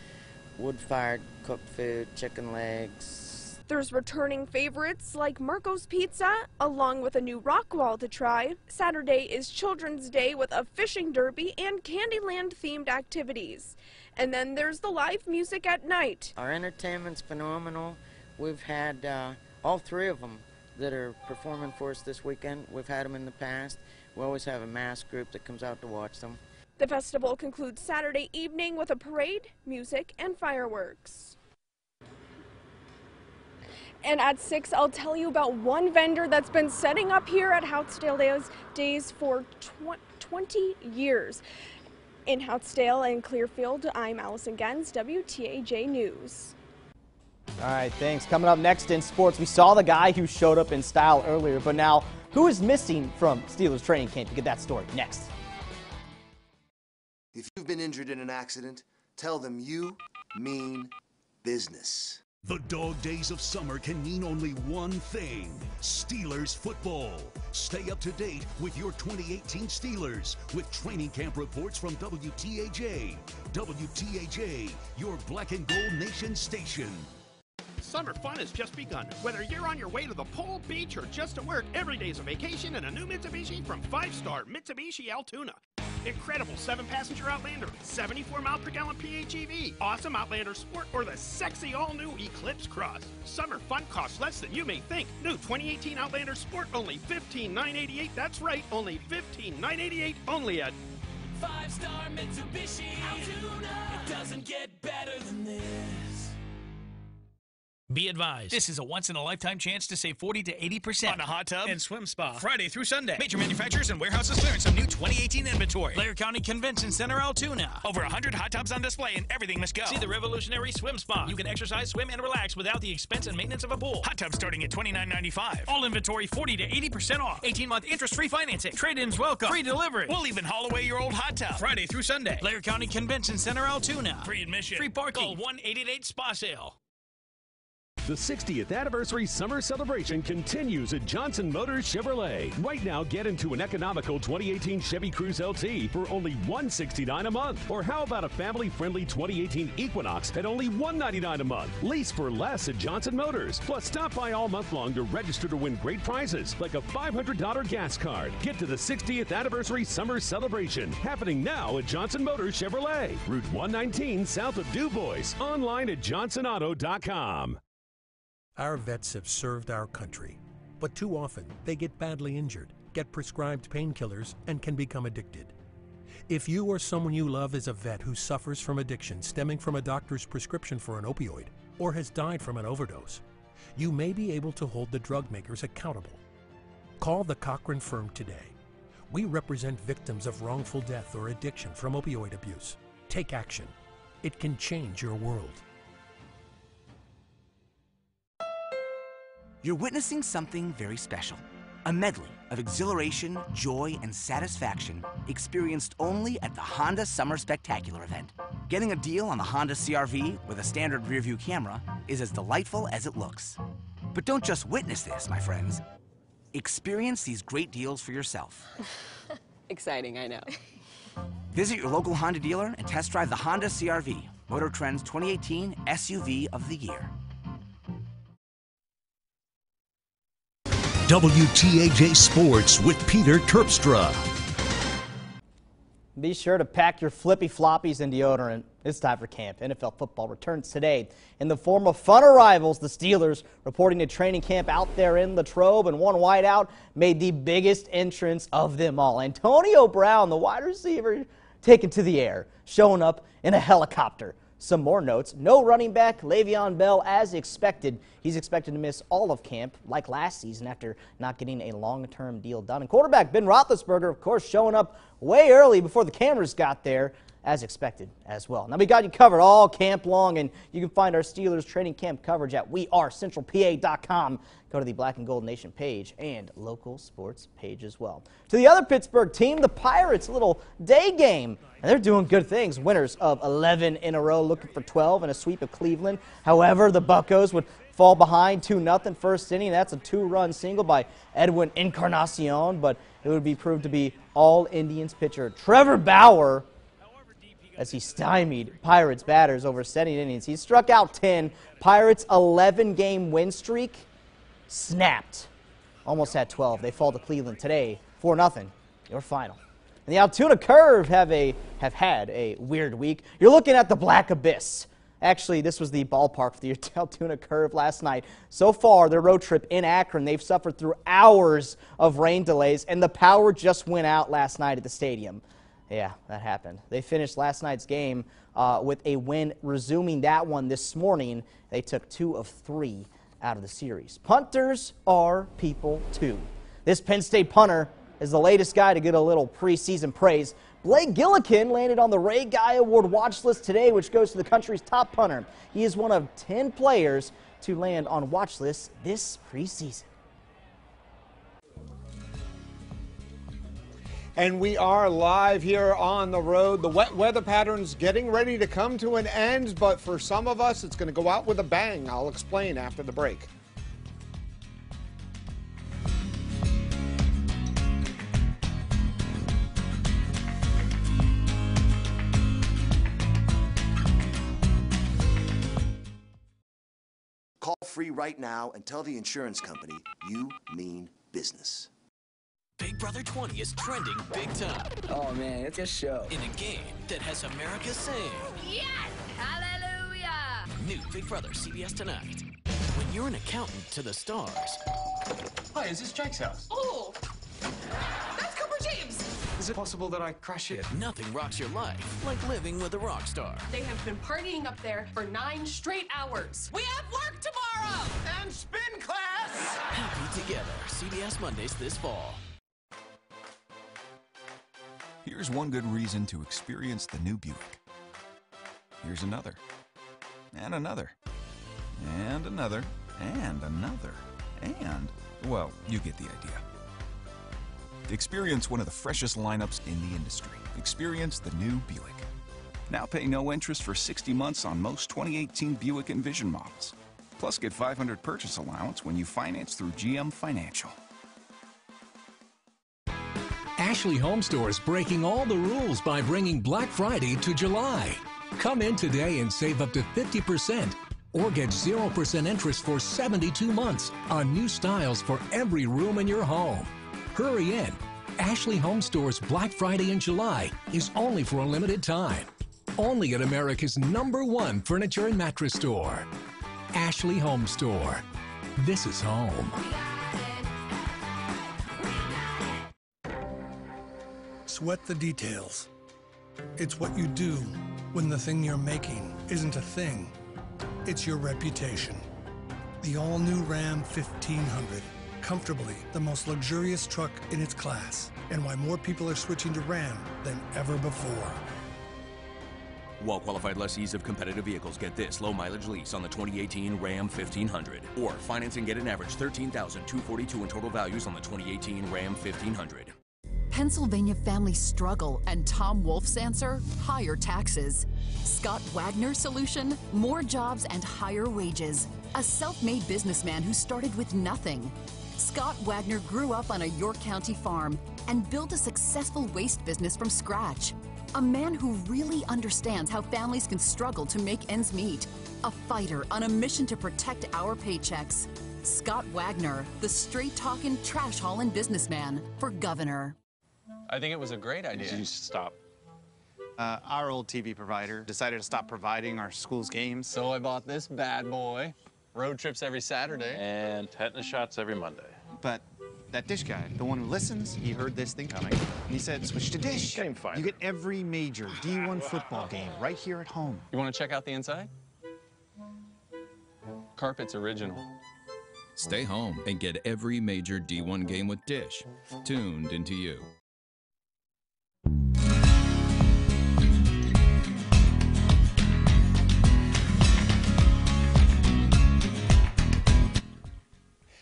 wood-fired cooked food, chicken legs.
There's returning favorites like Marco's Pizza, along with a new rock wall to try. Saturday is Children's Day with a fishing derby and Candyland-themed activities. And then there's the live music at night.
Our entertainment's phenomenal. We've had all 3 of them that are performing for us this weekend. We've had them in the past. We always have a mass group that comes out to watch them.
The festival concludes Saturday evening with a parade, music, and fireworks. And at 6, I'll tell you about one vendor that's been setting up here at Houtsdale Days for 20 years. In Houtsdale and Clearfield, I'm Allison Gens, WTAJ News.
All right, thanks. Coming up next in sports, we saw the guy who showed up in style earlier, but now who is missing from Steelers training camp? You get that story next.
If you've been injured in an accident, tell them you mean business.
The dog days of summer can mean only one thing: Steelers football. Stay up to date with your 2018 Steelers with training camp reports from WTAJ. WTAJ, your black and gold nation station.
Summer fun has just begun. Whether you're on your way to the pool, beach, or just to work, every day's a vacation in a new Mitsubishi from 5-star Mitsubishi Altoona. Incredible 7-passenger Outlander, 74-mile-per-gallon PHEV, awesome Outlander Sport, or the sexy all-new Eclipse Cross. Summer fun costs less than you may think. New 2018 Outlander Sport, only $15,988. That's right, only $15,988. Only at
5-star Mitsubishi Altoona. It doesn't get better than this.
Be advised, this is a once-in-a-lifetime chance to save 40 to 80% on a hot tub and swim spa. Friday through Sunday. Major manufacturers and warehouses clearance some new 2018 inventory. Blair County Convention Center, Altoona. Over 100 hot tubs on display and everything must go. See the revolutionary swim spa. You can exercise, swim, and relax without the expense and maintenance of a pool. Hot tubs starting at $29.95. All inventory 40 to 80% off. 18-month interest-free financing. Trade-ins welcome. Free delivery. We'll even haul away your old hot tub. Friday through Sunday. Blair County Convention Center, Altoona. Free admission. Free parking. Call 1-888-SPA-SALE.
The 60th anniversary summer celebration continues at Johnson Motors Chevrolet. Right now, get into an economical 2018 Chevy Cruze LT for only $169 a month. Or how about a family-friendly 2018 Equinox at only $199 a month? Lease for less at Johnson Motors. Plus, stop by all month long to register to win great prizes like a $500 gas card. Get to the 60th anniversary summer celebration happening now at Johnson Motors Chevrolet, Route 119 south of Du Bois. Online at johnsonauto.com.
Our vets have served our country, but too often they get badly injured, get prescribed painkillers, and can become addicted. If you or someone you love is a vet who suffers from addiction stemming from a doctor's prescription for an opioid or has died from an overdose, you may be able to hold the drug makers accountable. Call the Cochran Firm today. We represent victims of wrongful death or addiction from opioid abuse. Take action. It can change your world.
You're witnessing something very special. A medley of exhilaration, joy, and satisfaction experienced only at the Honda Summer Spectacular event. Getting a deal on the Honda CR-V with a standard rear-view camera is as delightful as it looks. But don't just witness this, my friends. Experience these great deals for yourself.
Exciting, I know.
Visit your local Honda dealer and test drive the Honda CR-V, Motor Trend's 2018 SUV of the Year.
WTAJ Sports with Peter Terpstra.
Be sure to pack your flippy floppies and deodorant. It's time for camp. NFL football returns today in the form of fun arrivals. The Steelers reporting to training camp out there in Latrobe, and one wideout made the biggest entrance of them all. Antonio Brown, the wide receiver, taken to the air, showing up in a helicopter. Some more notes. No running back Le'Veon Bell as expected. He's expected to miss all of camp like last season after not getting a long-term deal done. And quarterback Ben Roethlisberger, of course, showing up way early before the cameras got there as expected as well. Now, we got you covered all camp long, and you can find our Steelers training camp coverage at wearecentralpa.com. Go to the Black and Gold Nation page and local sports page as well. To the other Pittsburgh team, the Pirates, a little day game. And they're doing good things. Winners of 11 in a row, looking for 12 in a sweep of Cleveland. However, the Buccos would fall behind 2-0 first inning. That's a 2-run single by Edwin Encarnacion, but it would be proved to be all Indians pitcher Trevor Bauer as he stymied Pirates batters over 7 innings. He struck out 10. Pirates' 11-game win streak snapped. Almost had 12. They fall to Cleveland today, 4-0, your final. And the Altoona Curve have had a weird week. You're looking at the Black Abyss. Actually, this was the ballpark for the Altoona Curve last night. So far, their road trip in Akron, they've suffered through hours of rain delays, and the power just went out last night at the stadium. Yeah, that happened. They finished last night's game with a win, resuming that one this morning. They took 2 of 3 out of the series. Punters are people, too. This Penn State punter is the latest guy to get a little preseason praise. Blake Gillikin landed on the Ray Guy Award watch list today, which goes to the country's top punter. He is one of 10 players to land on watch lists this preseason.
And we are live here on the road. The wet weather pattern's getting ready to come to an end, but for some of us, it's going to go out with a bang. I'll explain after the break.
Call free right now and tell the insurance company you mean business.
Big Brother 20 is trending big time.
Oh man, it's a show.
In a game that has America saying,
yes! Hallelujah!
New Big Brother CBS tonight. When you're an accountant to the stars.
Hi, is this Jake's house?
Oh! That's Cooper James!
Is it possible that I crash it?
Nothing rocks your life like living with a rock star.
They have been partying up there for 9 straight hours. We have work tomorrow!
And spin class!
Happy together. CBS Mondays this fall.
Here's one good reason to experience the new Buick. Here's another. And another. And another. And another. And, well, you get the idea. Experience one of the freshest lineups in the industry. Experience the new Buick. Now pay no interest for 60 months on most 2018 Buick Envision models. Plus, get $500 purchase allowance when you finance through GM Financial.
Ashley Home Store is breaking all the rules by bringing Black Friday to July. Come in today and save up to 50% or get 0% interest for 72 months on new styles for every room in your home. Hurry in. Ashley Home Store's Black Friday in July is only for a limited time. Only at America's #1 furniture and mattress store. Ashley Home Store. This is home.
Sweat the details. It's what you do when the thing you're making isn't a thing. It's your reputation. The all-new Ram 1500. Comfortably the most luxurious truck in its class, and why more people are switching to Ram than ever before.
Well-qualified lessees of competitive vehicles get this low-mileage lease on the 2018 Ram 1500. Or finance and get an average $13,242 in total values on the 2018 Ram 1500.
Pennsylvania families struggle, and Tom Wolf's answer? Higher taxes. Scott Wagner's solution? More jobs and higher wages. A self-made businessman who started with nothing. Scott Wagner grew up on a York County farm and built a successful waste business from scratch. A man who really understands how families can struggle to make ends meet. A fighter on a mission to protect our paychecks. Scott Wagner, the straight-talking, trash-hauling businessman for governor.
I think it was a great idea.
You should stop. Our old TV provider decided to stop providing our school's games.
So I bought this bad boy. Road trips every Saturday.
And tetanus shots every Monday. But that Dish guy, the one who listens, he heard this thing coming, and he said, switch to Dish. Game finder. You get every major D1 football game right here at home.
You want to check out the inside? Carpet's original.
Stay home and get every major D1 game with Dish, tuned into you.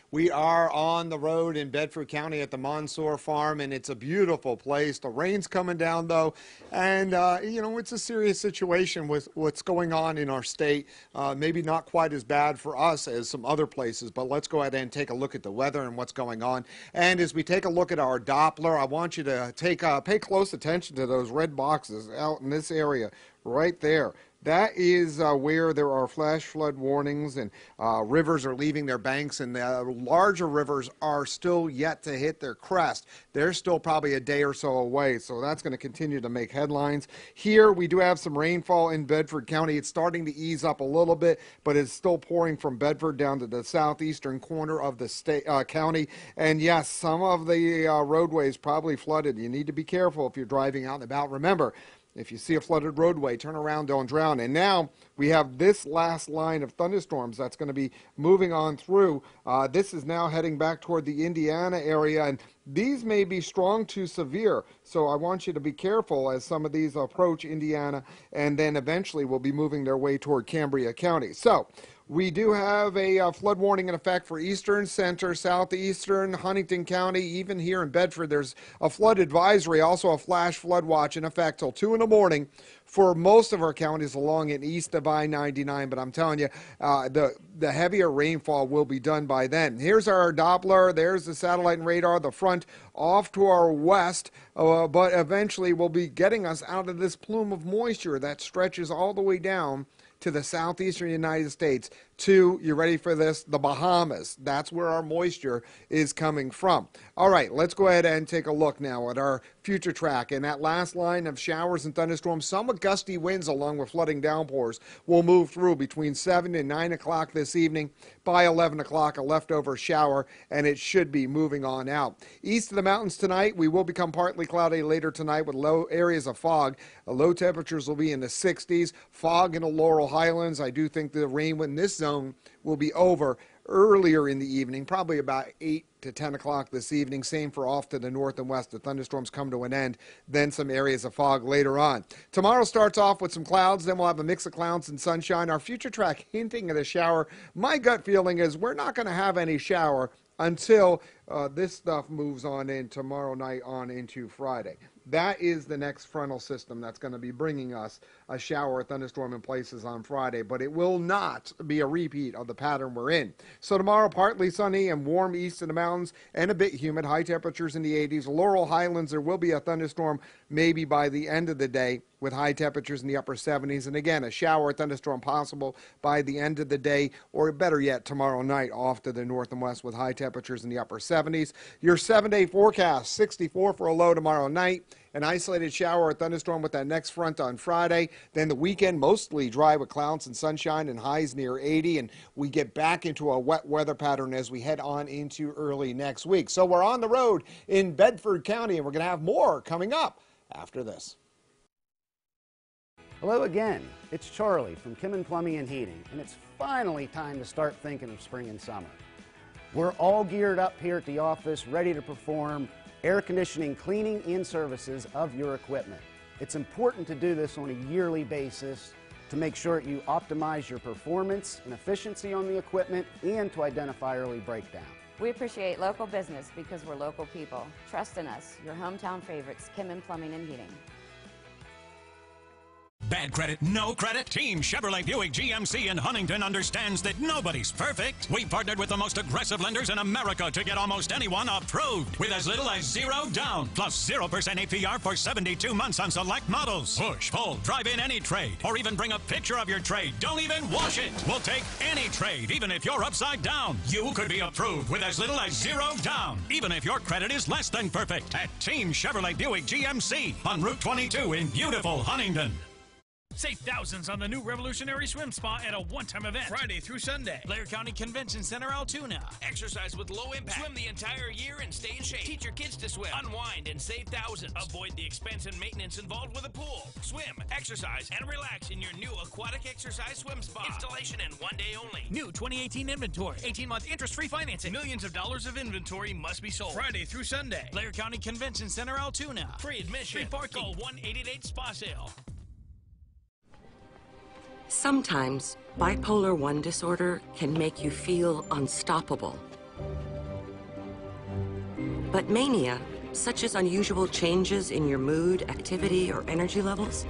We are on the road in Bedford County at the Monsoor Farm, and it's a beautiful place. The rain's coming down, though, and, you know, it's a serious situation with what's going on in our state. Maybe not quite as bad for us as some other places, but let's go ahead and take a look at the weather and what's going on. And as we take a look at our Doppler, I want you to pay close attention to those red boxes out in this area right there. That is where there are flash flood warnings, and rivers are leaving their banks, and the larger rivers are still yet to hit their crest. They're still probably a day or so away, so that's going to continue to make headlines. Here we do have some rainfall in Bedford County. It's starting to ease up a little bit, but it's still pouring from Bedford down to the southeastern corner of the state county. And yes, some of the roadways probably flooded. You need to be careful if you're driving out and about. Remember, if you see a flooded roadway, turn around, don't drown. And now we have this last line of thunderstorms that's going to be moving on through. This is now heading back toward the Indiana area, and these may be strong to severe. So I want you to be careful as some of these approach Indiana, and then eventually will be moving their way toward Cambria County. So we do have a flood warning in effect for eastern, center, southeastern, Huntington County. Even here in Bedford, there's a flood advisory, also a flash flood watch in effect till 2 in the morning for most of our counties along and east of I-99. But I'm telling you, the heavier rainfall will be done by then. Here's our Doppler. There's the satellite and radar, the front off to our west, but eventually will be getting us out of this plume of moisture that stretches all the way down to the southeastern United States to, you ready for this, the Bahamas. That's where our moisture is coming from. All right, let's go ahead and take a look now at our future track. And that last line of showers and thunderstorms, somewhat gusty winds along with flooding downpours will move through between 7 and 9 o'clock this evening. By 11 o'clock, a leftover shower, and it should be moving on out. East of the mountains tonight, we will become partly cloudy later tonight with low areas of fog. Low temperatures will be in the 60s. Fog in the Laurel Highlands. I do think the rain in this zone will be over earlier in the evening, probably about 8 to 10 o'clock this evening. Same for off to the north and west. The thunderstorms come to an end, then some areas of fog later on. Tomorrow starts off with some clouds, then we'll have a mix of clouds and sunshine. Our future track hinting at a shower. My gut feeling is we're not going to have any shower until this stuff moves on in tomorrow night on into Friday. That is the next frontal system that's going to be bringing us a shower or thunderstorm in places on Friday, but it will not be a repeat of the pattern we're in. So tomorrow, partly sunny and warm east of the mountains and a bit humid, high temperatures in the 80s. Laurel Highlands, there will be a thunderstorm maybe by the end of the day with high temperatures in the upper 70s. And again, a shower or thunderstorm possible by the end of the day, or better yet, tomorrow night off to the north and west with high temperatures in the upper 70s. Your 7-day forecast, 64 for a low tomorrow night. An isolated shower or thunderstorm with that next front on Friday. Then the weekend mostly dry with clouds and sunshine and highs near 80. And we get back into a wet weather pattern as we head on into early next week. So we're on the road in Bedford County, and we're going to have more coming up after this.
Hello again, it's Charlie from Kim & Plumbing and Heating, and it's finally time to start thinking of spring and summer. We're all geared up here at the office, ready to perform air conditioning, cleaning, and services of your equipment. It's important to do this on a yearly basis to make sure you optimize your performance and efficiency on the equipment and to identify early breakdown.
We appreciate local business because we're local people. Trust in us, your hometown favorites, Kim & Plumbing and Heating.
Bad credit, no credit? Team Chevrolet Buick GMC in Huntington understands that nobody's perfect. We partnered with the most aggressive lenders in America to get almost anyone approved with as little as $0 down, plus 0% APR for 72 months on select models. Push, pull, drive in any trade, or even bring a picture of your trade. Don't even wash it. We'll take any trade, even if you're upside down. You could be approved with as little as $0 down, even if your credit is less than perfect. At Team Chevrolet Buick GMC on Route 22 in beautiful Huntington. Save thousands on the new revolutionary swim spa at a one-time event. Friday through Sunday. Blair County Convention Center, Altoona. Exercise with low impact. Swim the entire year and stay in shape. Teach your kids to swim. Unwind and save thousands. Avoid the expense and maintenance involved with a pool. Swim, exercise, and relax in your new aquatic exercise swim spa. Installation in one day only. New 2018 inventory. 18-month interest-free financing. Millions of dollars of inventory must be sold. Friday through Sunday. Blair County Convention Center, Altoona. Free admission. Free parking. Call 1-888-SPA-SALE.
Sometimes, bipolar I disorder can make you feel unstoppable. But mania, such as unusual changes in your mood, activity, or energy levels,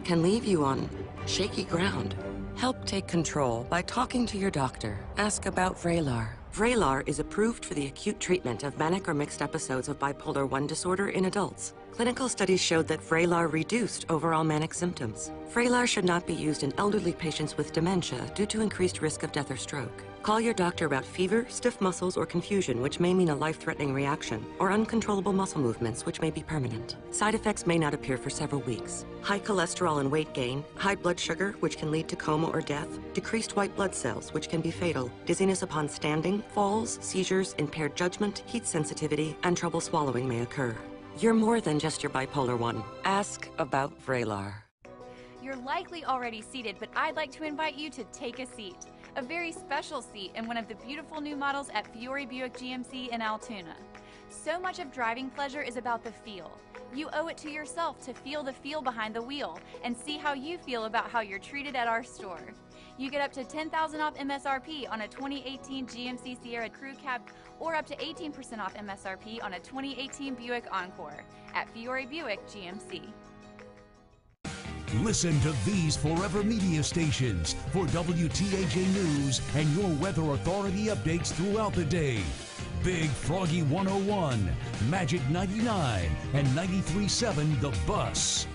can leave you on shaky ground. Help take control by talking to your doctor. Ask about Vraylar. Vraylar is approved for the acute treatment of manic or mixed episodes of bipolar I disorder in adults. Clinical studies showed that Vraylar reduced overall manic symptoms. Vraylar should not be used in elderly patients with dementia due to increased risk of death or stroke. Call your doctor about fever, stiff muscles, or confusion, which may mean a life-threatening reaction, or uncontrollable muscle movements, which may be permanent. Side effects may not appear for several weeks. High cholesterol and weight gain, high blood sugar, which can lead to coma or death, decreased white blood cells, which can be fatal, dizziness upon standing, falls, seizures, impaired judgment, heat sensitivity, and trouble swallowing may occur. You're more than just your bipolar I. Ask about Vraylar.
You're likely already seated, but I'd like to invite you to take a seat. A very special seat in one of the beautiful new models at Fiore Buick GMC in Altoona. So much of driving pleasure is about the feel. You owe it to yourself to feel the feel behind the wheel and see how you feel about how you're treated at our store. You get up to $10,000 off MSRP on a 2018 GMC Sierra Crew Cab or up to 18% off MSRP on a 2018 Buick Encore at Fiore Buick GMC.
Listen to these Forever Media stations for WTAJ News and your weather authority updates throughout the day. Big Froggy 101, Magic 99, and 93.7 The Bus.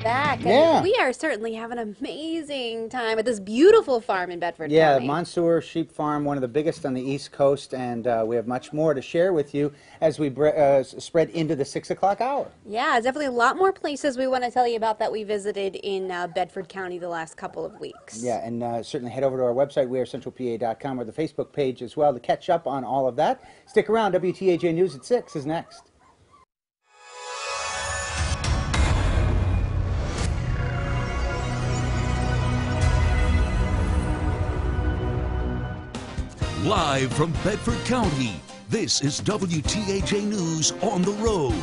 Back.
Yeah.
And we are certainly having an amazing time at this beautiful farm in Bedford
Yeah,
County.
Monsoor Sheep Farm, one of the biggest on the East Coast, and we have much more to share with you as we spread into the 6 o'clock hour.
Yeah, there's definitely a lot more places we want to tell you about that we visited in Bedford County the last couple of weeks.
Yeah, and certainly head over to our website, wearecentralpa.com, or the Facebook page as well to catch up on all of that. Stick around. WTAJ News at 6 is next.
Live from Bedford County, this is WTAJ News on the Road.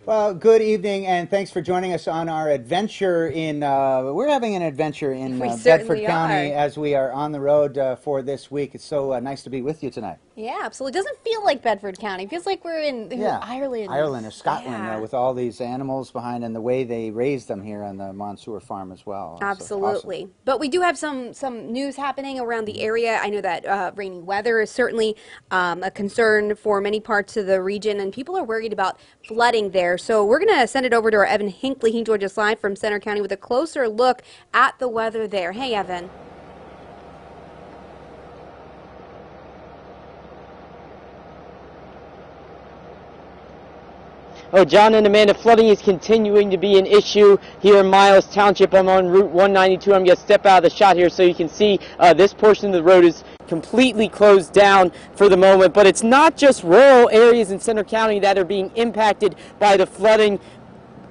Well, good evening, and thanks for joining us on our adventure in, we're having an adventure in Bedford County as we are on the road for this week. It's so nice to be with you tonight.
Yeah, absolutely. It doesn't feel like Bedford County. It feels like we're in Ireland.
Ireland or Scotland with all these animals behind and the way they raise them here on the Mansour farm as well.
Absolutely. Awesome. But we do have some news happening around the area. I know that rainy weather is certainly a concern for many parts of the region, and people are worried about flooding there. So we're going to send it over to our Evan Hinckley. He joins us live from Center County with a closer look at the weather there. Hey, Evan.
Oh, John and Amanda, flooding is continuing to be an issue here in Miles Township. I'm on Route 192. I'm going to step out of the shot here so you can see this portion of the road is completely closed down for the moment. But it's not just rural areas in Center County that are being impacted by the flooding.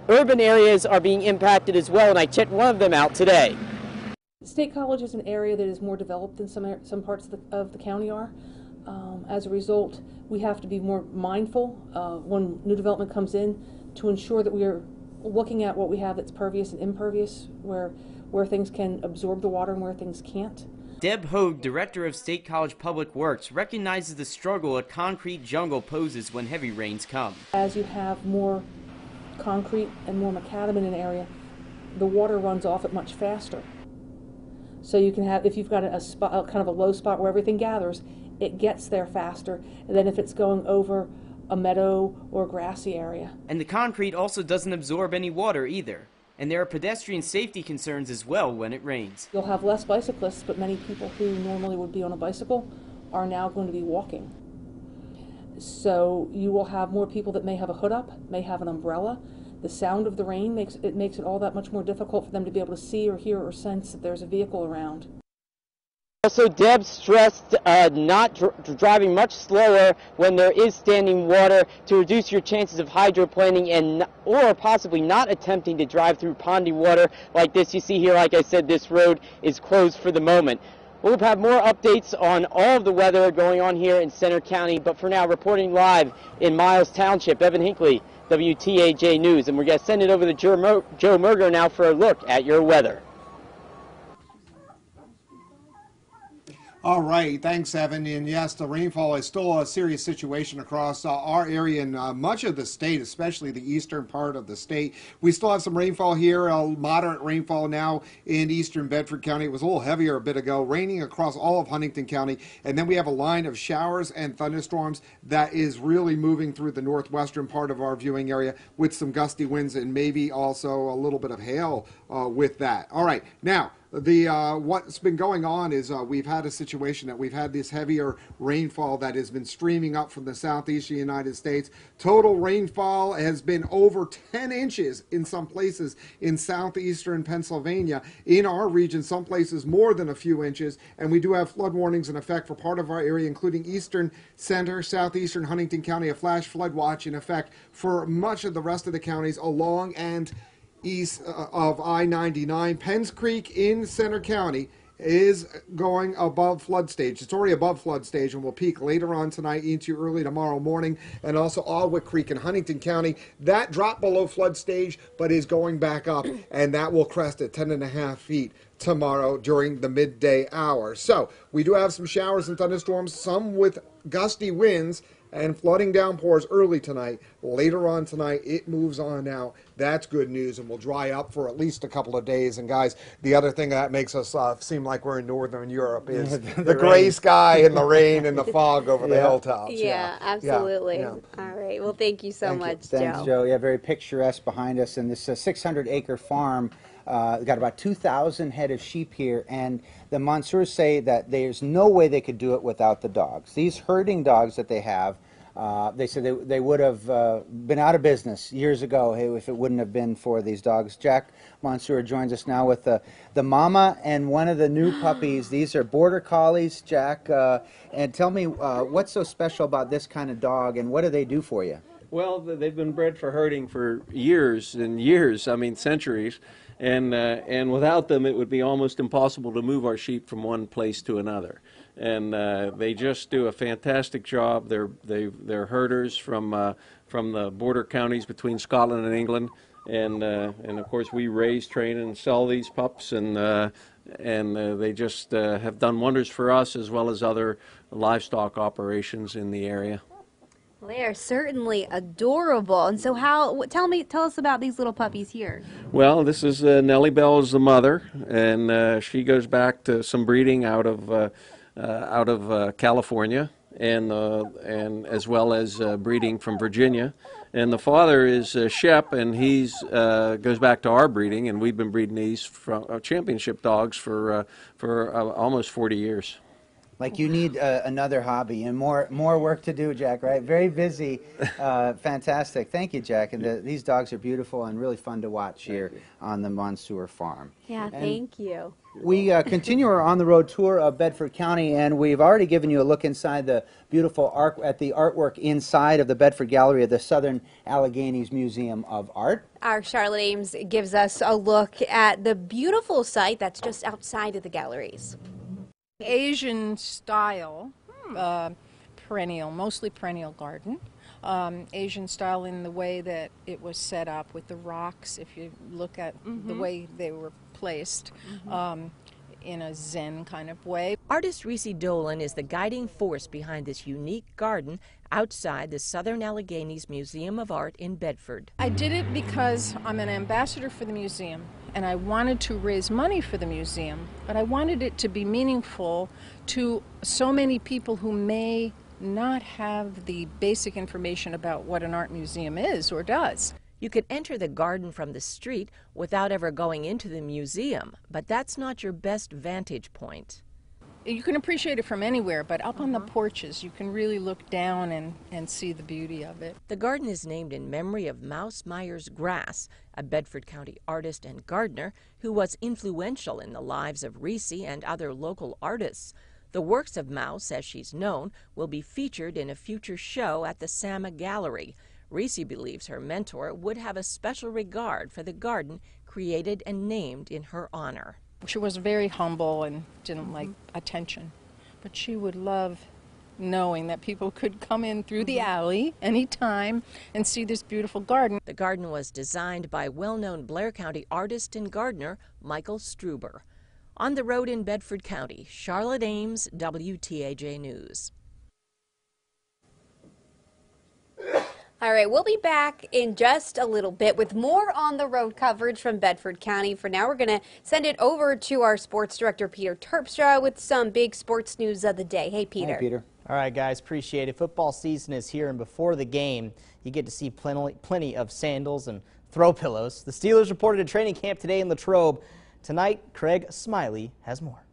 Urban areas are being impacted as well, and I checked one of them out today.
State College is an area that is more developed than some parts of the county are. As a result, we have to be more mindful when new development comes in to ensure that we are looking at what we have that's pervious and impervious, where things can absorb the water and where things can't.
Deb Hogue, Director of State College Public Works, recognizes the struggle a concrete jungle poses when heavy rains come.
As you have more concrete and more macadam in an area, the water runs off it much faster. So you can have, if you've got a spot, kind of a low spot where everything gathers, it gets there faster than if it's going over a meadow or grassy area.
And the concrete also doesn't absorb any water either. And there are pedestrian safety concerns as well when it rains.
You'll have less bicyclists, but many people who normally would be on a bicycle are now going to be walking. So you will have more people that may have a hood up, may have an umbrella. The sound of the rain makes it all that much more difficult for them to be able to see or hear or sense that there's a vehicle around.
Also, Deb stressed not driving much slower when there is standing water to reduce your chances of hydroplaning or possibly not attempting to drive through pondy water like this. You see here, like I said, this road is closed for the moment. We'll have more updates on all of the weather going on here in Center County, but for now, reporting live in Miles Township, Evan Hinckley, WTAJ News, and we're going to send it over to Joe Merger now for a look at your weather.
All right, thanks, Evan. And yes, the rainfall is still a serious situation across our area and much of the state, especially the eastern part of the state. We still have some rainfall here, moderate rainfall now in eastern Bedford County. It was a little heavier a bit ago, raining across all of Huntington County. And then we have a line of showers and thunderstorms that is really moving through the northwestern part of our viewing area with some gusty winds and maybe also a little bit of hail with that. All right, now, what's been going on is we've had a situation that we've had this heavier rainfall that has been streaming up from the southeastern United States. Total rainfall has been over 10 inches in some places in southeastern Pennsylvania. In our region, some places more than a few inches, and we do have flood warnings in effect for part of our area, including eastern center, southeastern Huntington County, a flash flood watch in effect for much of the rest of the counties along and east of I-99. Penns Creek in Center County is going above flood stage. It's already above flood stage and will peak later on tonight into early tomorrow morning. And also Alwick Creek in Huntington County, that dropped below flood stage but is going back up, and that will crest at 10.5 feet tomorrow during the midday hour. So we do have some showers and thunderstorms, some with gusty winds and flooding downpours early tonight. Later on tonight, it moves on now. That's good news, and will dry up for at least a couple of days. And guys, the other thing that makes us seem like we're in Northern Europe is the gray sky and the rain and the fog over the hilltops.
Yeah, absolutely.
Yeah.
All right. Well, thank you so much, Joe.
Thanks, Joe. Yeah, very picturesque behind us. And this 600-acre farm got about 2,000 head of sheep here, and the Mansours say that there's no way they could do it without the dogs. These herding dogs that they have, they said they would have been out of business years ago if it wouldn't have been for these dogs. Jack Mansour joins us now with the mama and one of the new puppies. These are border collies, Jack. And tell me, what's so special about this kind of dog, and what do they do for you?
Well, they've been bred for herding for years and years, I mean centuries. And without them, it would be almost impossible to move our sheep from one place to another. and they just do a fantastic job. They're herders from the border counties between Scotland and England, and of course we raise, train, and sell these pups, and they just have done wonders for us as well as other livestock operations in the area.
Well, they are certainly adorable. And so tell us about these little puppies here.
Well, this is Nellie Bell is the mother, and she goes back to some breeding out of California, and as well as breeding from Virginia. And the father is Shep, and he's goes back to our breeding, and we've been breeding these from championship dogs for almost 40 years.
Like you need another hobby and more work to do, Jack, right? Very busy. Fantastic. Thank you, Jack. And these dogs are beautiful and really fun to watch here on the Monsoor farm.
Yeah,
and
thank you.
We continue our on-the-road tour of Bedford County, and we've already given you a look inside the beautiful artwork inside of the Bedford Gallery of the Southern Alleghenies Museum of Art.
Our Charlotte Ames gives us a look at the beautiful site that's just outside of the galleries.
Asian style, mostly perennial garden. Asian style in the way that it was set up with the rocks, if you look at the way they were placed, in a Zen kind of way.
Artist Reese Dolan is the guiding force behind this unique garden outside the Southern Alleghenies Museum of Art in Bedford.
I did it because I'm an ambassador for the museum, and I wanted to raise money for the museum, but I wanted it to be meaningful to so many people who may not have the basic information about what an art museum is or does.
You could enter the garden from the street without ever going into the museum, but that's not your best vantage point.
You can appreciate it from anywhere, but up on the porches you can really look down and see the beauty of it.
The garden is named in memory of Mouse Myers Grass, a Bedford County artist and gardener who was influential in the lives of Reese and other local artists. The works of Mouse, as she's known, will be featured in a future show at the Sama Gallery. Reese believes her mentor would have a special regard for the garden created and named in her honor.
She was very humble and didn't like attention, but she would love knowing that people could come in through the alley anytime and see this beautiful garden.
The garden was designed by well-known Blair County artist and gardener Michael Struber. On the road in Bedford County, Charlotte Ames, WTAJ News.
All right, we'll be back in just a little bit with more on-the-road coverage from Bedford County. For now, we're going to send it over to our sports director, Peter Terpstra, with some big sports news of the day. Hey, Peter.
Hey, Peter.
All right, guys, appreciate it. Football season is here, and before the game, you get to see plenty of sandals and throw pillows. The Steelers reported a training camp today in Latrobe. Tonight, Craig Smiley has more.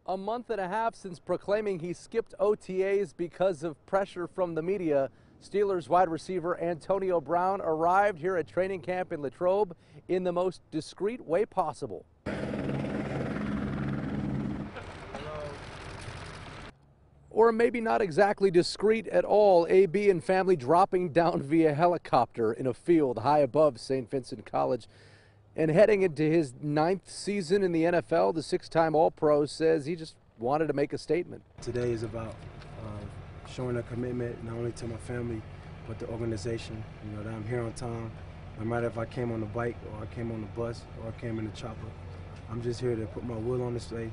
A month and a half since proclaiming he skipped OTAs because of pressure from the media, Steelers wide receiver Antonio Brown arrived here at training camp in Latrobe in the most discreet way possible. Or maybe not exactly discreet at all, AB and family dropping down via helicopter in a field high above St. Vincent College. And heading into his 9th season in the NFL, the 6-time All-Pro says he just wanted to make a statement.
Today is about showing a commitment not only to my family but the organization. You know, that I'm here on time. No matter if I came on the bike or I came on the bus or I came in the chopper, I'm just here to put my will on display,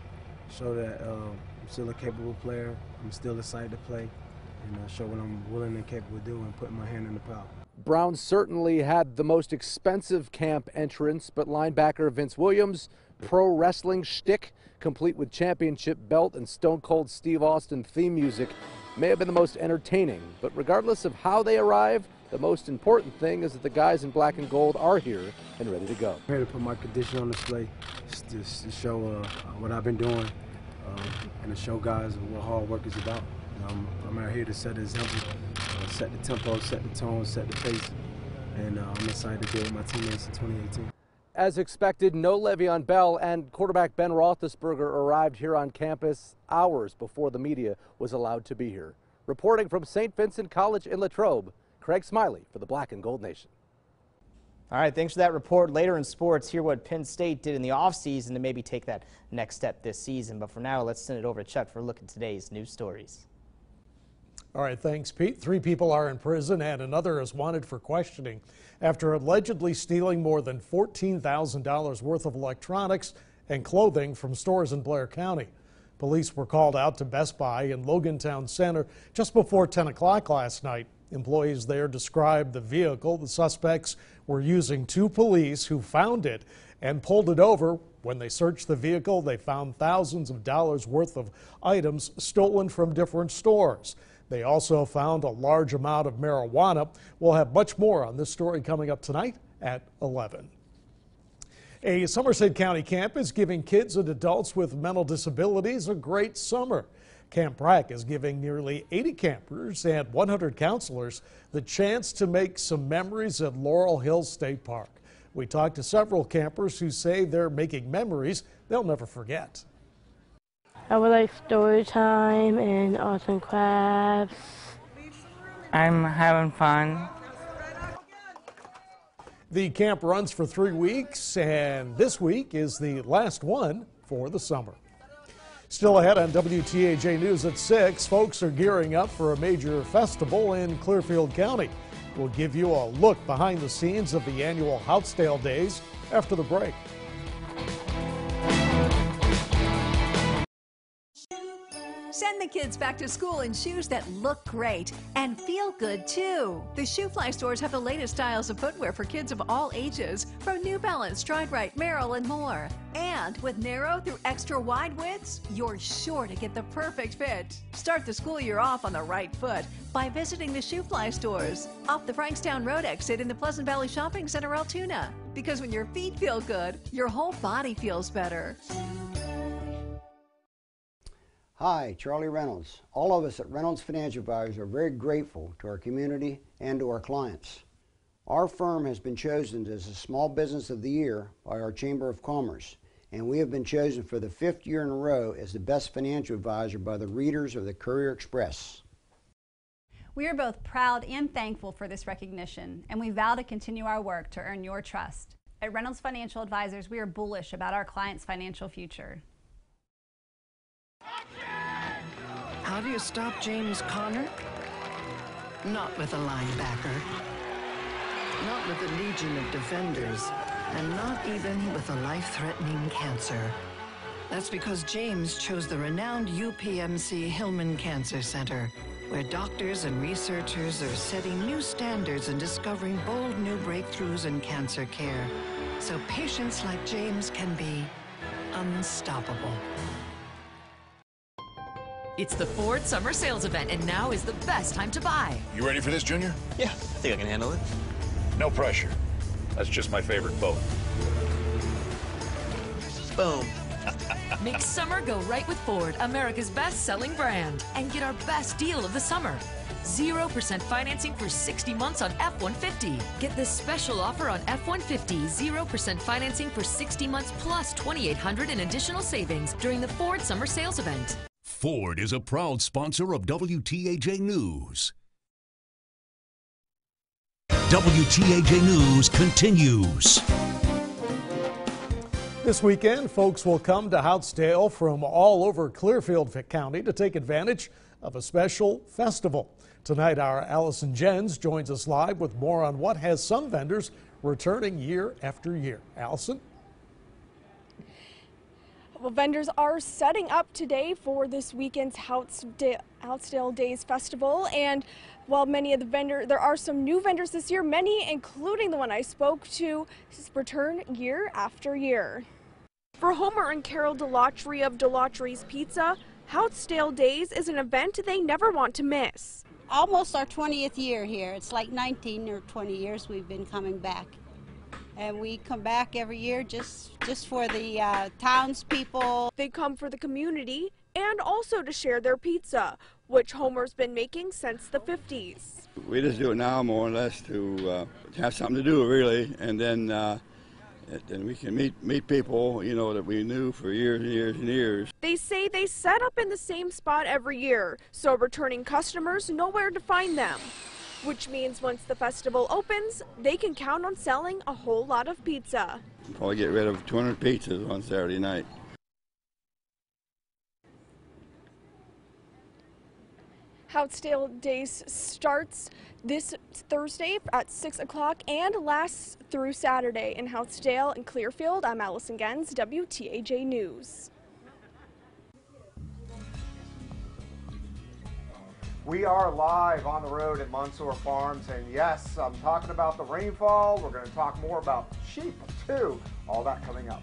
show that I'm still a capable player, I'm still excited to play, and show what I'm willing and capable of doing, putting my hand in the plow.
Brown certainly had the most expensive camp entrance, but linebacker Vince Williams' pro wrestling shtick, complete with championship belt and Stone Cold Steve Austin theme music, may have been the most entertaining. But regardless of how they arrive, the most important thing is that the guys in black and gold are here and ready to go.
I'm here to put my condition on display, to show what I've been doing, and to show guys what hard work is about. I'm out here to set an example, set the tempo, set the tone, set the pace, and I'm excited to be with my teammates in 2018.
As expected, no Le'Veon Bell, and quarterback Ben Roethlisberger arrived here on campus hours before the media was allowed to be here. Reporting from St. Vincent College in Latrobe, Craig Smiley for the Black and Gold Nation.
All right, thanks for that report. Later in sports, hear what Penn State did in the offseason to maybe take that next step this season. But for now, let's send it over to Chuck for a look at today's news stories.
All right, thanks, Pete. 3 people are in prison and another is wanted for questioning after allegedly stealing more than $14,000 worth of electronics and clothing from stores in Blair County. Police were called out to Best Buy in Logan Town Center just before 10 o'clock last night. Employees there described the vehicle the suspects were using to police, who found it and pulled it over. When they searched the vehicle, they found thousands of dollars worth of items stolen from different stores. They also found a large amount of marijuana. We'll have much more on this story coming up tonight at 11. A Somerset County camp is giving kids and adults with mental disabilities a great summer. Camp Brack is giving nearly 80 campers and 100 counselors the chance to make some memories at Laurel Hill State Park. We talked to several campers who say they're making memories they'll never forget.
I would like story time and arts and crafts. I'm having fun.
The camp runs for 3 weeks, and this week is the last one for the summer. Still ahead on WTAJ News at 6, folks are gearing up for a major festival in Clearfield County. We'll give you a look behind the scenes of the annual Houtsdale Days after the break.
Send the kids back to school in shoes that look great and feel good too. The Shoe Fly stores have the latest styles of footwear for kids of all ages, from New Balance, Stride Right, Merrell, and more. And with narrow through extra wide widths, you're sure to get the perfect fit. Start the school year off on the right foot by visiting the Shoe Fly stores off the Frankstown Road exit in the Pleasant Valley Shopping Center, Altoona. Because when your feet feel good, your whole body feels better.
Hi, Charlie Reynolds. All of us at Reynolds Financial Advisors are very grateful to our community and to our clients. Our firm has been chosen as the Small Business of the Year by our Chamber of Commerce, and we have been chosen for the 5th year in a row as the best financial advisor by the readers of the Courier Express.
We are both proud and thankful for this recognition, and we vow to continue our work to earn your trust. At Reynolds Financial Advisors, we are bullish about our clients' financial future.
How do you stop James Conner? Not with a linebacker. Not with a legion of defenders. And not even with a life-threatening cancer. That's because James chose the renowned UPMC Hillman Cancer Center, where doctors and researchers are setting new standards and discovering bold new breakthroughs in cancer care, so patients like James can be unstoppable.
It's the Ford Summer Sales Event, and now is the best time to buy.
You ready for this, Junior?
Yeah, I think I can handle it.
No pressure. That's just my favorite boat.
Boom. Make summer go right with Ford, America's best-selling brand. And get our best deal of the summer. 0% financing for 60 months on F-150. Get this special offer on F-150. 0% financing for 60 months plus $2,800 in additional savings during the Ford Summer Sales Event.
Ford is a proud sponsor of WTAJ News. WTAJ News continues.
This weekend, folks will come to Houtsdale from all over Clearfield County to take advantage of a special festival. Tonight, our Allison Jens joins us live with more on what has some vendors returning year after year. Allison?
Well, vendors are setting up today for this weekend's Houtsdale Days Festival, and while many of the vendors, there are some new vendors this year, many, including the one I spoke to, return year after year. For Homer and Carol Delatry of Delatry's Pizza, Houtsdale Days is an event they never want to miss.
Almost our 20th year here. It's like 19 or 20 years we've been coming back. And we come back every year just for the townspeople.
They come for the community and also to share their pizza, which Homer's been making since the 50s.
We just do it now more or less to have something to do, really, and then we can meet people, you know, that we knew for years and years and years.
They say they set up in the same spot every year, so returning customers know where to find them. which means once the festival opens, they can count on selling a whole lot of pizza.
Probably get rid of 200 pizzas on Saturday night.
Houtsdale Days starts this Thursday at 6 o'clock and lasts through Saturday. In Houtsdale and Clearfield, I'm Allison Gens, WTAJ News.
We are live on the road at Mansour Farms, and yes, I'm talking about the rainfall. We're going to talk more about sheep, too. All that coming up.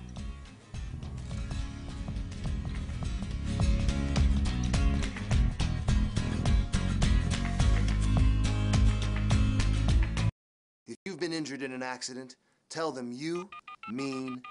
If you've been injured in an accident, tell them you mean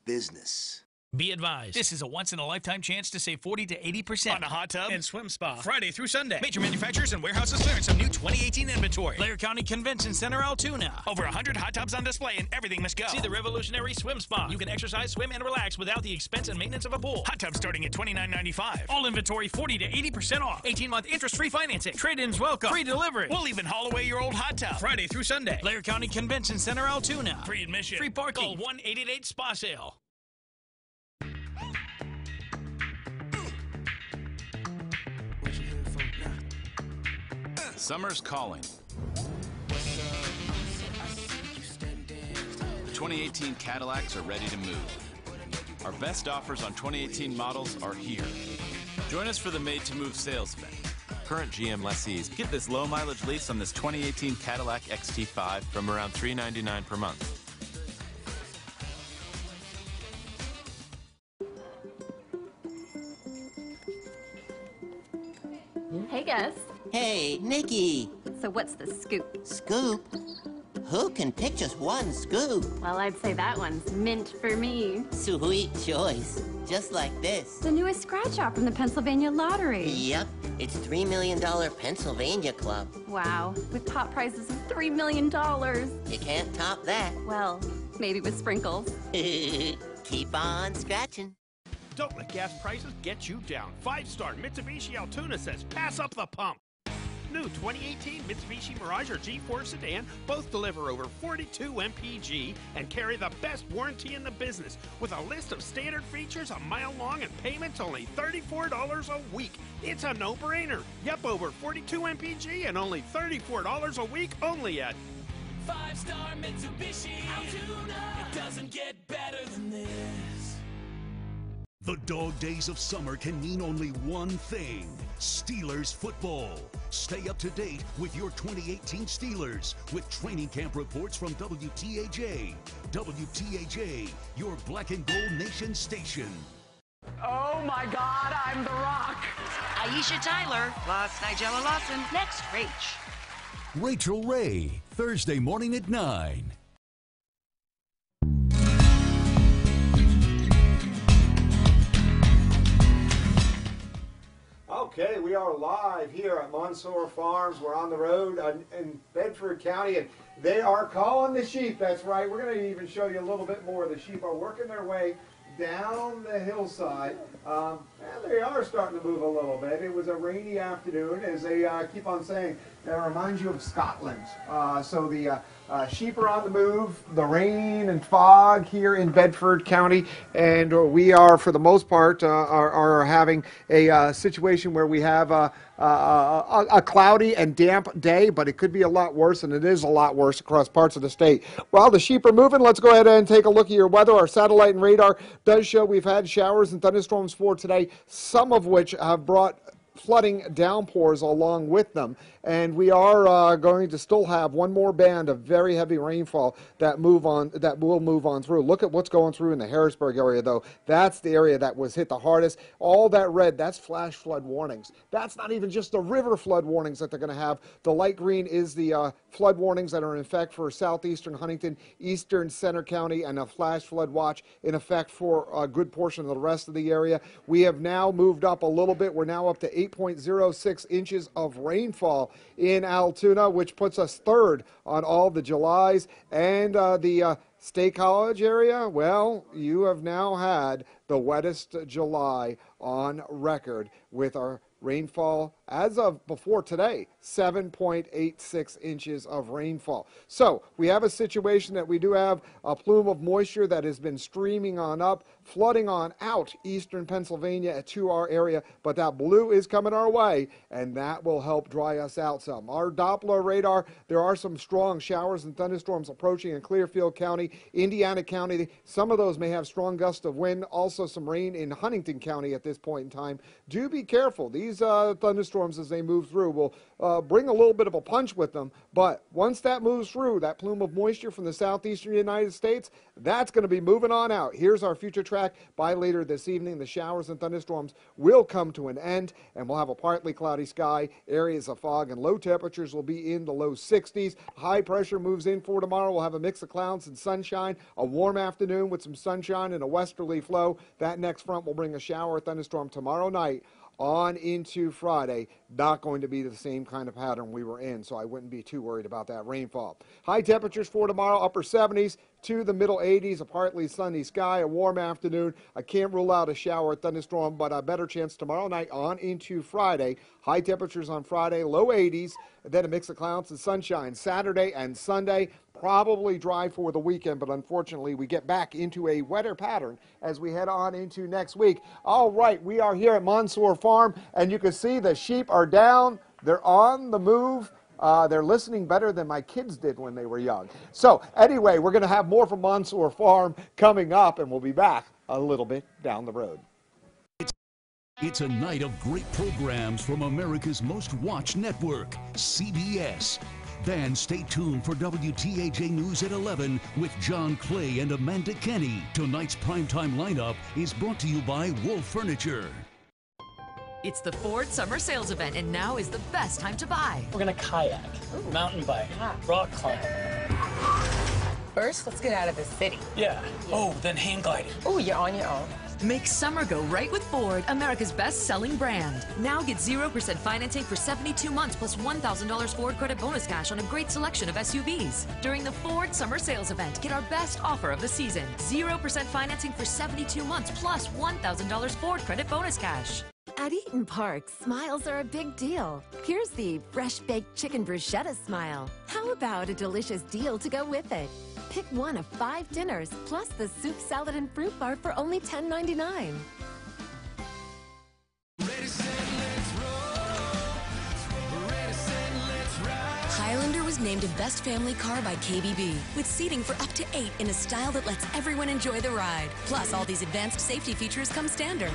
business.
Be advised, this is a once-in-a-lifetime chance to save 40 to 80% on a hot tub and swim spa. Friday through Sunday. Major manufacturers and warehouses clearance some new 2018 inventory. Blair County Convention Center, Altoona. Over 100 hot tubs on display and everything must go. See the revolutionary swim spa. You can exercise, swim, and relax without the expense and maintenance of a pool. Hot tubs starting at $29.95. All inventory 40 to 80% off. 18-month interest-free financing. Trade-ins welcome. Free delivery. We'll even haul away your old hot tub. Friday through Sunday. Blair County Convention Center, Altoona. Free admission. Free parking. Call 1-888-SPA-SALE.
Summer's calling. The 2018 Cadillacs are ready to move. Our best offers on 2018 models are here. Join us for the Made to Move sales event. Current GM lessees get this low mileage lease on this 2018 Cadillac XT5 from around $399 per month.
Hey, Gus.
Hey, Nikki.
So what's the scoop?
Scoop? Who can pick just one scoop?
Well, I'd say that one's mint for me.
Sweet choice. Just like this.
The newest scratch-off from the Pennsylvania Lottery.
Yep, it's $3 million Pennsylvania Club.
Wow, with top prizes of $3 million.
You can't top that.
Well, maybe with sprinkles.
Keep on scratching.
Don't let gas prices get you down. 5-star Mitsubishi Altoona says pass up the pump. New 2018 Mitsubishi Mirage or G4 sedan both deliver over 42 mpg and carry the best warranty in the business with a list of standard features a mile long and payments only $34 a week. It's a no-brainer. Yep, over 42 mpg and only $34 a week only at
5-star Mitsubishi Altoona. It doesn't get better than this.
The dog days of summer can mean only one thing: Steelers football. Stay up to date with your 2018 Steelers with training camp reports from WTAJ. WTAJ, your black and gold nation station.
Oh my God, I'm The Rock.
Aisha Tyler plus Nigella Lawson. Next, Rach.
Rachel Ray, Thursday morning at 9.
Okay, we are live here at Mansour Farms. We're on the road in Bedford County, and they are calling the sheep. That's right. We're going to even show you a little bit more. The sheep are working their way down the hillside, and they are starting to move a little bit. It was a rainy afternoon, as they keep on saying. It reminds you of Scotland. So the sheep are on the move, the rain and fog here in Bedford County, and we are, for the most part, are having a situation where we have a cloudy and damp day, but it could be a lot worse, and it is a lot worse across parts of the state. While the sheep are moving, let's go ahead and take a look at your weather. Our satellite and radar does show we've had showers and thunderstorms for today, some of which have brought flooding downpours along with them, and we are going to still have one more band of very heavy rainfall that will move on through. Look at what's going through in the Harrisburg area, though. That's the area that was hit the hardest. All that red, that's flash flood warnings. That's not even just the river flood warnings that they're going to have. The light green is the flood warnings that are in effect for southeastern Huntington, eastern Center County, and a flash flood watch in effect for a good portion of the rest of the area. We have now moved up a little bit. We're now up to 8.06 inches of rainfall in Altoona, which puts us third on all the Julys. And the State College area, well, you have now had the wettest July on record with our rainfall as of before today, 7.86 inches of rainfall. So we have a situation that we do have a plume of moisture that has been streaming on up, flooding on out eastern Pennsylvania to our area, but that blue is coming our way, and that will help dry us out some. Our Doppler radar, there are some strong showers and thunderstorms approaching in Clearfield County, Indiana County. Some of those may have strong gusts of wind, also some rain in Huntington County at this point in time. Do be careful. These thunderstorms, as they move through, will bring a little bit of a punch with them, but once that moves through, that plume of moisture from the southeastern United States, that's going to be moving on out. Here's our future track. By later this evening, the showers and thunderstorms will come to an end, and we'll have a partly cloudy sky, areas of fog, and low temperatures will be in the low 60s. High pressure moves in for tomorrow. We'll have a mix of clouds and sunshine, a warm afternoon with some sunshine and a westerly flow. That next front will bring a shower or thunderstorm tomorrow night on into Friday. Not going to be the same kind of pattern we were in, so I wouldn't be too worried about that rainfall. High temperatures for tomorrow, upper 70s to the middle 80s, a partly sunny sky, a warm afternoon. I can't rule out a shower or thunderstorm, but a better chance tomorrow night on into Friday. High temperatures on Friday, low 80s, and then a mix of clouds and sunshine. Saturday and Sunday, probably dry for the weekend, but unfortunately we get back into a wetter pattern as we head on into next week. All right, we are here at Monsoor Farm, and you can see the sheep are down. They're on the move. They're listening better than my kids did when they were young. So anyway, we're going to have more from Monsoor Farm coming up, and we'll be back a little bit down the road.
It's a night of great programs from America's most watched network, CBS. Then stay tuned for WTAJ News at 11 with John Clay and Amanda Kenny. Tonight's primetime lineup is brought to you by Wolf Furniture.
It's the Ford Summer Sales Event, and now is the best time to buy.
We're gonna kayak, mountain bike, rock climb.
First, let's get out of the city.
Yeah. Oh, then hang gliding.
Oh, you're on your own.
Make summer go right with Ford, America's best-selling brand. Now get 0% financing for 72 months plus $1,000 Ford credit bonus cash on a great selection of SUVs. During the Ford Summer Sales Event, get our best offer of the season. 0% financing for 72 months plus $1,000 Ford credit bonus cash.
At Eaton Park, smiles are a big deal. Here's the fresh-baked chicken bruschetta smile. How about a delicious deal to go with it? Pick one of 5 dinners, plus the soup, salad, and fruit bar for only $10.99.
Highlander was named a best family car by KBB, with seating for up to 8 in a style that lets everyone enjoy the ride. Plus, all these advanced safety features come standard.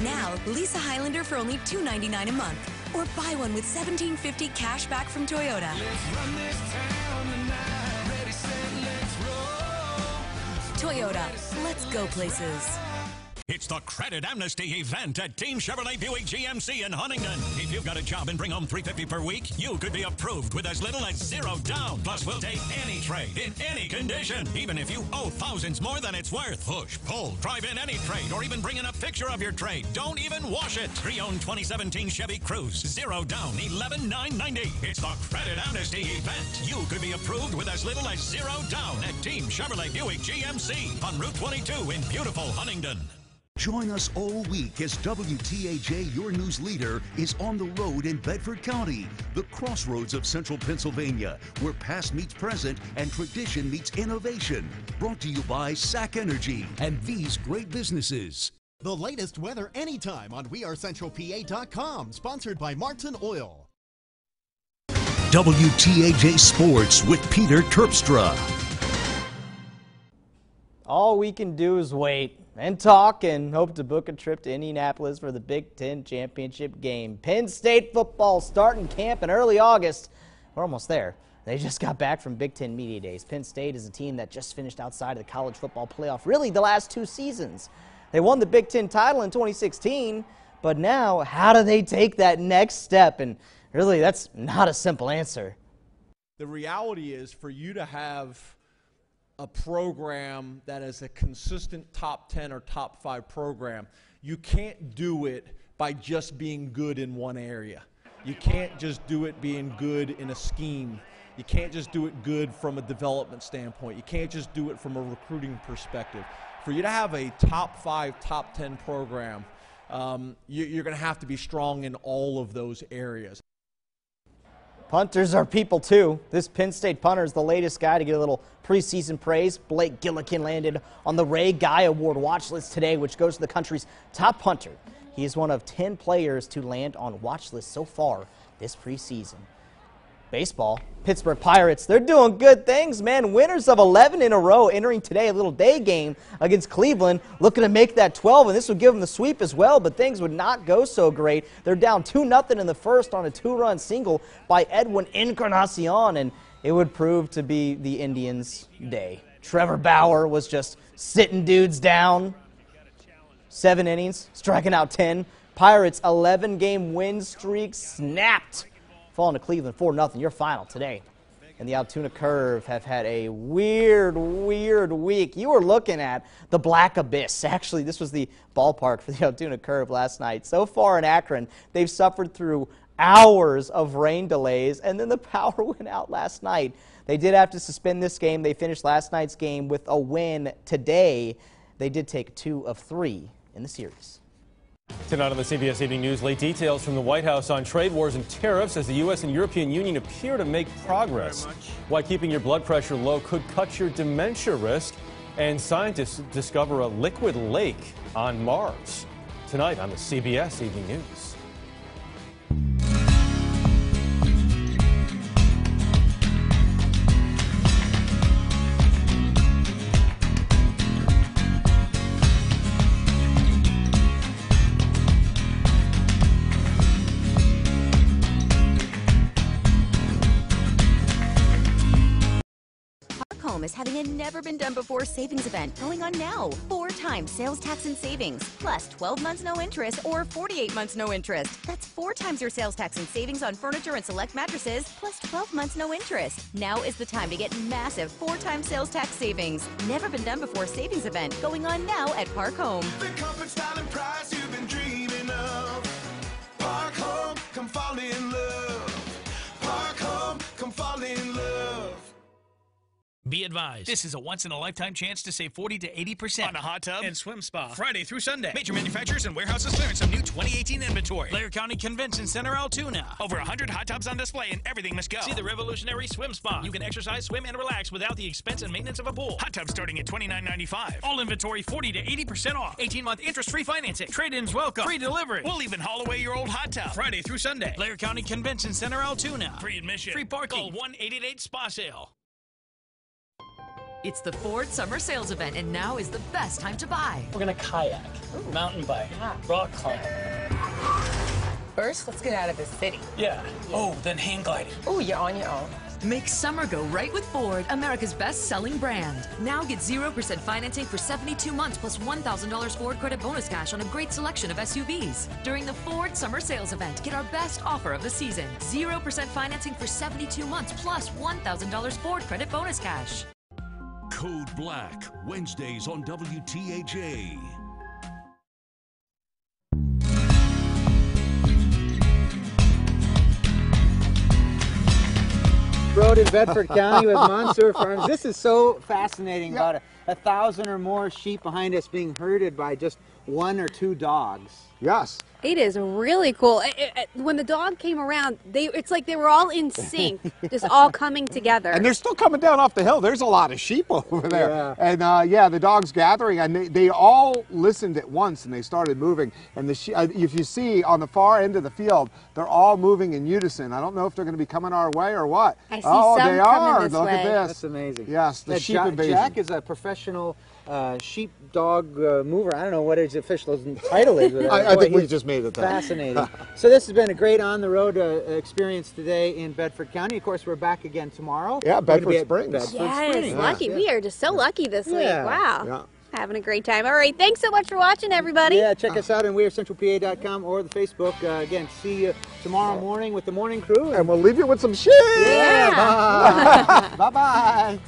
Now, lease a Highlander for only $299 a month, or buy one with $1,750 cash back from Toyota. Toyota, let's go places.
It's the Credit Amnesty event at Team Chevrolet Buick GMC in Huntington. If you've got a job and bring home $350 per week, you could be approved with as little as $0 down. Plus, we'll take any trade in any condition, even if you owe thousands more than it's worth. Push, pull, drive in any trade, or even bring in a picture of your trade. Don't even wash it. Pre-owned 2017 Chevy Cruze, $0 down, $11,990. It's the Credit Amnesty event. You could be approved with as little as $0 down at Team Chevrolet Buick GMC on Route 22 in beautiful Huntington.
Join us all week as WTAJ, your news leader, is on the road in Bedford County, the crossroads of central Pennsylvania, where past meets present and tradition meets innovation. Brought to you by SAC Energy and these great businesses.
The latest weather anytime on WeAreCentralPA.com, sponsored by Martin Oil.
WTAJ Sports with Peter Terpstra.
All we can do is wait and talk and hope to book a trip to Indianapolis for the Big Ten Championship game. Penn State football starting camp in early August. We're almost there. They just got back from Big Ten Media Days. Penn State is a team that just finished outside of the college football playoff really the last 2 seasons. They won the Big Ten title in 2016, but now how do they take that next step? And really, that's not a simple answer.
The reality is, for you to have a program that is a consistent top 10 or top 5 program, you can't do it by just being good in one area. You can't just do it being good in a scheme. You can't just do it good from a development standpoint. You can't just do it from a recruiting perspective. For you to have a top 5, top 10 program, you're going to have to be strong in all of those areas.
Punters are people too. This Penn State punter is the latest guy to get a little preseason praise. Blake Gillikin landed on the Ray Guy Award watch list today, which goes to the country's top punter. He is one of 10 players to land on watch lists so far this preseason. Baseball, Pittsburgh Pirates, they're doing good things, man. Winners of 11 in a row entering today, a little day game against Cleveland, looking to make that 12, and this would give them the sweep as well, but things would not go so great. They're down 2-0 in the first on a 2-run single by Edwin Encarnacion, and it would prove to be the Indians' day. Trevor Bauer was just sitting dudes down. 7 innings, striking out 10. Pirates' 11-game win streak snapped. Falling to Cleveland 4-0, your final today. And the Altoona Curve have had a weird week. You were looking at the Black Abyss. Actually, this was the ballpark for the Altoona Curve last night. So far in Akron, they've suffered through hours of rain delays, and then the power went out last night. They did have to suspend this game. They finished last night's game with a win today. They did take 2 of 3 in the series.
Tonight on the CBS Evening News, late details from the White House on trade wars and tariffs as the U.S. and European Union appear to make progress. Why keeping your blood pressure low could cut your dementia risk, and scientists discover a liquid lake on Mars. Tonight on the CBS Evening News.
Is having a never-been-done-before savings event going on now. 4 times sales tax and savings, plus 12 months no interest or 48 months no interest. That's 4 times your sales tax and savings on furniture and select mattresses, plus 12 months no interest. Now is the time to get massive 4 times sales tax savings. Never-been-done-before savings event going on now at Park Home.
The comfort, style, and price you've been dreaming of. Park Home, come fall in love. Park Home, come fall in love.
Be advised, this is a once-in-a-lifetime chance to save 40 to 80% on a hot tub and swim spa. Friday through Sunday. Major manufacturers and warehouses clearance some new 2018 inventory. Blair County Convention Center, Altoona. Over 100 hot tubs on display and everything must go. See the revolutionary swim spa. You can exercise, swim, and relax without the expense and maintenance of a pool. Hot tubs starting at $29.95. All inventory 40 to 80% off. 18-month interest-free financing. Trade-ins welcome. Free delivery. We'll even haul away your old hot tub. Friday through Sunday. Blair County Convention Center, Altoona. Free admission. Free parking. Call 1-888-SPA-SALE.
It's the Ford Summer Sales Event, and now is the best time to buy.
We're gonna kayak, mountain bike, rock climb.
First, let's get out of the city.
Yeah. Oh, then hang gliding.
Oh, you're on your own.
Make summer go right with Ford, America's best-selling brand. Now get 0% financing for 72 months plus $1,000 Ford credit bonus cash on a great selection of SUVs. During the Ford Summer Sales Event, get our best offer of the season. 0% financing for 72 months plus $1,000 Ford credit bonus cash.
Code Black, Wednesdays on WTAJ.
Road in Bedford County with Monsoor Farms. This is so fascinating. About 1,000 or more sheep behind us being herded by just 1 or 2 dogs.
Yes.
It is really cool. When the dog came around, it's like they were all in sync, just all coming together.
And they're still coming down off the hill. There's a lot of sheep over there.
Yeah.
And yeah, the dog's gathering, and they all listened at once, and they started moving. And if you see on the far end of the field, they're all moving in unison. I don't know if they're going to be coming our way or what.
I see some
they are.
coming this
Look
way.
at this.
That's amazing.
Yes, the sheep invasion.
Jack is a professional sheep dog mover. I don't know what his official title is.
I think we just made it that.
Fascinating. So this has been a great on-the-road experience today in Bedford County. Of course, we're back again tomorrow.
Yeah, Bedford Springs.
Yes,
Springs.
lucky.
Yeah.
We are just so lucky this week. Wow.
Yeah.
Having a great time. All right, thanks so much for watching, everybody.
Yeah, check us out on wearecentralpa.com or the Facebook. Again, see you tomorrow morning with the morning crew.
And we'll leave you with some sheep.
Yeah.
Bye-bye.